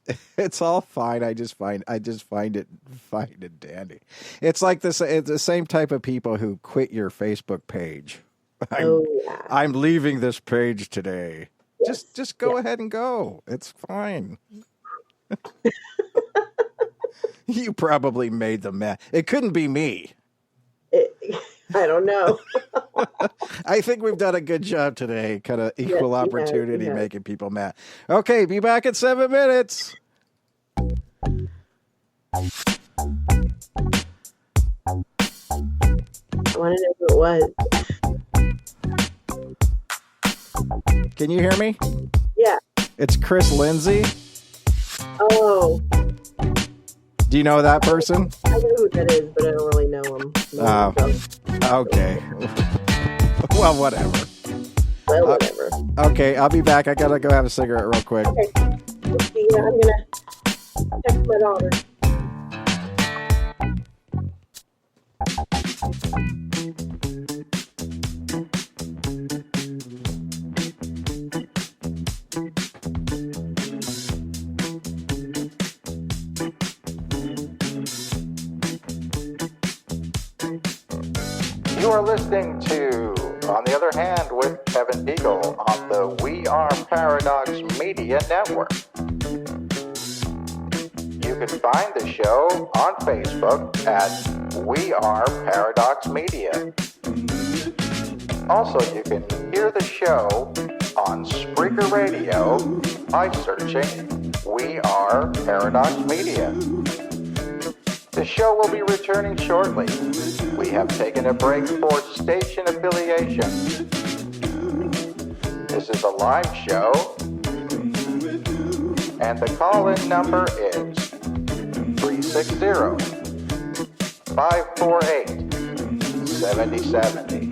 all fine. I just find it dandy. It's like this. It's the same type of people who quit your Facebook page. I'm leaving this page today. Yes. Just go ahead and go. It's fine. You probably made them mad. It couldn't be me. I don't know. I think we've done a good job today, kind of equal opportunity, making people mad. Okay, be back in 7 minutes. I want to know who it was. Can you hear me? Yeah. It's Chris Lindsay. Oh. Do you know that person? I know who that is, but I don't really know him. Okay. Well, whatever. Well, whatever. Okay, I'll be back. I gotta go have a cigarette real quick. Okay. Yeah, I'm gonna text my daughter. You are listening to On the Other Hand with Kevin Beegle on the We Are Paradox Media Network. You can find the show on Facebook at We Are Paradox Media. Also, you can hear the show on Speaker Radio by searching We Are Paradox Media. The show will be returning shortly. We have taken a break for station affiliation. This is a live show, and the call-in number is 360-548-7070.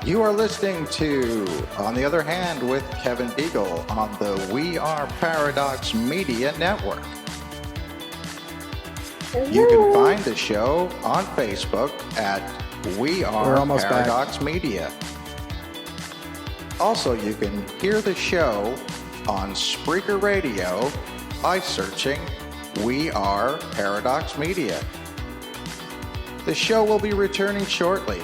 You are listening to On the Other Hand with Kevin Beegle on the We Are Paradox Media Network. You can find the show on Facebook at We Are Paradox Media. Also, you can hear the show on Spreaker Radio by searching We Are Paradox Media. The show will be returning shortly.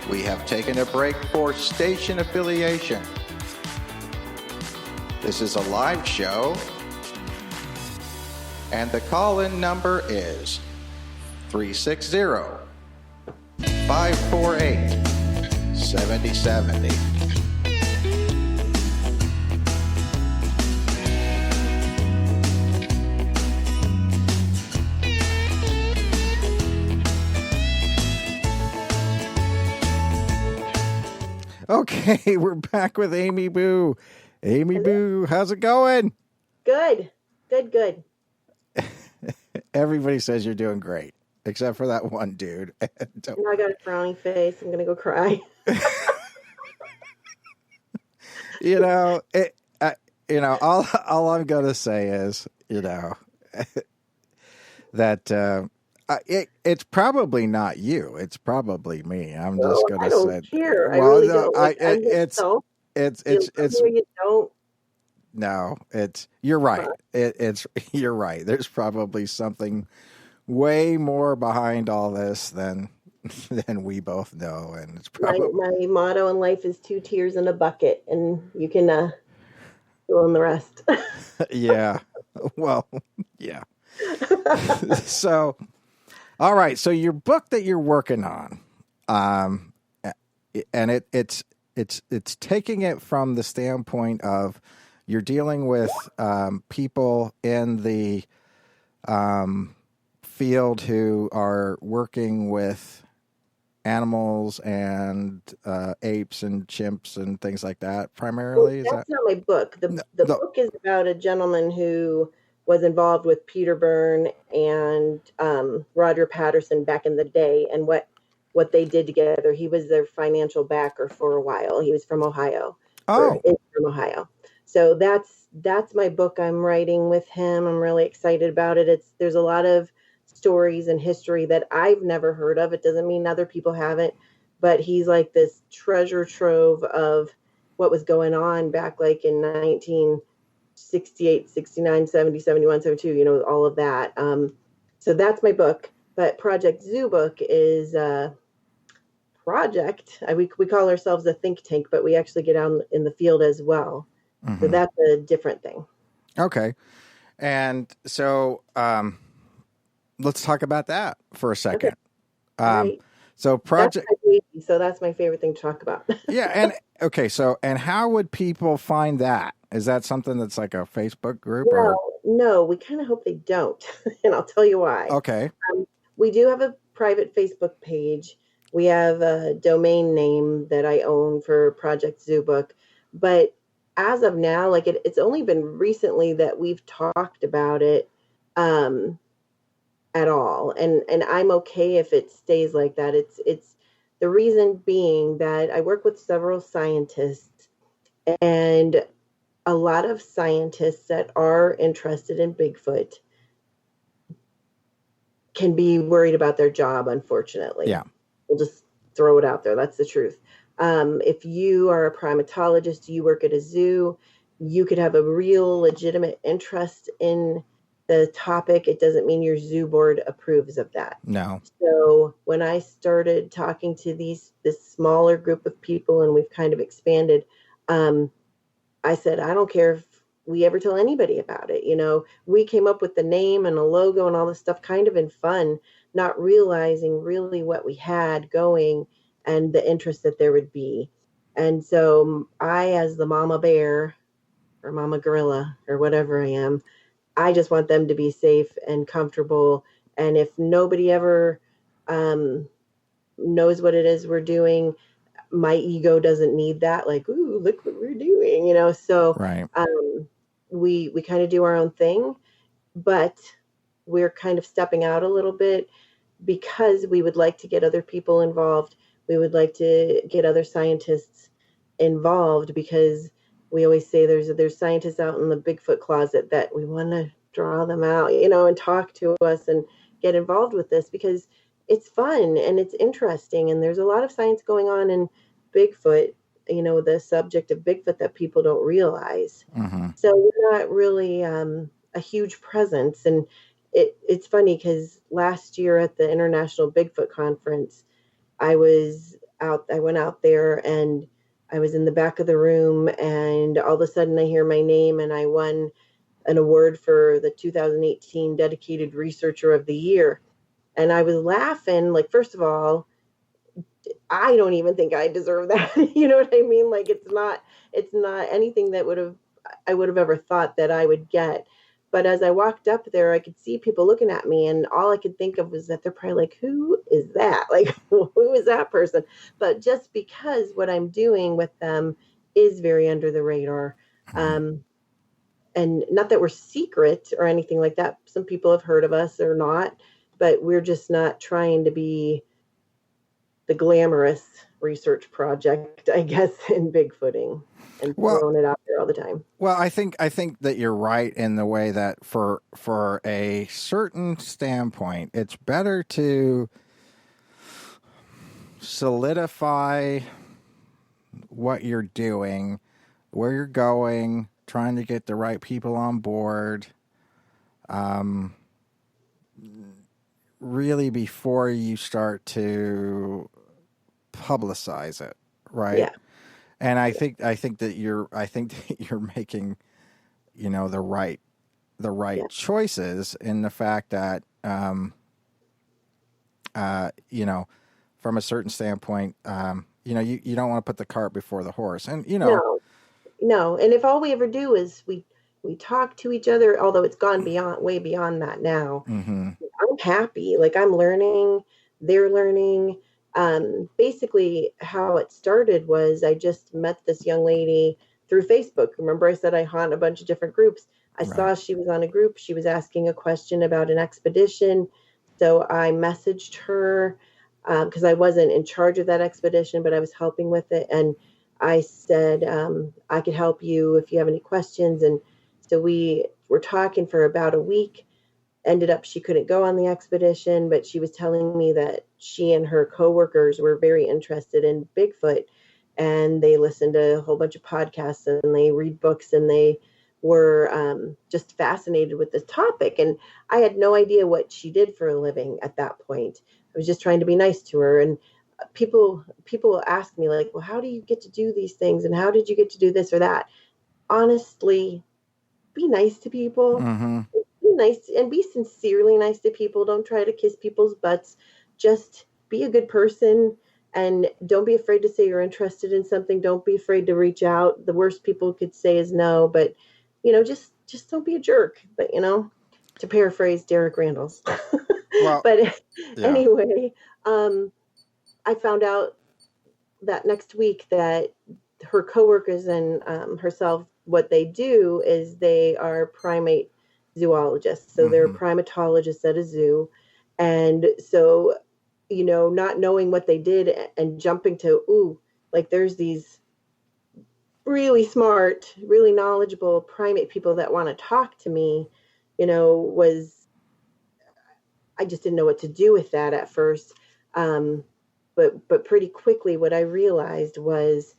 We have taken a break for station affiliation. This is a live show, and the call-in number is 360-548-7070. Okay, we're back with Amy Bue. Amy Bue, how's it going? Good. Everybody says you're doing great, except for that one dude. Now I got a frowny face. I'm going to go cry. All I'm going to say is, that it's probably not you. It's probably me. I'm just going to say. I don't care. I really don't. No, you're right. You're right. There's probably something way more behind all this than we both know, and it's probably my motto in life is 2 tears in a bucket, and you can fill in the rest. Yeah. Well, yeah. So, all right. So your book that you're working on, and it's taking it from the standpoint of you're dealing with people in the field who are working with animals and apes and chimps and things like that primarily. That's not my book. The book is about a gentleman who was involved with Peter Byrne and Roger Patterson back in the day, and what they did together. He was their financial backer for a while. He was from Ohio. Oh, is from Ohio. So that's my book I'm writing with him. I'm really excited about it. There's a lot of stories and history that I've never heard of. It doesn't mean other people haven't, but he's like this treasure trove of what was going on back like in 1968, 69, 70, 71, 72, all of that. So that's my book. But Project Zoo Book is a project. We call ourselves a think tank, but we actually get out in the field as well. Mm-hmm. So that's a different thing. Okay. And so let's talk about that for a second. Okay. Right. So That's project, my baby, so that's my favorite thing to talk about. yeah, and okay, so and how would people find that? Is that something that's like a Facebook group or Well, no, we kind of hope they don't, and I'll tell you why. okay? We do have a private Facebook page. We have a domain name that I own for Project Zoo Book, but as of now, like it's only been recently that we've talked about it um, at all, and I'm okay if it stays like that. It's the reason being that I work with several scientists, and a lot of scientists that are interested in Bigfoot can be worried about their job, unfortunately. Yeah. We'll just throw it out there. That's the truth. If you are a primatologist, you work at a zoo, you could have a real legitimate interest in the topic. It doesn't mean your zoo board approves of that. No. So when I started talking to this smaller group of people, and we've kind of expanded, I said, I don't care if we ever tell anybody about it. We came up with the name and a logo and all this stuff kind of in fun, not realizing really what we had going and the interest that there would be. And so I, as the mama bear or mama gorilla or whatever I am, I just want them to be safe and comfortable. And if nobody ever knows what it is we're doing, my ego doesn't need that. Like, ooh, look what we're doing, So Right. we kind of do our own thing, but we're kind of stepping out a little bit because we would like to get other people involved. We would like to get other scientists involved because we always say there's scientists out in the Bigfoot closet that we want to draw them out, and talk to us and get involved with this because it's fun and it's interesting. And there's a lot of science going on in Bigfoot, the subject of Bigfoot that people don't realize. Mm-hmm. So we're not really a huge presence. And it's funny because last year at the International Bigfoot Conference, I went out there and I was in the back of the room, and all of a sudden I hear my name and I won an award for the 2018 Dedicated Researcher of the Year. And I was laughing, like, first of all, I don't even think I deserve that. You know what I mean? Like, it's not anything that I would have ever thought that I would get. But as I walked up there, I could see people looking at me, and all I could think of was that they're probably like, who is that? Like, who is that person? But just because what I'm doing with them is very under the radar. And not that we're secret or anything like that. Some people have heard of us or not, but we're just not trying to be the glamorous research project, I guess, in Bigfooting and throwing it out there all the time. Well, I think that you're right in the way that for a certain standpoint, it's better to solidify what you're doing, where you're going, trying to get the right people on board, really before you start to publicize it, right? Yeah. And I think that you're making, the right choices in the fact that, from a certain standpoint, you don't want to put the cart before the horse, and No. And if all we ever do is we talk to each other, although it's gone way beyond that now, mm-hmm. I'm happy. Like, I'm learning, they're learning. Basically how it started was I just met this young lady through Facebook. Remember I said I haunt a bunch of different groups. I saw she was on a group. She was asking a question about an expedition. So I messaged her because I wasn't in charge of that expedition, but I was helping with it. And I said, I could help you if you have any questions. And so we were talking for about a week. Ended up, she couldn't go on the expedition, but she was telling me that she and her coworkers were very interested in Bigfoot, and they listened to a whole bunch of podcasts and they read books, and they were just fascinated with this topic. And I had no idea what she did for a living at that point. I was just trying to be nice to her. And people will ask me, like, well, how do you get to do these things? And how did you get to do this or that? Honestly, be nice to people. Mm-hmm. Be nice and be sincerely nice to people. Don't try to kiss people's butts. Just be a good person, and don't be afraid to say you're interested in something. Don't be afraid to reach out. The worst people could say is no, but just don't be a jerk. But to paraphrase Derek Randall's. Well, But yeah. anyway, I found out that next week that her coworkers and herself, what they do is they are primate zoologists. So they're primatologists at a zoo. And so, not knowing what they did and jumping to, like there's these really smart, really knowledgeable primate people that want to talk to me, I just didn't know what to do with that at first. But pretty quickly what I realized was,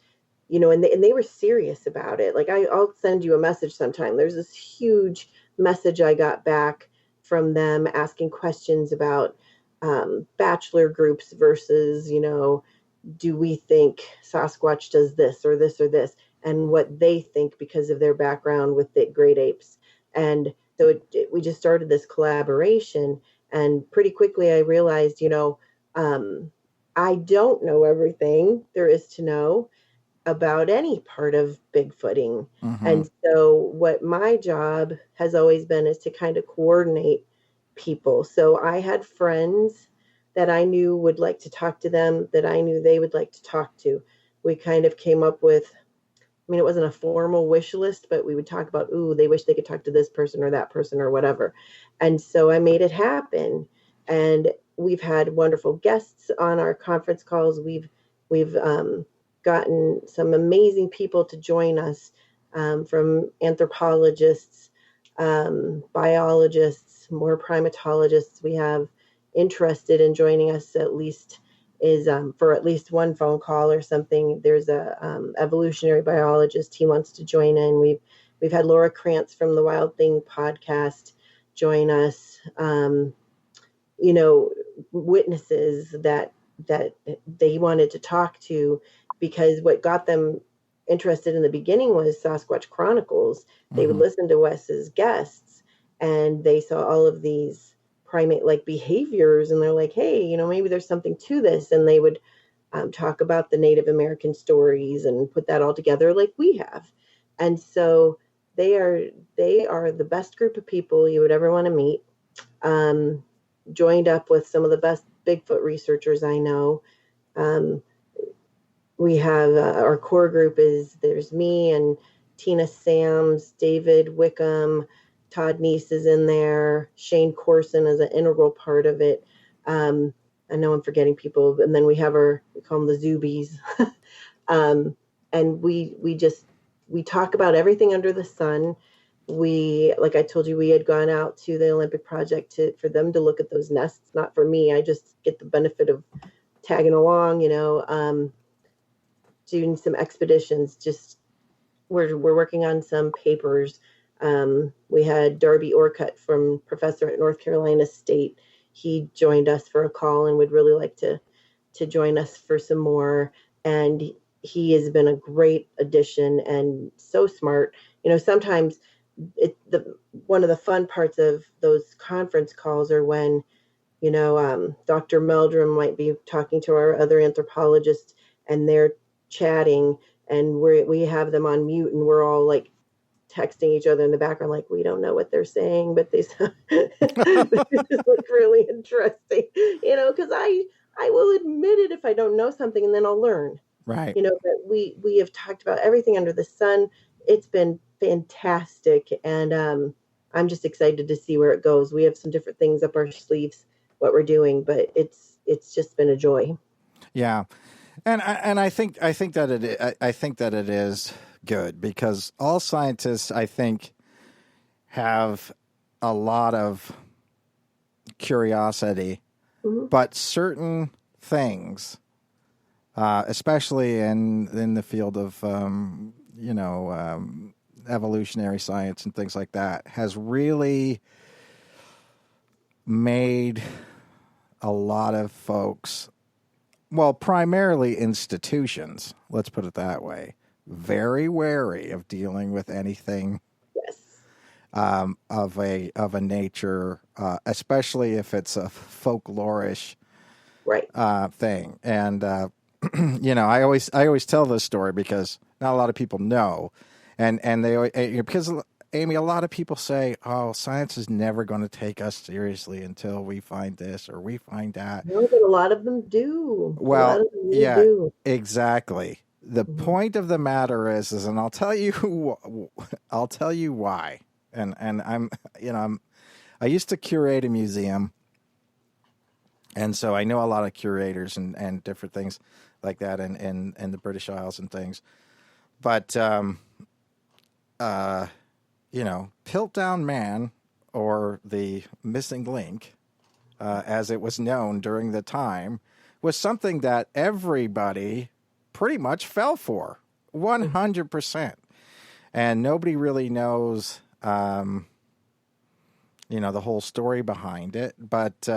and they were serious about it. Like I'll send you a message sometime. There's this huge message I got back from them asking questions about bachelor groups versus, do we think Sasquatch does this or this or this, and what they think because of their background with the great apes. And so we just started this collaboration, and pretty quickly I realized, I don't know everything there is to know about any part of Bigfooting. And so what my job has always been is to kind of coordinate people. So I had friends that I knew would like to talk to them, that I knew they would like to talk to. We kind of came up with, it wasn't a formal wish list, but we would talk about, they wish they could talk to this person or that person or whatever. And so I made it happen. And we've had wonderful guests on our conference calls. We've gotten some amazing people to join us, from anthropologists, biologists, more primatologists. We have interested in joining us for at least one phone call or something. There's a evolutionary biologist. He wants to join in. We've had Laura Krantz from the Wild Thing podcast join us. Witnesses that they wanted to talk to, because what got them interested in the beginning was Sasquatch Chronicles. They would listen to Wes's guests, and they saw all of these primate-like behaviors, and they're like, hey, maybe there's something to this. And they would talk about the Native American stories and put that all together like we have. And so they are the best group of people you would ever want to meet. Joined up with some of the best Bigfoot researchers I know. We have our core group there's me and Tina Sams, David Wickham, Todd Neese is in there, Shane Corson is an integral part of it. I know I'm forgetting people, and then we call them the Zoobies. And we talk about everything under the sun. Like I told you, we had gone out to the Olympic Project for them to look at those nests, not for me. I just get the benefit of tagging along, doing some expeditions. Just we're working on some papers. We had Darby Orcutt from professor at North Carolina State. He joined us for a call and would really like to join us for some more. And he has been a great addition and so smart. Sometimes one of the fun parts of those conference calls are when, Dr. Meldrum might be talking to our other anthropologists, and they're chatting, and we have them on mute, and we're all like texting each other in the background, like, we don't know what they're saying, but they just look really interesting, because I will admit it if I don't know something, and then I'll learn. Right. But we have talked about everything under the sun. It's been fantastic, and I'm just excited to see where it goes. We have some different things up our sleeves, what we're doing, but it's just been a joy. Yeah, and I think that it is good, because all scientists, I think, have a lot of curiosity, but certain things, especially in the field of evolutionary science and things like that, has really made a lot of folks, well, primarily institutions, let's put it that way, very wary of dealing with anything of a nature, especially if it's a folklorish Right. thing. And I always tell this story because not a lot of people know, and because Amy, a lot of people say, "Oh, science is never going to take us seriously until we find this or we find that." No, but a lot of them do. A lot Well, of them really yeah, do. exactly. The point of the matter is, and I'll tell you, I'll tell you why. And I used to curate a museum, and so I know a lot of curators and different things like that in the British Isles and things. But Piltdown Man, or the missing link, as it was known during the time, was something that everybody pretty much fell for, 100%. And nobody really knows, the whole story behind it. But,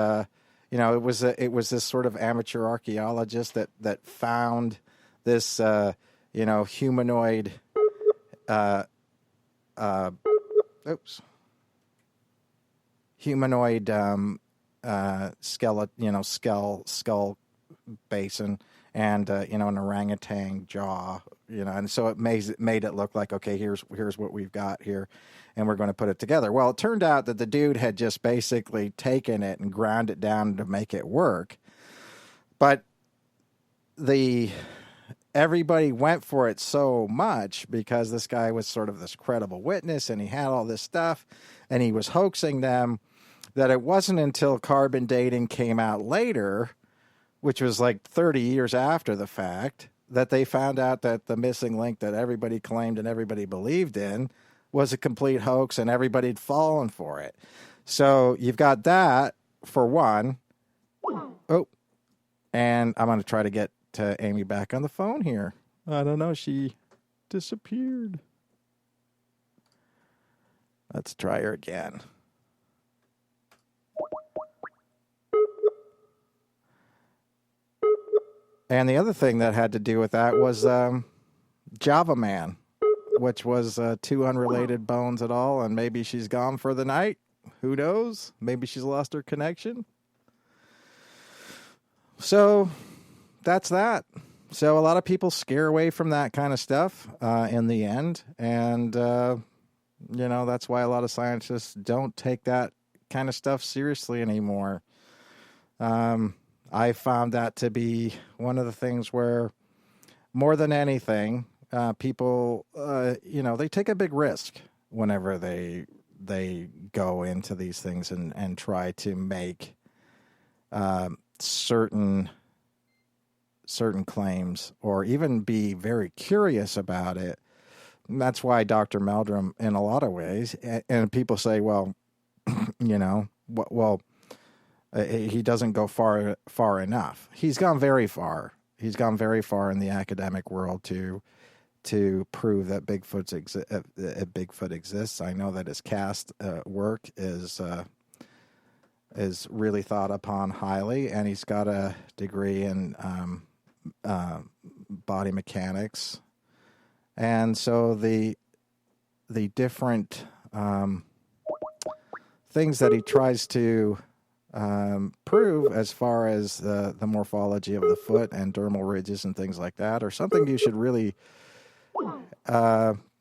it was this sort of amateur archaeologist that found this, humanoid, humanoid skeleton, skull basin, and an orangutan jaw, and so it made it look like, okay, here's what we've got here, and we're going to put it together. Well, it turned out that the dude had just basically taken it and ground it down to make it work, but everybody went for it so much because this guy was sort of this credible witness and he had all this stuff and he was hoaxing them, that it wasn't until carbon dating came out later, which was like 30 years after the fact, that they found out that the missing link that everybody claimed and everybody believed in was a complete hoax and everybody had fallen for it. So you've got that for one. Oh, and I'm going to try to get to Amy back on the phone here. I don't know. She disappeared. Let's try her again. And the other thing that had to do with that was Java Man, which was two unrelated bones at all. And maybe she's gone for the night. Who knows? Maybe she's lost her connection. So that's that. So a lot of people scare away from that kind of stuff in the end. And, that's why a lot of scientists don't take that kind of stuff seriously anymore. I found that to be one of the things where, more than anything, people, they take a big risk whenever they go into these things and try to make certain claims, or even be very curious about it. And that's why Dr. Meldrum, in a lot of ways, and people say, well, he doesn't go far enough. He's gone very far. He's gone very far in the academic world to prove that Bigfoot exists. I know that his cast work is really thought upon highly, and he's got a degree in body mechanics, and so the different things that he tries to prove, as far as the morphology of the foot and dermal ridges and things like that, are something you should really.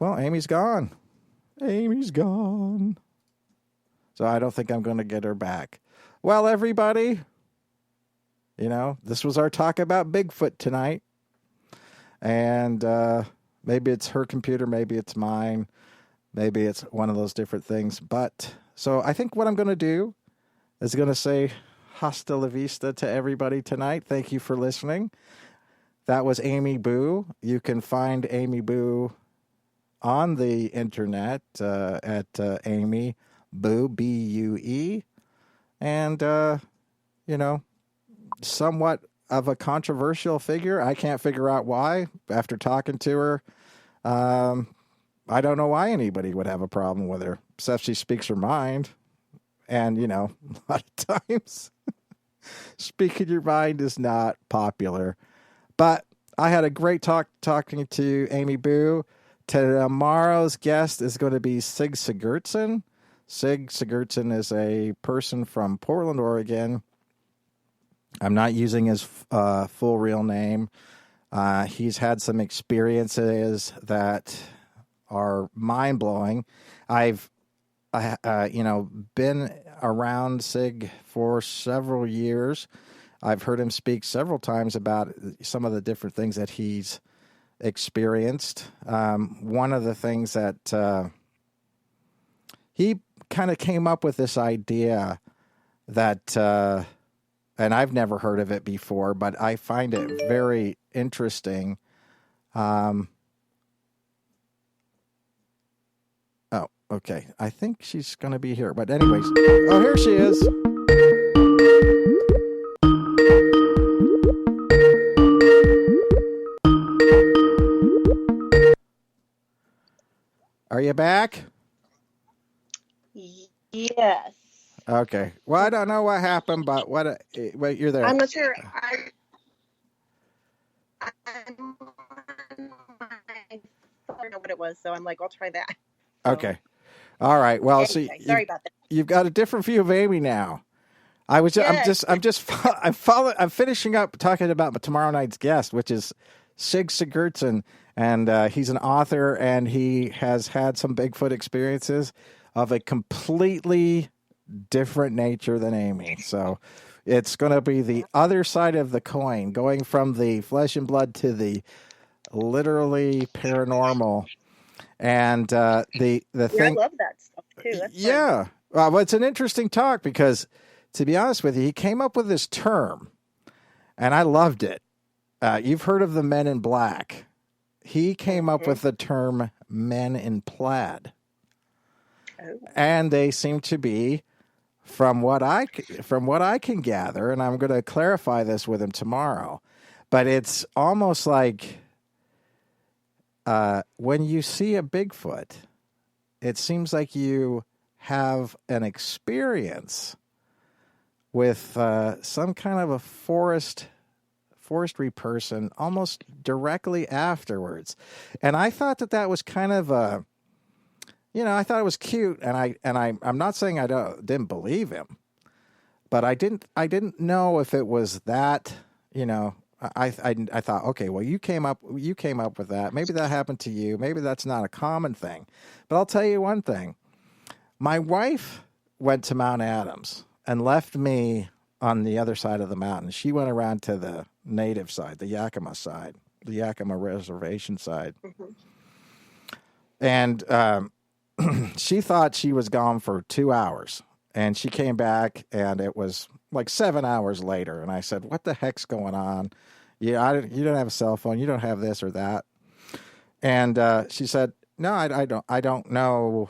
Amy's gone. So I don't think I'm going to get her back. Well, everybody, this was our talk about Bigfoot tonight. And maybe it's her computer, maybe it's mine, maybe it's one of those different things. But so I think what I'm going to do is going to say hasta la vista to everybody tonight. Thank you for listening. That was Amy Bue. You can find Amy Bue on the internet at Amy Bue, B-U-E. And, somewhat of a controversial figure. I can't figure out why. After talking to her, I don't know why anybody would have a problem with her, except she speaks her mind. And, a lot of times speaking your mind is not popular. But I had a great talking to Amy Bue. Tomorrow's guest is going to be Sig Sigurdsson. Sig Sigurdsson is a person from Portland, Oregon. I'm not using his full real name. He's had some experiences that are mind-blowing. I've been around Sig for several years. I've heard him speak several times about some of the different things that he's experienced. One of the things that he kind of came up with this idea that, and I've never heard of it before, but I find it very interesting. Oh, okay. I think she's going to be here. But anyways, oh, here she is. Are you back? Yes. Okay. Well, I don't know what happened, but wait, you're there. I'm not sure. I don't know what it was, so I'm like, I'll try that. So, okay. All right. Well, anyway, see, sorry about that. You've got a different view of Amy now. I'm finishing up talking about tomorrow night's guest, which is Sig Sigurdsson, and he's an author, and he has had some Bigfoot experiences of a completely different nature than Amy. So it's going to be the other side of the coin, going from the flesh and blood to the literally paranormal. And the thing, I love that stuff too. That's yeah. Well, it's an interesting talk because, to be honest with you, he came up with this term, and I loved it. You've heard of the Men in Black. He came up with the term Men in Plaid. Oh. And they seem to be, from what I can gather, and I'm going to clarify this with him tomorrow, but it's almost like when you see a Bigfoot, it seems like you have an experience with some kind of a forestry person almost directly afterwards. And I thought that was kind of a, I thought it was cute, and I'm not saying I didn't believe him, but I didn't know if it was that, I thought, okay, well, you came up with that. Maybe that happened to you. Maybe that's not a common thing. But I'll tell you one thing. My wife went to Mount Adams and left me on the other side of the mountain. She went around to the native side, the Yakima side, the Yakima reservation side. Mm-hmm. And she thought she was gone for 2 hours. And she came back, and it was like 7 hours later. And I said, what the heck's going on? You don't have a cell phone. You don't have this or that. And she said, no, I don't know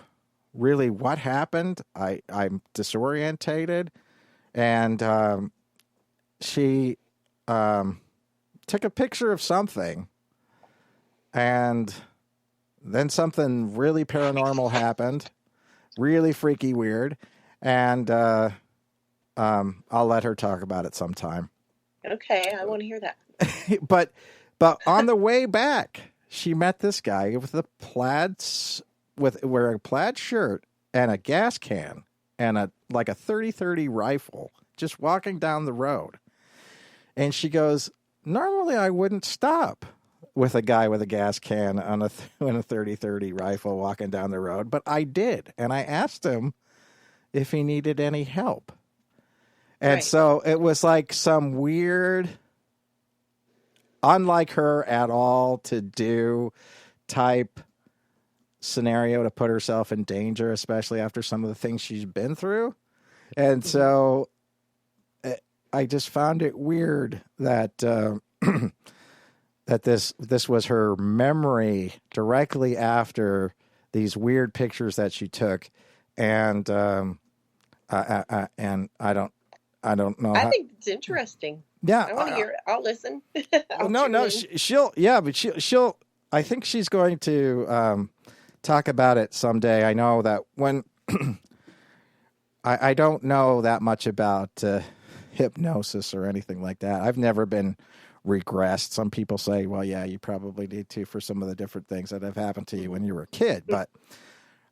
really what happened. I'm disorientated. And she took a picture of something, and then something really paranormal happened, really freaky weird, and I'll let her talk about it sometime. Okay, I want to hear that. But on the way back, she met this guy with wearing a plaid shirt and a gas can and a 30-30 rifle, just walking down the road. And she goes, normally I wouldn't stop with a guy with a gas can and a 30-30 rifle walking down the road, but I did. And I asked him if he needed any help. And right. So it was like some weird, unlike her at all to do type scenario to put herself in danger, especially after some of the things she's been through. And so I just found it weird that that this was her memory directly after these weird pictures that she took, and I don't know. I think it's interesting. Yeah, I want to hear it. I'll listen. She'll. I think she's going to talk about it someday. I know that when I don't know that much about hypnosis or anything like that. I've never been regressed. Some people say, well, yeah, you probably need to for some of the different things that have happened to you when you were a kid. But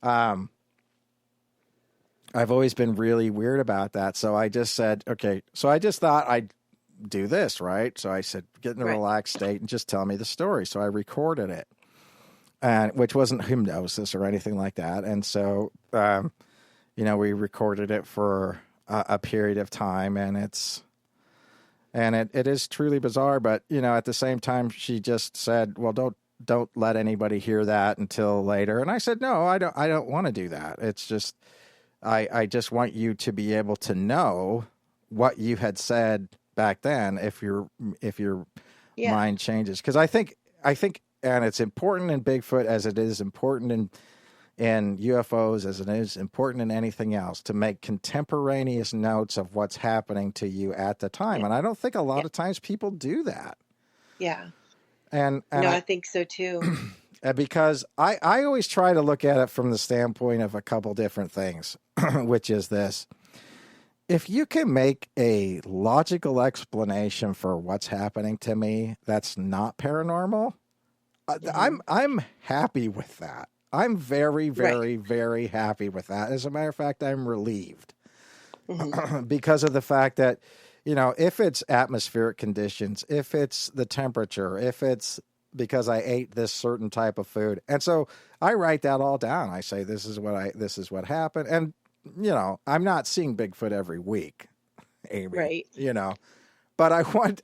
I've always been really weird about that. So I just said, okay. So I just thought I'd do this, right? So I said, get in a Right. relaxed state and just tell me the story. So I recorded it, and which wasn't hypnosis or anything like that. And so, we recorded it for a period of time, and it is truly bizarre. But, at the same time, she just said, well, don't let anybody hear that until later. And I said, no, I don't want to do that. It's just, I just want you to be able to know what you had said back then if your mind changes. Because I think, and it's important in Bigfoot as it is important in UFOs as it is important in anything else, to make contemporaneous notes of what's happening to you at the time. And I don't think a lot of times people do that. Yeah. And No, I think so too. because I always try to look at it from the standpoint of a couple different things, which is this. If you can make a logical explanation for what's happening to me that's not paranormal, I'm happy with that. I'm very, very, very happy with that. As a matter of fact, I'm relieved because of the fact that, if it's atmospheric conditions, if it's the temperature, if it's because I ate this certain type of food. And so I write that all down. I say, this is what happened. And, I'm not seeing Bigfoot every week, Amy, Right. but I want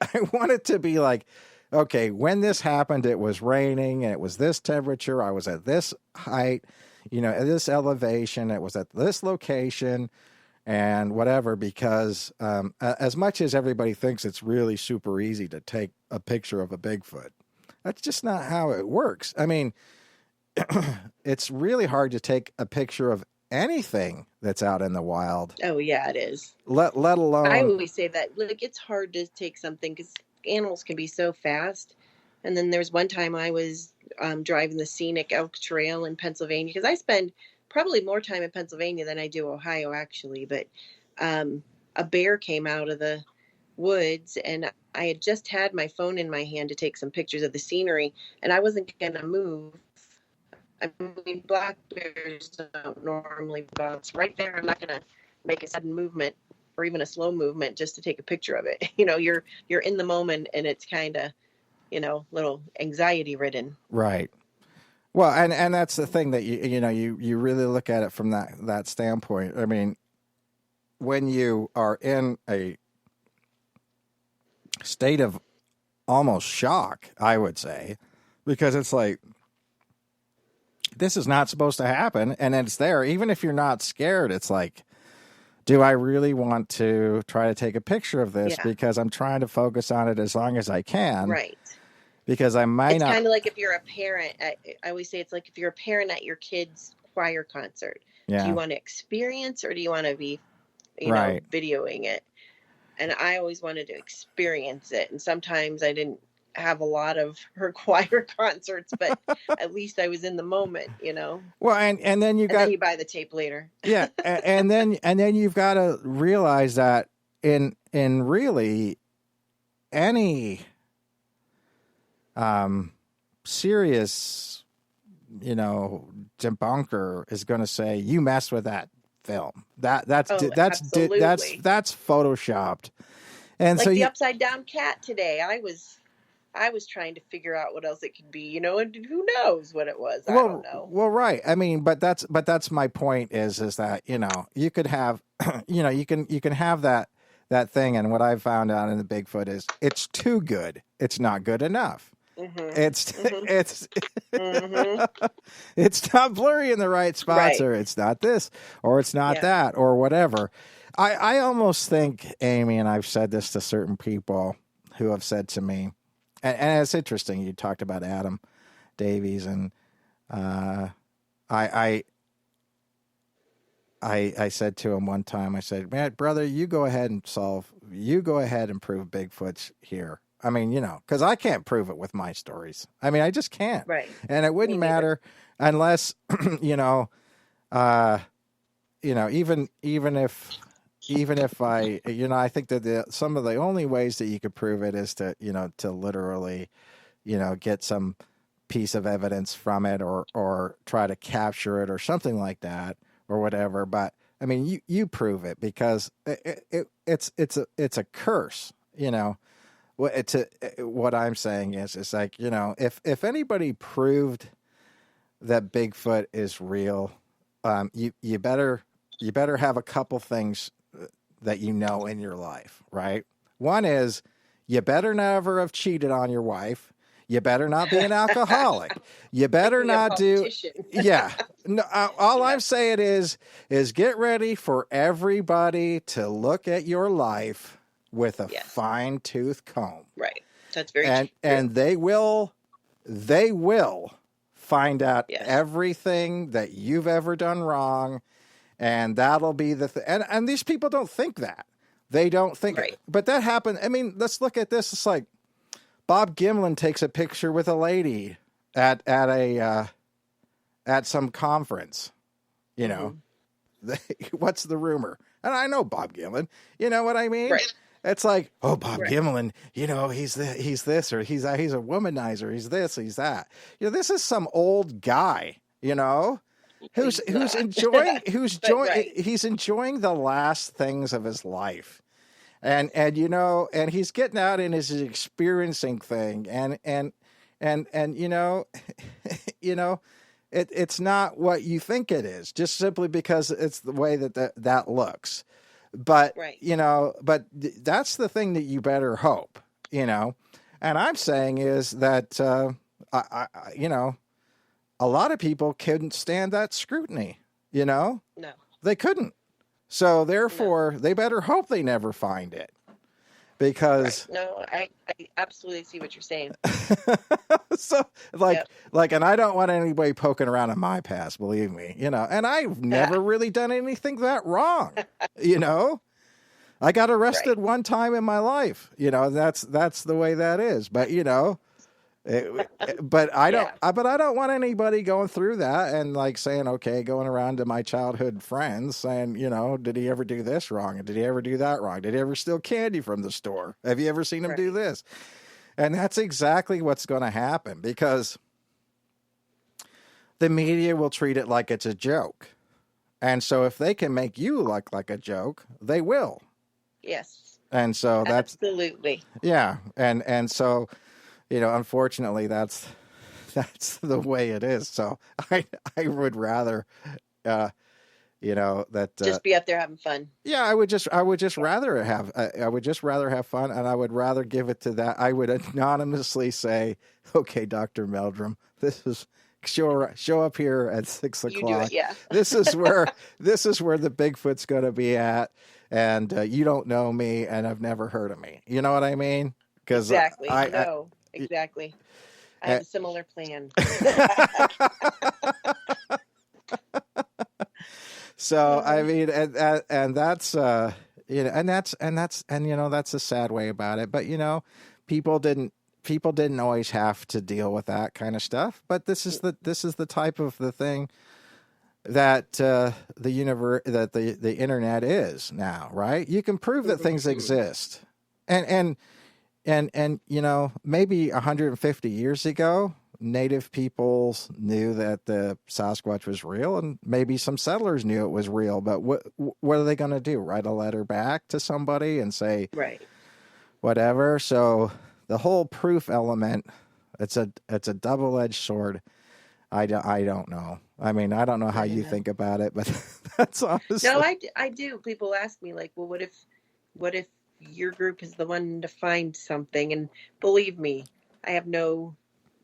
it to be like, okay, when this happened, it was raining and it was this temperature. I was at this height, at this elevation. It was at this location and whatever, because as much as everybody thinks it's really super easy to take a picture of a Bigfoot, that's just not how it works. I mean, it's really hard to take a picture of anything that's out in the wild. Oh, yeah, it is. Let alone... I always say that, it's hard to take something because animals can be so fast. And then there's one time I was driving the scenic elk trail in Pennsylvania, because I spend probably more time in Pennsylvania than I do Ohio, actually. But a bear came out of the woods, and I had just had my phone in my hand to take some pictures of the scenery, and I wasn't going to move. I mean, black bears don't normally bounce right there. I'm not going to make a sudden movement or even a slow movement just to take a picture of it. You're in the moment, and it's kind of, little anxiety ridden. Right. Well, and that's the thing that you really look at it from that standpoint. I mean, when you are in a state of almost shock, I would say, because it's like, this is not supposed to happen, and it's there. Even if you're not scared, it's like, do I really want to try to take a picture of this? Yeah. Because I'm trying to focus on it as long as I can. Right. Because I might It's not... kind of like if you're a parent. I always say it's like if you're a parent at your kid's choir concert. Yeah. Do you want to experience, or do you want to be, Right. videoing it? And I always wanted to experience it. And sometimes I didn't have a lot of her choir concerts, but at least I was in the moment, Well, and then you got... then you buy the tape later. Yeah, and then you've got to realize that in really any serious, debunker is going to say you messed with that film. That's photoshopped. And Like so the upside down cat today. I was trying to figure out what else it could be, and who knows what it was. I don't know. Well, right. I mean, but that's my point is that, you could have, you can have that thing. And what I've found out in the Bigfoot is it's too good. It's not good enough. Mm-hmm. It's not blurry in the right spots, or it's not this, or it's not that, or whatever. I almost think, Amy, and I've said this to certain people who have said to me, and it's interesting. You talked about Adam Davies, and I said to him one time, I said, "Man, brother, you go ahead and prove Bigfoot's here." I mean, because I can't prove it with my stories. I mean, I just can't. Right. And it wouldn't matter unless, even if I, I think that some of the only ways that you could prove it is to literally, get some piece of evidence from it or try to capture it or something like that or whatever. But I mean, you prove it because it's a curse. what I'm saying is like, if anybody proved that Bigfoot is real, you better have a couple things that in your life, right? One is you better never have cheated on your wife. You better not be an alcoholic. You better not do. Yeah. No, all I'm saying is get ready for everybody to look at your life with a fine-tooth comb. Right. That's very true. And they will find out everything that you've ever done wrong, and that'll be the thing. And these people don't think that. They don't think it. But that happened. I mean, let's look at this. It's like Bob Gimlin takes a picture with a lady at some conference. What's the rumor? And I know Bob Gimlin. You know what I mean? Right. It's like, oh, Bob Gimlin, he's this, or he's a womanizer, he's this, he's that. This is some old guy, who's enjoying he's enjoying the last things of his life. And he's getting out and he's experiencing thing. And it's not what you think it is, just simply because it's the way that looks. But, but that's the thing that you better hope, and I'm saying is that, a lot of people couldn't stand that scrutiny, No, they couldn't. So therefore they better hope they never find it, because no, I absolutely see what you're saying. So and I don't want anybody poking around in my past, believe me, and I've never really done anything that wrong, I got arrested one time in my life, that's the way that is. But, but I don't want anybody going through that and like saying, okay, going around to my childhood friends saying, did he ever do this wrong? And did he ever do that wrong? Did he ever steal candy from the store? Have you ever seen him do this? And that's exactly what's going to happen, because the media will treat it like it's a joke. And so if they can make you look like a joke, they will. Yes. And so that's absolutely. Yeah. And so, unfortunately that's the way it is. So I would rather, that just be out there having fun. Yeah. I would just rather have fun, and I would rather give it to that. I would anonymously say, okay, Dr. Meldrum, this is show up here at 6 o'clock. You do it, yeah. This is where the Bigfoot's going to be at. And you don't know me, and I've never heard of me. You know what I mean? Because exactly. Exactly. I have a similar plan. So I mean, and that's that's a sad way about it. But people didn't always have to deal with that kind of stuff. But this is the type of the thing that the internet is now, right? You can prove that things exist, and maybe 150 years ago, Native peoples knew that the Sasquatch was real, and maybe some settlers knew it was real. But what are they going to do? Write a letter back to somebody and say, whatever? So the whole proof element, it's a double-edged sword. I don't know. I mean, I don't know how you think about it, but that's honestly. No, I do. People ask me like, well, what if your group is the one to find something? And believe me, I have no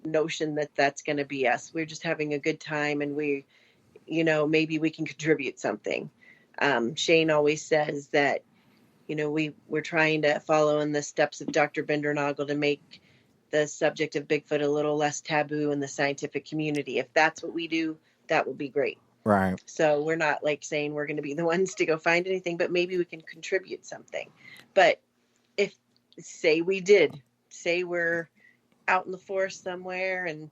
notion that that's going to be us. We're just having a good time, and maybe we can contribute something. Shane always says that, we're trying to follow in the steps of Dr. Bindernagel to make the subject of Bigfoot a little less taboo in the scientific community. If that's what we do, that will be great. Right. So we're not like saying we're going to be the ones to go find anything, but maybe we can contribute something. But if say we're out in the forest somewhere and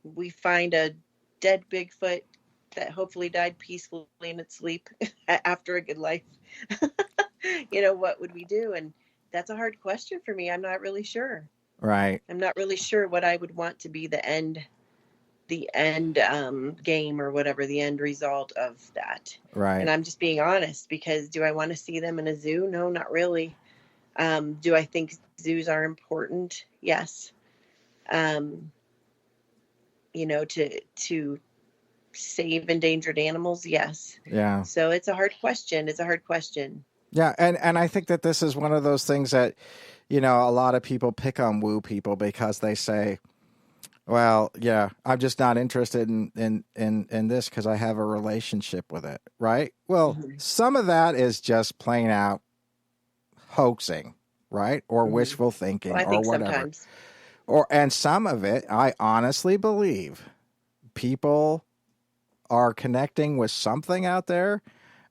we find a dead Bigfoot that hopefully died peacefully in its sleep after a good life, what would we do? And that's a hard question for me. I'm not really sure. Right. I'm not really sure what I would want to be the end game or whatever, the end result of that. Right. And I'm just being honest, because do I want to see them in a zoo? No, not really. Do I think zoos are important? Yes. To save endangered animals? Yes. Yeah. So it's a hard question. Yeah, and I think that this is one of those things that, a lot of people pick on woo people because they say, well, yeah, I'm just not interested in this because I have a relationship with it, right? Well, Mm-hmm. some of that is just plain out hoaxing, right? Or Mm-hmm. wishful thinking, Well, I or think whatever. sometimes. And some of it, I honestly believe people are connecting with something out there,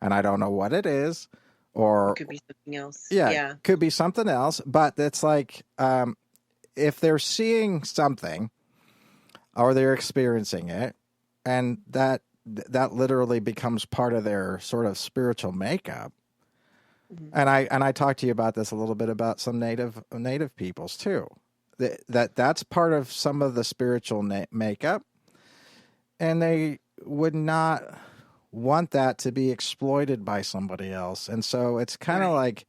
and I don't know what it is, or It could be something else. yeah, Yeah. could be something else. But it's like if they're seeing something or they're experiencing it, and that literally becomes part of their sort of spiritual makeup. Mm-hmm. And I talked to you about this a little bit about some native peoples too. That's part of some of the spiritual makeup, and they would not want that to be exploited by somebody else. And so it's kind of like,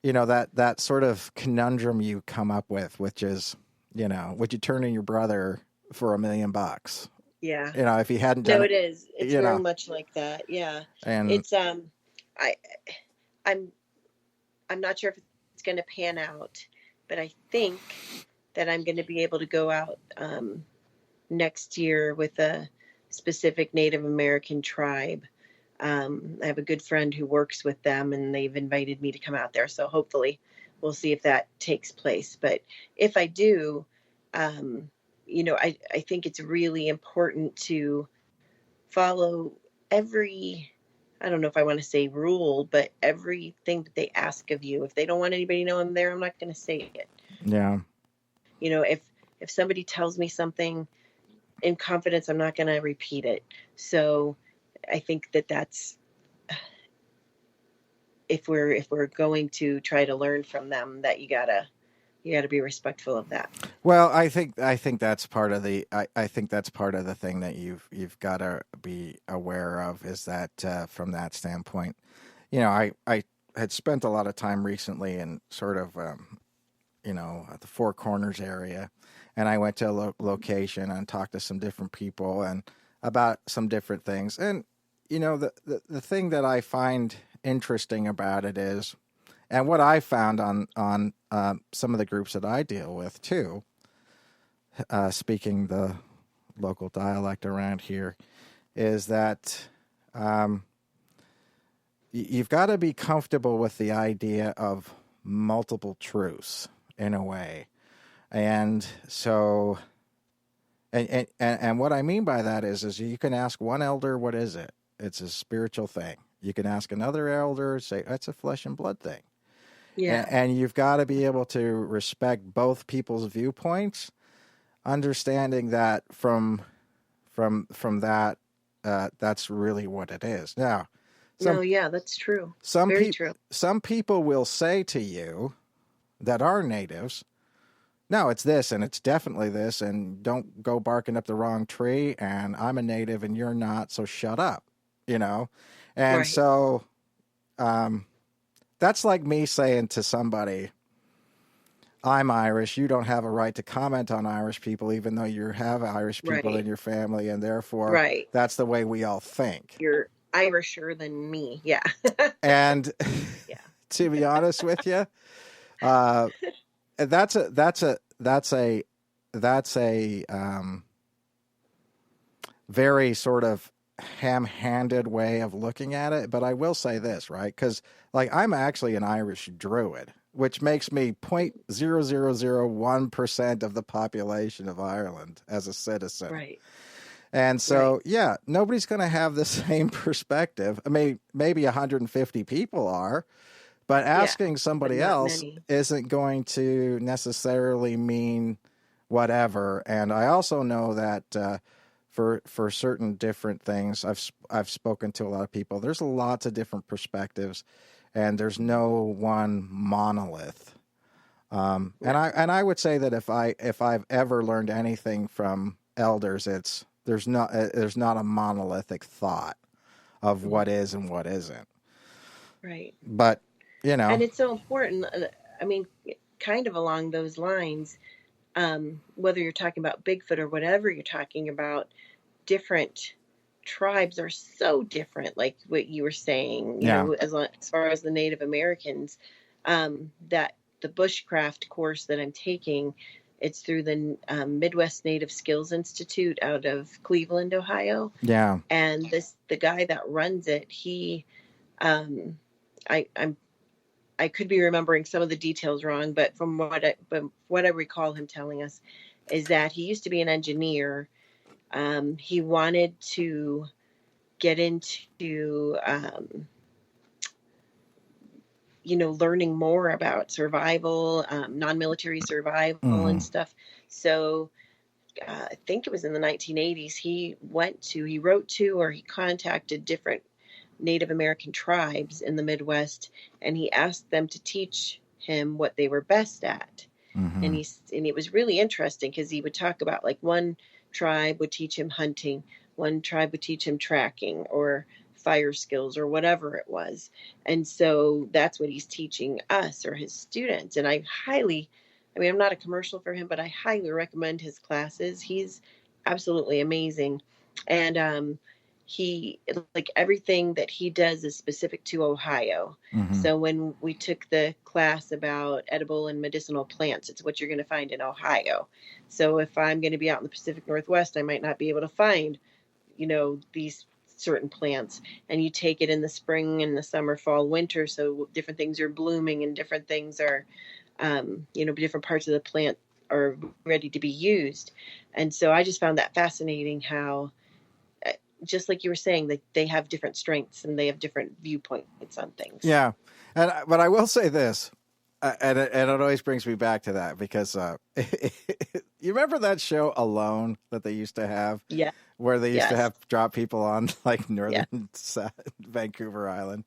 that sort of conundrum you come up with, which is, would you turn in your brother for $1 million? Yeah. If he hadn't done No, it. it is. It's very much like that. Yeah. And It's I I'm not sure if it's going to pan out, but I think that I'm going to be able to go out next year with a specific Native American tribe. I have a good friend who works with them, and they've invited me to come out there. So hopefully we'll see if that takes place. But if I do, I think it's really important to follow I don't know if I want to say rule, but everything that they ask of you. If they don't want anybody to know I'm there, I'm not going to say it. yeah. If somebody tells me something in confidence, I'm not going to repeat it. So I think that's if we're going to try to learn from them, that you gotta be respectful of that. Well, I think that's part of the I think that's part of the thing that you've got to be aware of, is that from that standpoint, I had spent a lot of time recently in sort of at the Four Corners area, and I went to a location and talked to some different people and about some different things. And the thing that I find interesting about it is, and what I found on some of the groups that I deal with too, speaking the local dialect around here, is that you've got to be comfortable with the idea of multiple truths in a way. And so, and what I mean by that is you can ask one elder, what is it? It's a spiritual thing. You can ask another elder, say, it's a flesh and blood thing. Yeah. And you've got to be able to respect both people's viewpoints, understanding that from that, that's really what it is. Now, that's true. Very true. Some people will say to you that are natives, no, it's this, and it's definitely this, and don't go barking up the wrong tree, and I'm a native and you're not, so shut up, And Right. so that's like me saying to somebody, I'm Irish, you don't have a right to comment on Irish people, even though you have Irish people in your family, and therefore that's the way we all think. You're Irisher than me, yeah. And yeah. To be honest with you, that's a very sort of ham-handed way of looking at it. But I will say this, right? Because I'm actually an Irish Druid, which makes me 0.0001% of the population of Ireland as a citizen. Right. And so, yeah, nobody's going to have the same perspective. I mean, maybe 150 people are, but asking somebody else isn't going to necessarily mean whatever. And I also know that for certain different things, I've spoken to a lot of people. There's lots of different perspectives, and there's no one monolith. And I would say that if I've ever learned anything from elders, it's there's not a monolithic thought of what is and what isn't. Right. But You know. And it's so important. I mean, kind of along those lines, whether you're talking about Bigfoot or whatever you're talking about, different tribes are so different, like what you were saying, Yeah. as far as the Native Americans, that the bushcraft course that I'm taking, it's through the Midwest Native Skills Institute out of Cleveland, Ohio. Yeah. And the guy that runs it, he, um, I could be remembering some of the details wrong, but from what I recall him telling us is that he used to be an engineer. He wanted to get into, learning more about survival, non-military survival and stuff. So I think it was in the 1980s, he wrote to, or he contacted different Native American tribes in the Midwest, and he asked them to teach him what they were best at. Mm-hmm. And it was really interesting because he would talk about, like, one tribe would teach him hunting, one tribe would teach him tracking or fire skills or whatever it was. And so that's what he's teaching us, or his students. And I'm not a commercial for him, but I highly recommend his classes. He's absolutely amazing. And he, like, everything that he does is specific to Ohio. Mm-hmm. So when we took the class about edible and medicinal plants, it's what you're going to find in Ohio. So if I'm going to be out in the Pacific Northwest, I might not be able to find, these certain plants. And you take it in the spring and the summer, fall, winter. So different things are blooming and different things are, different parts of the plant are ready to be used. And so I just found that fascinating, how, just like you were saying, that they have different strengths and they have different viewpoints on things. Yeah. But I will say this, and it always brings me back to that, because you remember that show Alone that they used to have? Yeah. Where they used to have drop people on, like, northern Vancouver Island.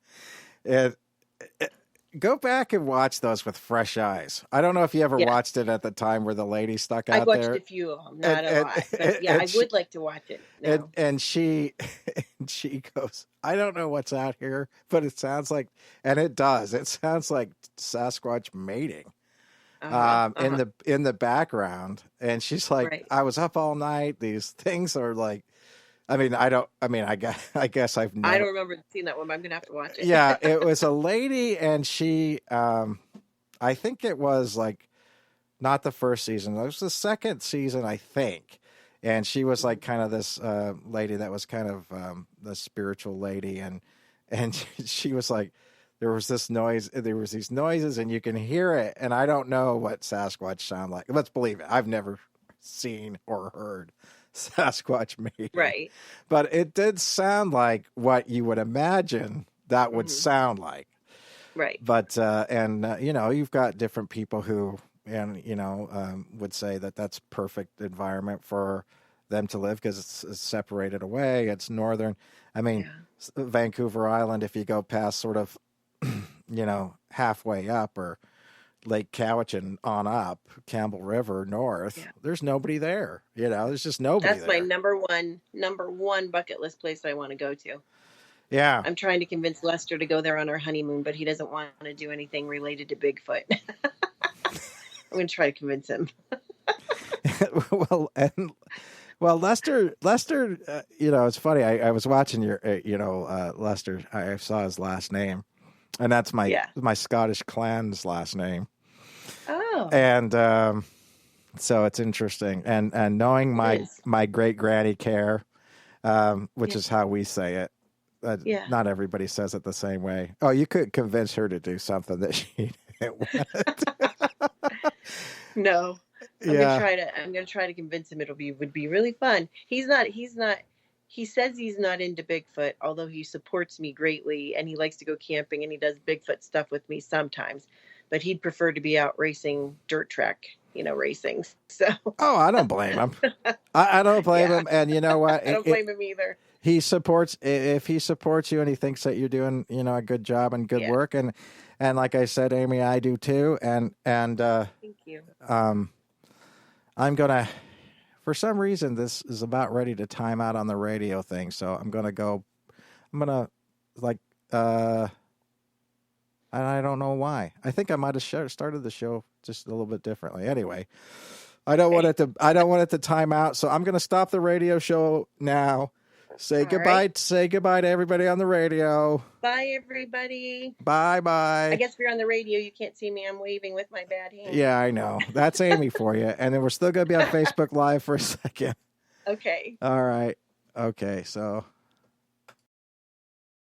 Go back and watch those with fresh eyes. I don't know if you ever watched it at the time where the lady stuck out there. I watched a few of them, not a lot. But I would like to watch it now. And she goes, I don't know what's out here, but it sounds like, and it does. It sounds like Sasquatch mating in the background. And she's like, I was up all night. These things are like, I guess I've never... I don't remember seeing that one, but I'm going to have to watch it. Yeah, it was a lady, and she, I think it was, like, not the first season. It was the second season, I think. And she was, like, kind of this lady that was kind of the spiritual lady. And she was like, there was these noises, and you can hear it. And I don't know what Sasquatch sound like. Let's believe it. I've never seen or heard Sasquatch mating. Right. But it did sound like what you would imagine that would sound like. Right. But, you've got different people who, would say that that's perfect environment for them to live because it's separated away. It's northern. I mean, Vancouver Island, if you go past sort of, halfway up, or Lake Cowichan on up, Campbell River north, there's nobody there. There's just nobody there. That's my number one bucket list place I want to go to. Yeah. I'm trying to convince Lester to go there on our honeymoon, but he doesn't want to do anything related to Bigfoot. I'm going to try to convince him. Lester, it's funny. I was watching your, Lester, I saw his last name, and that's my Scottish clan's last name. Oh. And so it's interesting. And knowing my great granny Care, which is how we say it. Not everybody says it the same way. Oh, you could convince her to do something that she didn't want. No. I'm gonna try to convince him would be really fun. He says he's not into Bigfoot, although he supports me greatly, and he likes to go camping, and he does Bigfoot stuff with me sometimes. But he'd prefer to be out racing dirt track, racing. So. Oh, I don't blame him. I don't blame him. And you know what? I don't blame him either. If he supports you and he thinks that you're doing, a good job and good work. And like I said, Amy, I do too. And thank you. I'm going to, for some reason, this is about ready to time out on the radio thing. So I'm going to And I don't know why. I think I might have started the show just a little bit differently. Anyway, I don't want it to time out. So I'm going to stop the radio show now. Say goodbye. Right. Say goodbye to everybody on the radio. Bye, everybody. Bye. I guess if you're on the radio, you can't see me. I'm waving with my bad hand. Yeah, I know. That's Amy for you. And then we're still going to be on Facebook Live for a second. Okay. All right. Okay. So